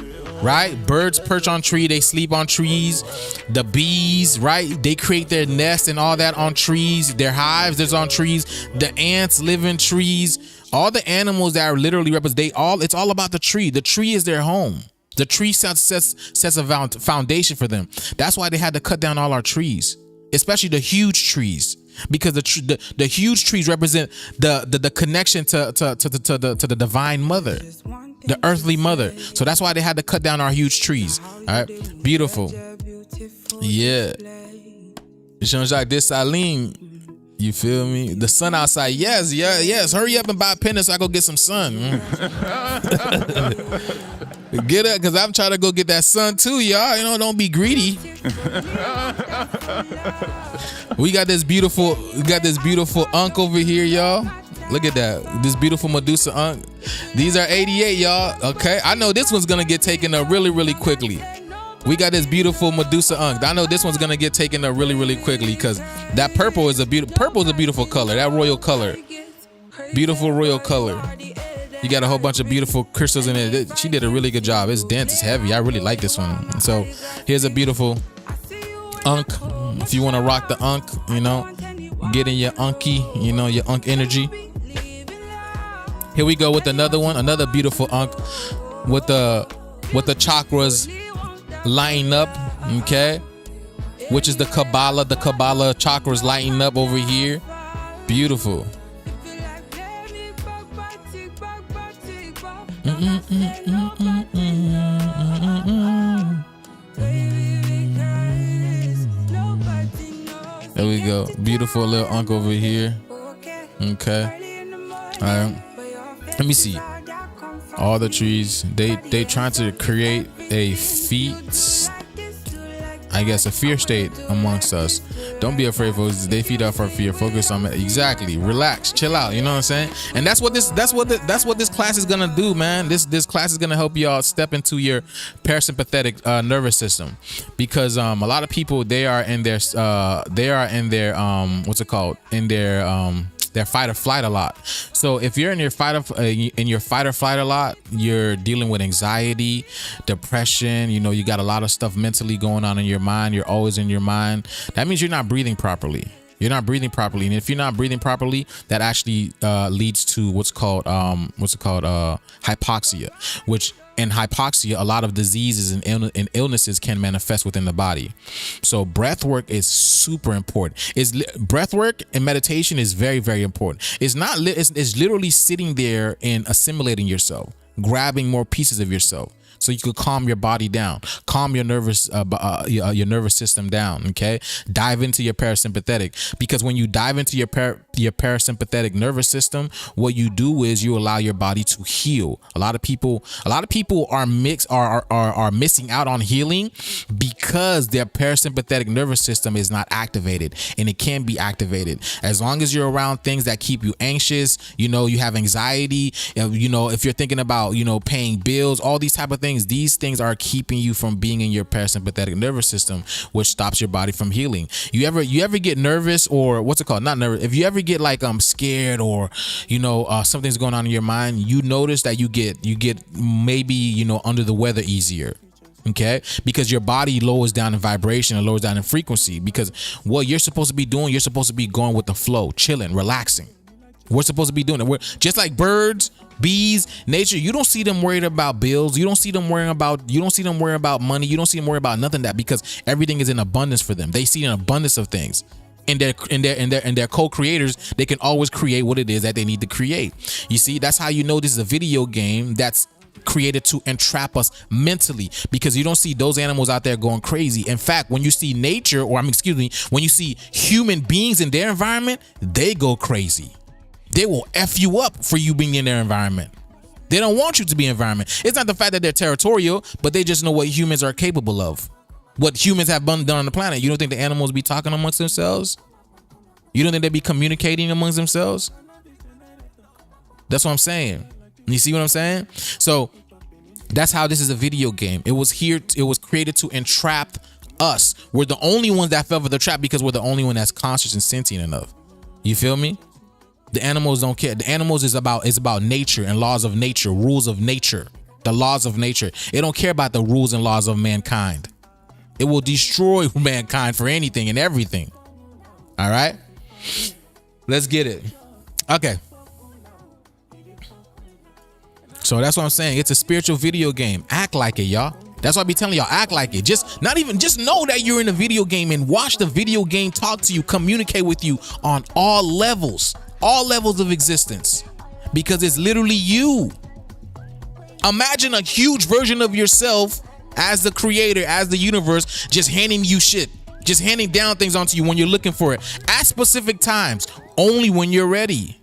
right? Birds perch on tree, they sleep on trees. The bees, right? They create their nest and all that on trees. Their hives is on trees. The ants live in trees. All the animals that are literally represent, it's all about the tree. The tree is their home. The tree sets a foundation for them. That's why they had to cut down all our trees, especially the huge trees, because the huge trees represent the connection to the divine mother, the earthly mother. So that's why they had to cut down our huge trees. All right, beautiful. Yeah, Jean-Jacques Dessalines. You feel me? The sun outside. Yes. Hurry up and buy pendants so I go get some sun. Get up, because I'm trying to go get that sun too, y'all. You know, don't be greedy. We got this beautiful unk over here, y'all. Look at that. This beautiful Medusa unk. These are 88, y'all. Okay. I know this one's gonna get taken up really, really quickly. We got this beautiful Medusa unk. I know this one's gonna get taken up really, really quickly, because that purple is a beautiful color. That royal color, beautiful royal color. You got a whole bunch of beautiful crystals in it. She did a really good job. It's dense, it's heavy. I really like this one. So here's a beautiful unk. If you want to rock the unk, you know, get in your unky, you know, your unk energy. Here we go with another one, another beautiful unk with the chakras lighting up, okay, which is the Kabbalah chakras lighting up over here. Beautiful. There we go. Beautiful little unk over here. Okay. All right. Let me see. All the trees. They trying to create a fear state amongst us. Don't be afraid, folks. They feed off our fear. Focus on it. Exactly. Relax. Chill out. You know what I'm saying? And that's what this class is gonna do, man. This class is gonna help y'all step into your parasympathetic nervous system, because a lot of people, they are in their what's it called? In their fight or flight a lot. So if you're in your fight or flight a lot, you're dealing with anxiety, depression. You know, you got a lot of stuff mentally going on in your mind. You're always in your mind. That means you're not breathing properly. You're not breathing properly, and if you're not breathing properly, that actually leads to what's called hypoxia, which in hypoxia, a lot of diseases and illnesses can manifest within the body. So breath work is super important. Breath work and meditation is very, very important. It's literally sitting there and assimilating yourself, grabbing more pieces of yourself, so you could calm your body down, calm your nervous system down. Okay, dive into your parasympathetic, because when you dive into your parasympathetic nervous system, what you do is you allow your body to heal. A lot of people are missing out on healing because their parasympathetic nervous system is not activated, and it can be activated as long as you're around things that keep you anxious. You know, you have anxiety. You know, if you're thinking about, you know, paying bills, all these type of things. These things are keeping you from being in your parasympathetic nervous system, which stops your body from healing. You ever get nervous, or what's it called? Not nervous. If you ever get like scared, or you know something's going on in your mind, you notice that you get maybe, you know, under the weather easier. Okay, because your body lowers down in vibration and lowers down in frequency, because what you're supposed to be doing, you're supposed to be going with the flow, chilling, relaxing. We're supposed to be doing it. We're just like birds, bees, nature. You don't see them worried about bills. You don't see them worrying about money. You don't see them worrying about nothing, that because everything is in abundance for them. They see an abundance of things. And their co-creators, they can always create what it is that they need to create. You see, that's how you know this is a video game that's created to entrap us mentally, because you don't see those animals out there going crazy. In fact, when you see nature, when you see human beings in their environment, they go crazy. They will F you up for you being in their environment. They don't want you to be environment. It's not the fact that they're territorial, but they just know what humans are capable of. What humans have done on the planet. You don't think the animals be talking amongst themselves? You don't think they be communicating amongst themselves? That's what I'm saying. You see what I'm saying? So that's how this is a video game. It was created to entrap us. We're the only ones that fell for the trap because we're the only one that's conscious and sentient enough. You feel me? The animals don't care. The animals is about nature and laws of nature, rules of nature, the laws of nature. It don't care about the rules and laws of mankind. It will destroy mankind for anything and everything. All right? Let's get it. Okay. So that's what I'm saying. It's a spiritual video game. Act like it, y'all. That's why I be telling y'all, act like it. Just know that you're in a video game and watch the video game talk to you, communicate with you on all levels of existence, because it's literally you. Imagine a huge version of yourself as the creator, as the universe, just handing you shit, just handing down things onto you when you're looking for it at specific times, only when you're ready.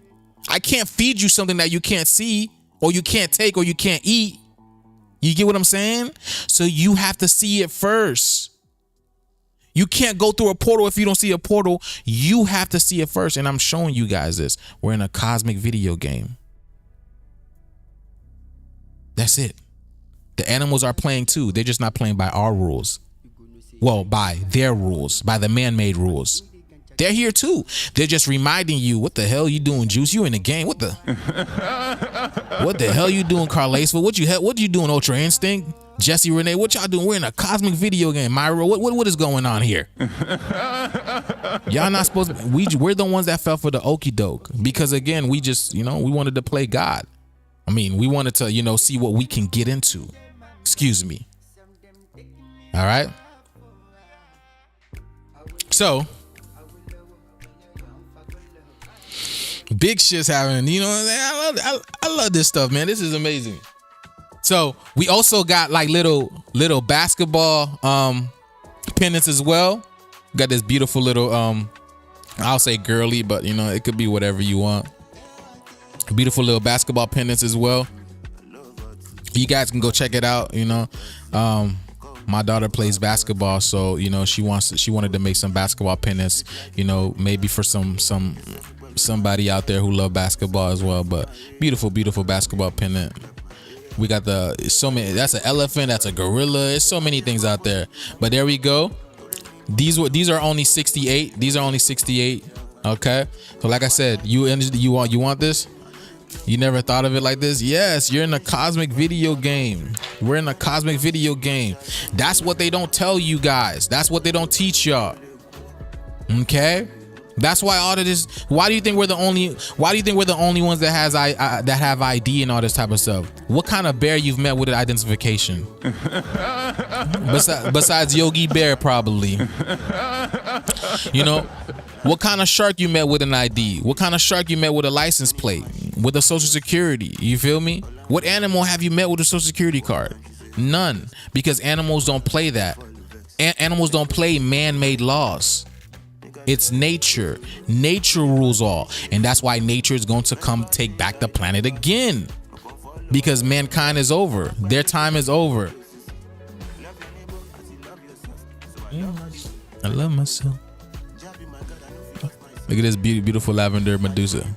I can't feed you something that you can't see, or you can't take, or you can't eat. You get what I'm saying? So you have to see it first. You can't go through a portal if you don't see a portal. You have to see it first. And I'm showing you guys this. We're in a cosmic video game. That's it. The animals are playing too. They're just not playing by our rules. Well, by their rules, by the man-made rules. They're here too. They're just reminding you, what the hell you doing, Joose? You in the game? What the hell you doing, Carlace? What you doing, Ultra Instinct? Jesse Renee, what y'all doing? We're in a cosmic video game. Myra, what is going on here? Y'all not supposed to. We're the ones that fell for the okie doke, because again, we just, we wanted to play God. I mean, we wanted to, see what we can get into. Excuse me. All right. So big shit's happening. I love this stuff, man. This is amazing. So we also got like little basketball pendants as well. Got this beautiful little I'll say girly, but it could be whatever you want. Beautiful little basketball pendants as well. You guys can go check it out. My daughter plays basketball, so she wanted to make some basketball pendants. Maybe for somebody out there who love basketball as well. But beautiful basketball pendant. We got so many. That's an elephant. That's a gorilla. There's so many things out there. But there we go. These are only 68. These are only 68. Okay. So like I said, you want this? You never thought of it like this? Yes, you're in a cosmic video game. We're in a cosmic video game. That's what they don't tell you guys. That's what they don't teach y'all. Okay? That's why all of this. Why do you think we're the only ones that have ID and all this type of stuff? What kind of bear you've met with an identification? Besides Yogi Bear, probably. What kind of shark you met with an ID? What kind of shark you met with a license plate? With a social security? You feel me? What animal have you met with a social security card? None. Because animals don't play that. Animals don't play man-made laws. It's nature. Nature rules all. And that's why nature is going to come take back the planet again. Because mankind is over. Their time is over. I love myself. Look at this beautiful lavender Medusa.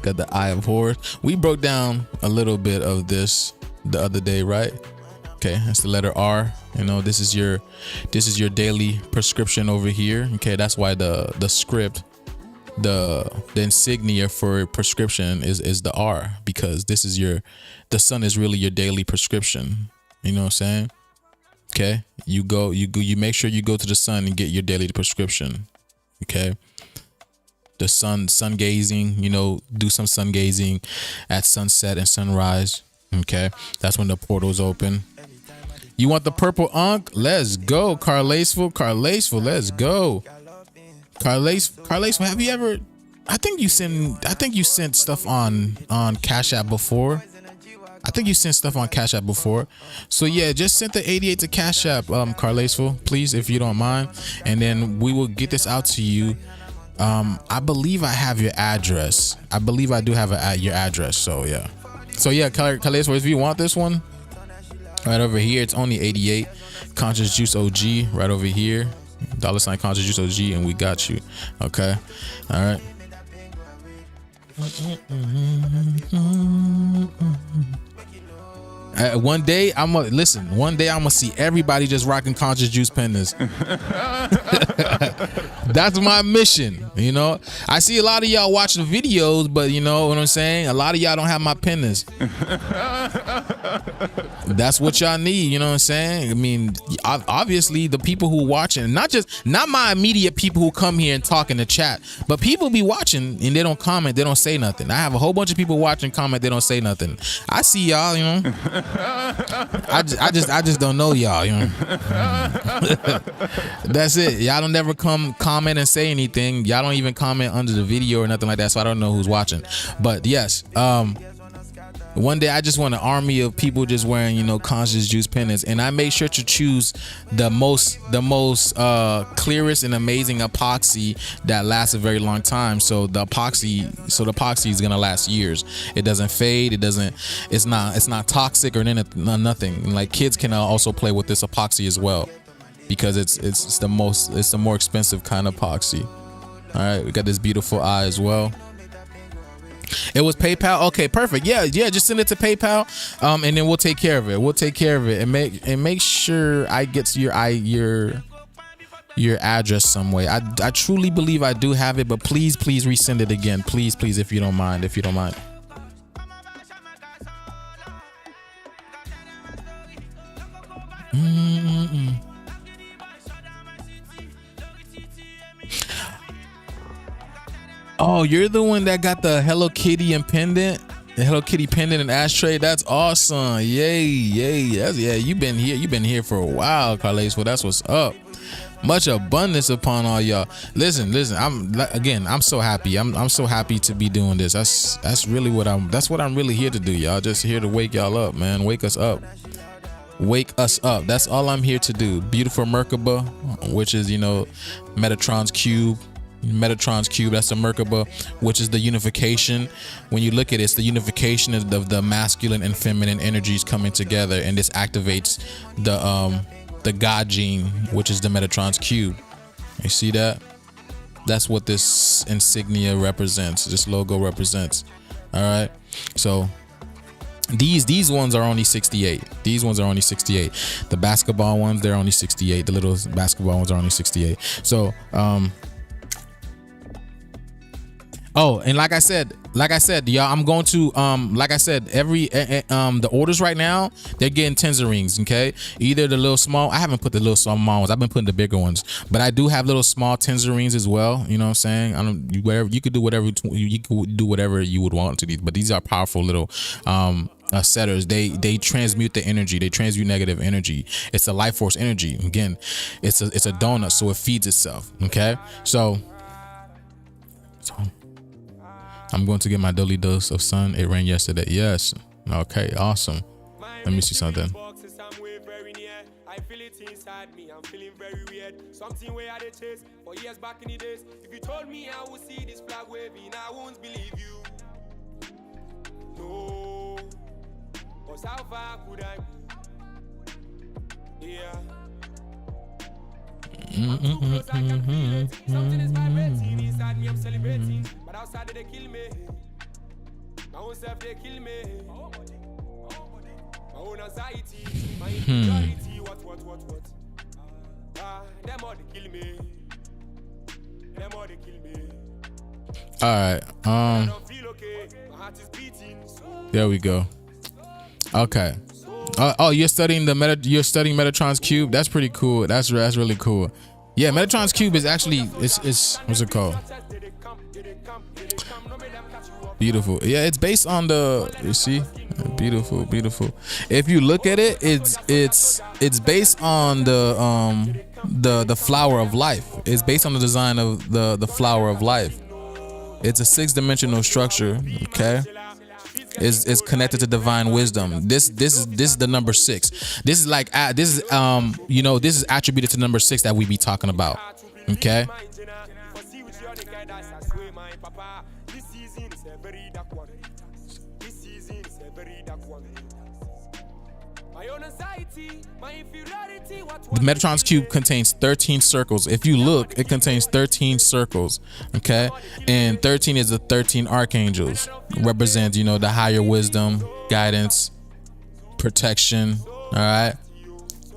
Got the Eye of Horus. We broke down a little bit of this the other day, right? Okay, that's the letter R. This is your daily prescription over here. Okay, that's why the script, the insignia for prescription is the R, because the sun is really your daily prescription. You know what I'm saying? Okay, you make sure you go to the sun and get your daily prescription. Okay. the sun gazing, you know, do some sun gazing at sunset and sunrise. Okay, that's when the portals open. You want the purple unk? Let's go, Carlaceful, let's go. Carlaceful, have you ever, I think you sent stuff on Cash App before. So yeah, just send the 88 to Cash App, Carlaceful, please, if you don't mind, and then we will get this out to you. I believe I have your address. I believe I do have your address. So yeah, Carlaceful, if you want this one, right over here, it's only 88. Conscious Juice OG, right over here. $ Conscious Juice OG, and we got you. Okay, all right. One day I'm gonna see everybody just rocking Conscious Juice pendants. That's my mission, you know. I see a lot of y'all watching videos, but you know what I'm saying, a lot of y'all don't have my pendants. That's what y'all need, you know what I'm saying. I mean, obviously the people who watching, not my immediate people who come here and talk in the chat, but people be watching and they don't comment, they don't say nothing. I have a whole bunch of people watching, comment, they don't say nothing. I see y'all, you know. I just don't know y'all, you know. That's it. Y'all don't never come comment and say anything. Y'all don't even comment under the video or nothing like that, so I don't know who's watching. But yes, one day I just want an army of people just wearing, you know, Conscious Juice pendants, and I make sure to choose the most clearest and amazing epoxy that lasts a very long time. So the epoxy is gonna last years. It doesn't fade. It's not toxic or nothing. Like, kids can also play with this epoxy as well, because it's the more expensive kind of epoxy. All right, we got this beautiful eye as well. It was PayPal. Okay, perfect. Yeah. Just send it to PayPal, and then we'll take care of it. And make sure I get to your address some way. I truly believe I do have it, but please resend it again. Please, if you don't mind. Oh, you're the one that got the Hello Kitty and pendant, the Hello Kitty pendant and ashtray. That's awesome. Yay. You've been here for a while, Carlaceful. That's what's up. Much abundance upon all y'all. Listen. I'm so happy. I'm so happy to be doing this. That's what I'm really here to do, y'all. Just here to wake y'all up, man. Wake us up. That's all I'm here to do. Beautiful Merkaba, which is, you know, Metatron's cube, that's the Merkaba, which is the unification. When you look at it, it's the unification of the masculine and feminine energies coming together, and this activates the God gene, which is the Metatron's cube. You see that? That's what this insignia represents, this logo represents. All right, so these ones are only 68. The basketball ones, they're only 68. The little basketball ones are only 68. So oh, and like I said, y'all, I'm going to like I said, every the orders right now, they're getting tens of rings. Okay, either the little small, I haven't put the little small ones, I've been putting the bigger ones, but I do have little small tens of rings as well. You know what I'm saying? You could do whatever you would want to these, but these are powerful little setters. They transmute the energy, they transmute negative energy. It's a life force energy. Again, it's a donut, so it feeds itself. Okay, so I'm going to get my daily dose of sun. It rained yesterday. Yes. Okay, awesome. Let me see something. I feel it inside me. I'm feeling very weird. Something where I did chase for years back in the days. If you told me I would see this flag waving, I won't believe you. No. Cause how far could I be? Yeah. I'm too close, I can feel it. Something is vibrating inside me, I'm celebrating. But outside they kill me. My own self they kill me. My own anxiety, my insecurity. What? Them all they kill me. Alright, I don't feel okay. My heart is beating. There we go. Okay. You're studying Metatron's cube. That's pretty cool. That's really cool. Yeah, Metatron's cube is actually it's what's it called? Beautiful. Yeah, it's based on the, you see, beautiful. If you look at it, it's based on the flower of life. It's based on the design of the flower of life. It's a 6-dimensional structure. Okay. Is connected to divine wisdom. This is the number 6. This is like this is attributed to number 6 that we be talking about. Okay. The Metatron's cube contains 13 circles. If you look, it contains 13 circles. Okay, and 13 is the 13 archangels. Represents, the higher wisdom, guidance, protection. All right.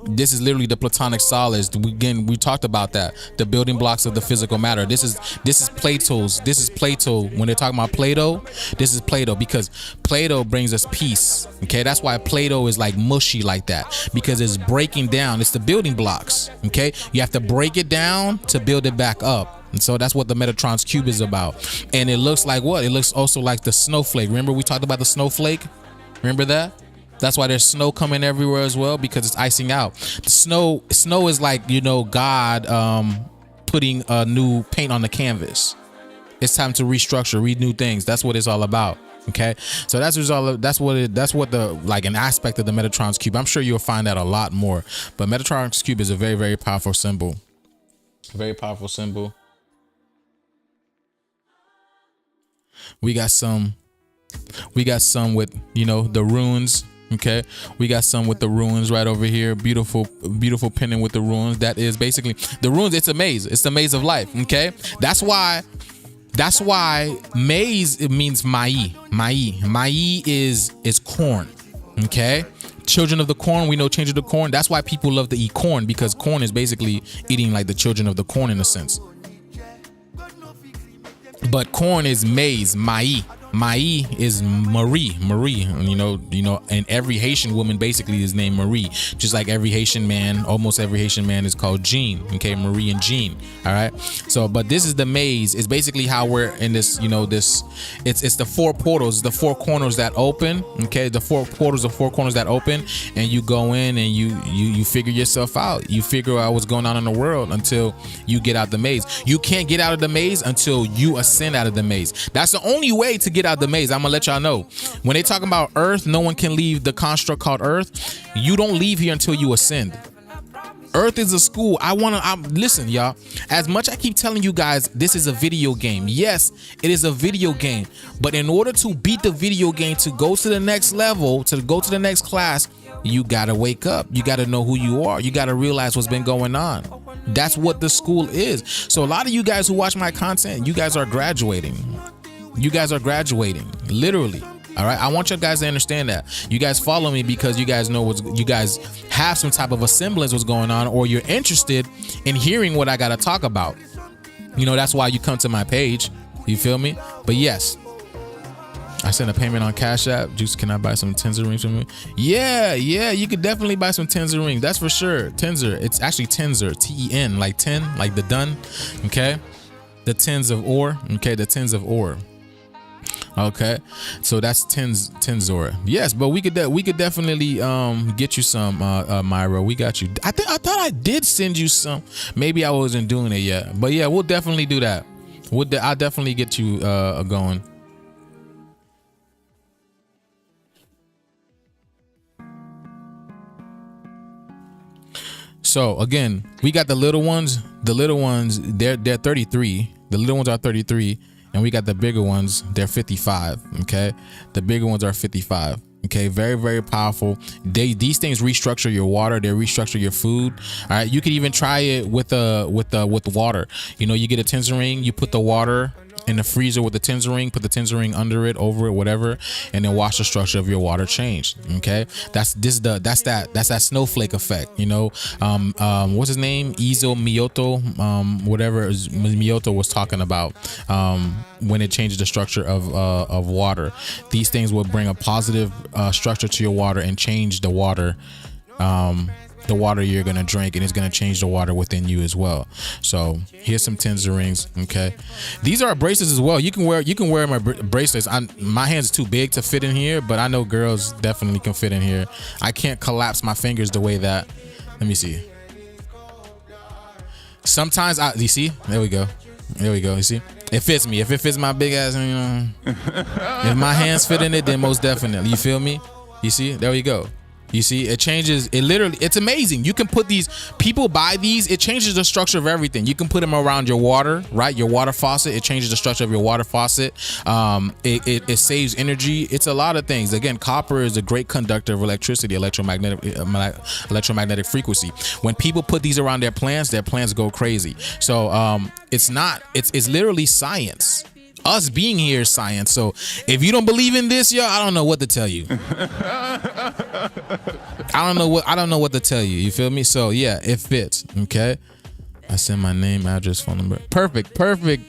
This is literally the platonic solids. We talked about that. The building blocks of the physical matter. This is Plato's. This is Plato. When they're talking about Plato, this is Plato, because Plato brings us peace. Okay, that's why Plato is like mushy like that, because it's breaking down. It's the building blocks. Okay, you have to break it down to build it back up. And so that's what the Metatron's cube is about. And it looks like what? It looks also like the snowflake. Remember we talked about the snowflake? Remember that? That's why there's snow coming everywhere as well, because it's icing out. The snow is like, God putting a new paint on the canvas. It's time to restructure, read new things. That's what it's all about. Okay, so that's what the like an aspect of the Metatron's cube. I'm sure you'll find that a lot more. But Metatron's cube is a very, very powerful symbol. Very powerful symbol. We got some with the runes. Okay, we got some with the runes right over here. Beautiful pendant with the runes. That is basically the runes. It's a maze. It's the maze of life. Okay, that's why maize, it means mai is corn. Okay, children of the corn. We know children of the corn. That's why people love to eat corn, because corn is basically eating like the children of the corn in a sense. But corn is maize, mai. Mai is Marie, and every Haitian woman basically is named Marie, just like every Haitian man, almost every Haitian man is called Jean. Okay, Marie and Jean. All right. So, but this is the maze. It's basically how we're in this. It's the 4 portals, the 4 corners that open. Okay, the 4 portals, the 4 corners that open, and you go in and you figure yourself out. You figure out what's going on in the world until you get out the maze. You can't get out of the maze until you ascend out of the maze. That's the only way to get out the maze. I'm gonna let y'all know. When they talking about Earth, no one can leave the construct called Earth. You don't leave here until you ascend. Earth is a school. Listen, y'all. As much I keep telling you guys, this is a video game. Yes, it is a video game. But in order to beat the video game, to go to the next level, to go to the next class, you gotta wake up. You gotta know who you are. You gotta realize what's been going on. That's what the school is. So a lot of you guys who watch my content, you guys are graduating. You guys are graduating, literally. All right. I want you guys to understand that. You guys follow me because you guys know you guys have some type of a semblance what's going on, or you're interested in hearing what I got to talk about. That's why you come to my page. You feel me? But yes, I sent a payment on Cash App. Joose, can I buy some Tenzer rings from me? Yeah, you could definitely buy some Tenzer rings. That's for sure. Tenzer. It's actually Tenzer, Ten, like 10, like the done. Okay. The tens of ore. Okay. The tens of ore. Okay, so that's Tenzora. Yes, but we could definitely get you some Myra. We got you. I thought I did send you some. Maybe I wasn't doing it yet, but yeah, we'll definitely do that. I'll definitely get you going. So again, we got the little ones. The little ones, they're 33. The little ones are 33. And we got the bigger ones, they're 55. Okay, the bigger ones are 55. Okay, very, very powerful. These things restructure your water. They restructure your food. All right, you could even try it with water. You get a Tenzer ring, you put the water in the freezer with the Tenzer ring, put the Tenzer ring under it, over it, whatever, and then watch the structure of your water change. Okay, that's that snowflake effect. What's his name? Izo Miyoto, whatever Miyoto was talking about. When it changes the structure of water, these things will bring a positive structure to your water and change the water the water you're gonna drink, and it's gonna change the water within you as well. So here's some tens of rings. Okay, these are bracelets as well. You can wear my bracelets. My hands are too big to fit in here, but I know girls definitely can fit in here. I can't collapse my fingers the way that. Let me see. Sometimes you see, there we go. You see, it fits me. If it fits my big ass, you know, if my hands fit in it, then most definitely. You feel me? You see, there we go. You see, it changes. It literally, it's amazing. You can put these, people buy these. It changes the structure of everything. You can put them around your water, right? Your water faucet. It changes the structure of your water faucet. It saves energy. It's a lot of things. Again, copper is a great conductor of electricity, electromagnetic frequency. When people put these around their plants go crazy. So it's literally science. Us being here is science. So if you don't believe in this, yo, I don't know what to tell you. I don't know what to tell you. You feel me? So yeah, it fits. Okay. I send my name, address, phone number. Perfect,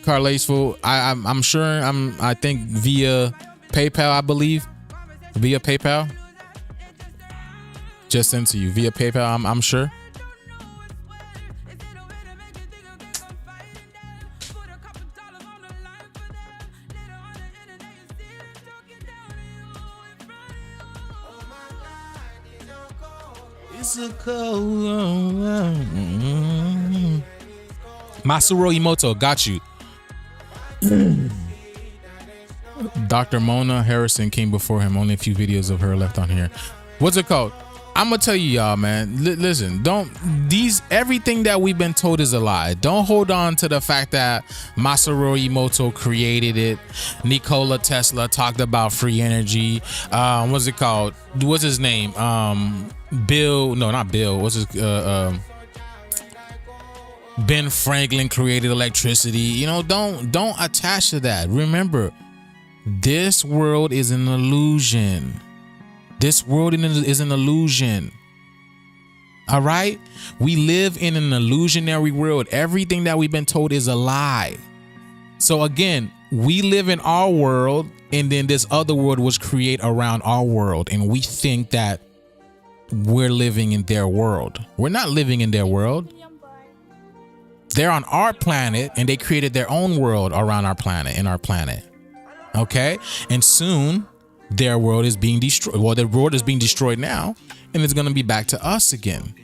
Carlaceful. I'm sure. I think via PayPal. I believe via PayPal. Just sent to you via PayPal. I'm sure. Masuro Emoto, got you. Dr. Mona Harrison came before him. Only a few videos of her left on here. What's it called? I'm gonna tell you, y'all, man. Listen, everything that we've been told is a lie. Don't hold on to the fact that Masaru Emoto created it. Nikola Tesla talked about free energy. What's it called? What's his name? Bill? No, not Bill. What's his? Ben Franklin created electricity. You know, don't attach to that. Remember, this world is an illusion. This world is an illusion. All right? We live in an illusionary world. Everything that we've been told is a lie. So again, we live in our world, and then this other world was created around our world, and we think that we're living in their world. We're not living in their world. They're on our planet, and they created their own world around our planet, in our planet. Okay? And soon their world is being destroyed. Well, their world is being destroyed now, and it's going to be back to us again.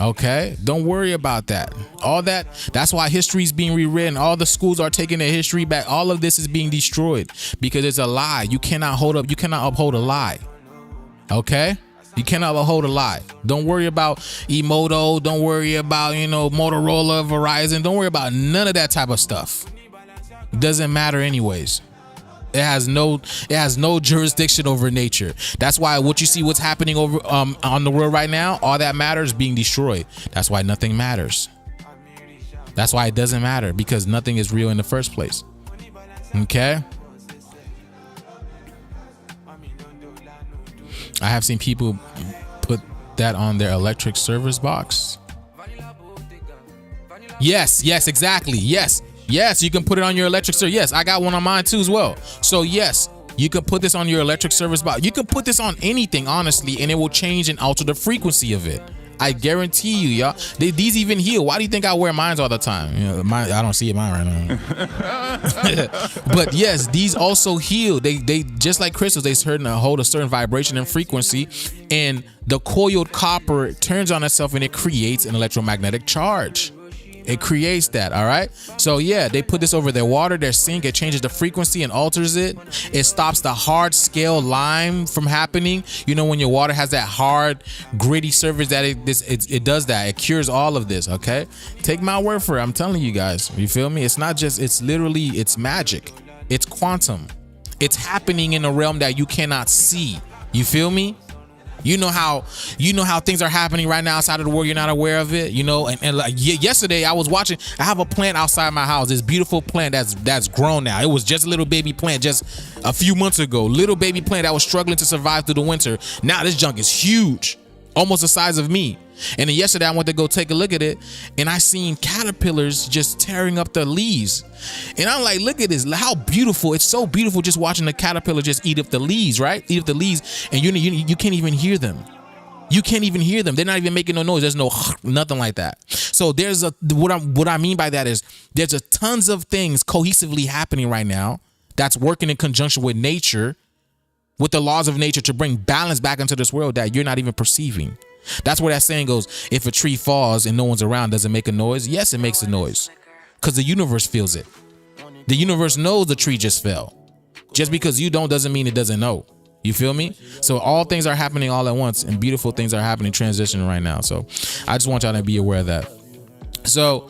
Okay? Don't worry about that. All that, that's why history is being rewritten. All the schools are taking their history back. All of this is being destroyed because it's a lie. You cannot uphold a lie. Okay? You cannot uphold a lie. Don't worry about Emoto. Don't worry about, Motorola, Verizon. Don't worry about none of that type of stuff. It doesn't matter anyways. It has no jurisdiction over nature. That's why what you see, what's happening over on the world right now, all that matters being destroyed. That's why nothing matters. That's why it doesn't matter, because nothing is real in the first place. Okay? I have seen people put that on their electric service box. Yes, exactly. Yes, you can put it on your electric service. Yes, I got one on mine too as well. So yes, you can put this on your electric service box. You can put this on anything, honestly, and it will change and alter the frequency of it. I guarantee you, y'all. These even heal. Why do you think I wear mines all the time? I don't see mine right now. But yes, these also heal. They just like crystals. They hold a certain vibration and frequency, and the coiled copper turns on itself and it creates an electromagnetic charge. It creates that. All right. So yeah, they put this over their water, their sink. It changes the frequency and alters it. It stops the hard scale lime from happening. When your water has that hard, gritty surface, that it does that. It cures all of this. Okay. Take my word for it. I'm telling you guys. You feel me? It's not just. It's literally. It's magic. It's quantum. It's happening in a realm that you cannot see. You feel me? You know how things are happening right now outside of the world. You're not aware of it, and like yesterday I was watching. I have a plant outside my house. This beautiful plant that's grown now. It was just a little baby plant just a few months ago. Little baby plant that was struggling to survive through the winter. Now this junk is huge, almost the size of me. And then yesterday I went to go take a look at it, and I seen caterpillars just tearing up the leaves. And I'm like, look at this, how beautiful. It's so beautiful just watching the caterpillar just eat up the leaves, right? Eat up the leaves, and you can't even hear them. You can't even hear them. They're not even making no noise. There's no nothing like that. So there's what I mean by that is there's a tons of things cohesively happening right now that's working in conjunction with nature, with the laws of nature to bring balance back into this world that you're not even perceiving. That's where that saying goes, if a tree falls and no one's around, does it make a noise? Yes, it makes a noise because the universe feels it. The universe knows the tree just fell. Just because you don't doesn't mean it doesn't know. You feel me? So all things are happening all at once and beautiful things are happening, transitioning right now. So I just want y'all to be aware of that. So,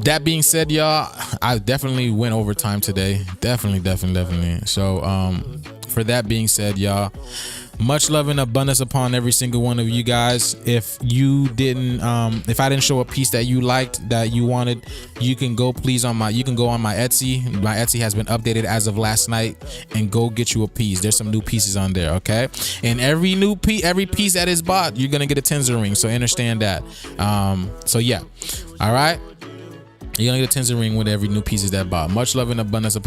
that being said, y'all, I definitely went over time today. Definitely. So, for that being said, y'all, much love and abundance upon every single one of you guys. If you didn't, if I didn't show a piece that you liked, that you wanted, you can go on my Etsy. My Etsy has been updated as of last night, and go get you a piece. There's some new pieces on there, okay? And every piece that is bought, you're gonna get a Tensor ring. So understand that. So yeah, all right. You're gonna get a Tensor ring with every new pieces that bought. Much love and abundance upon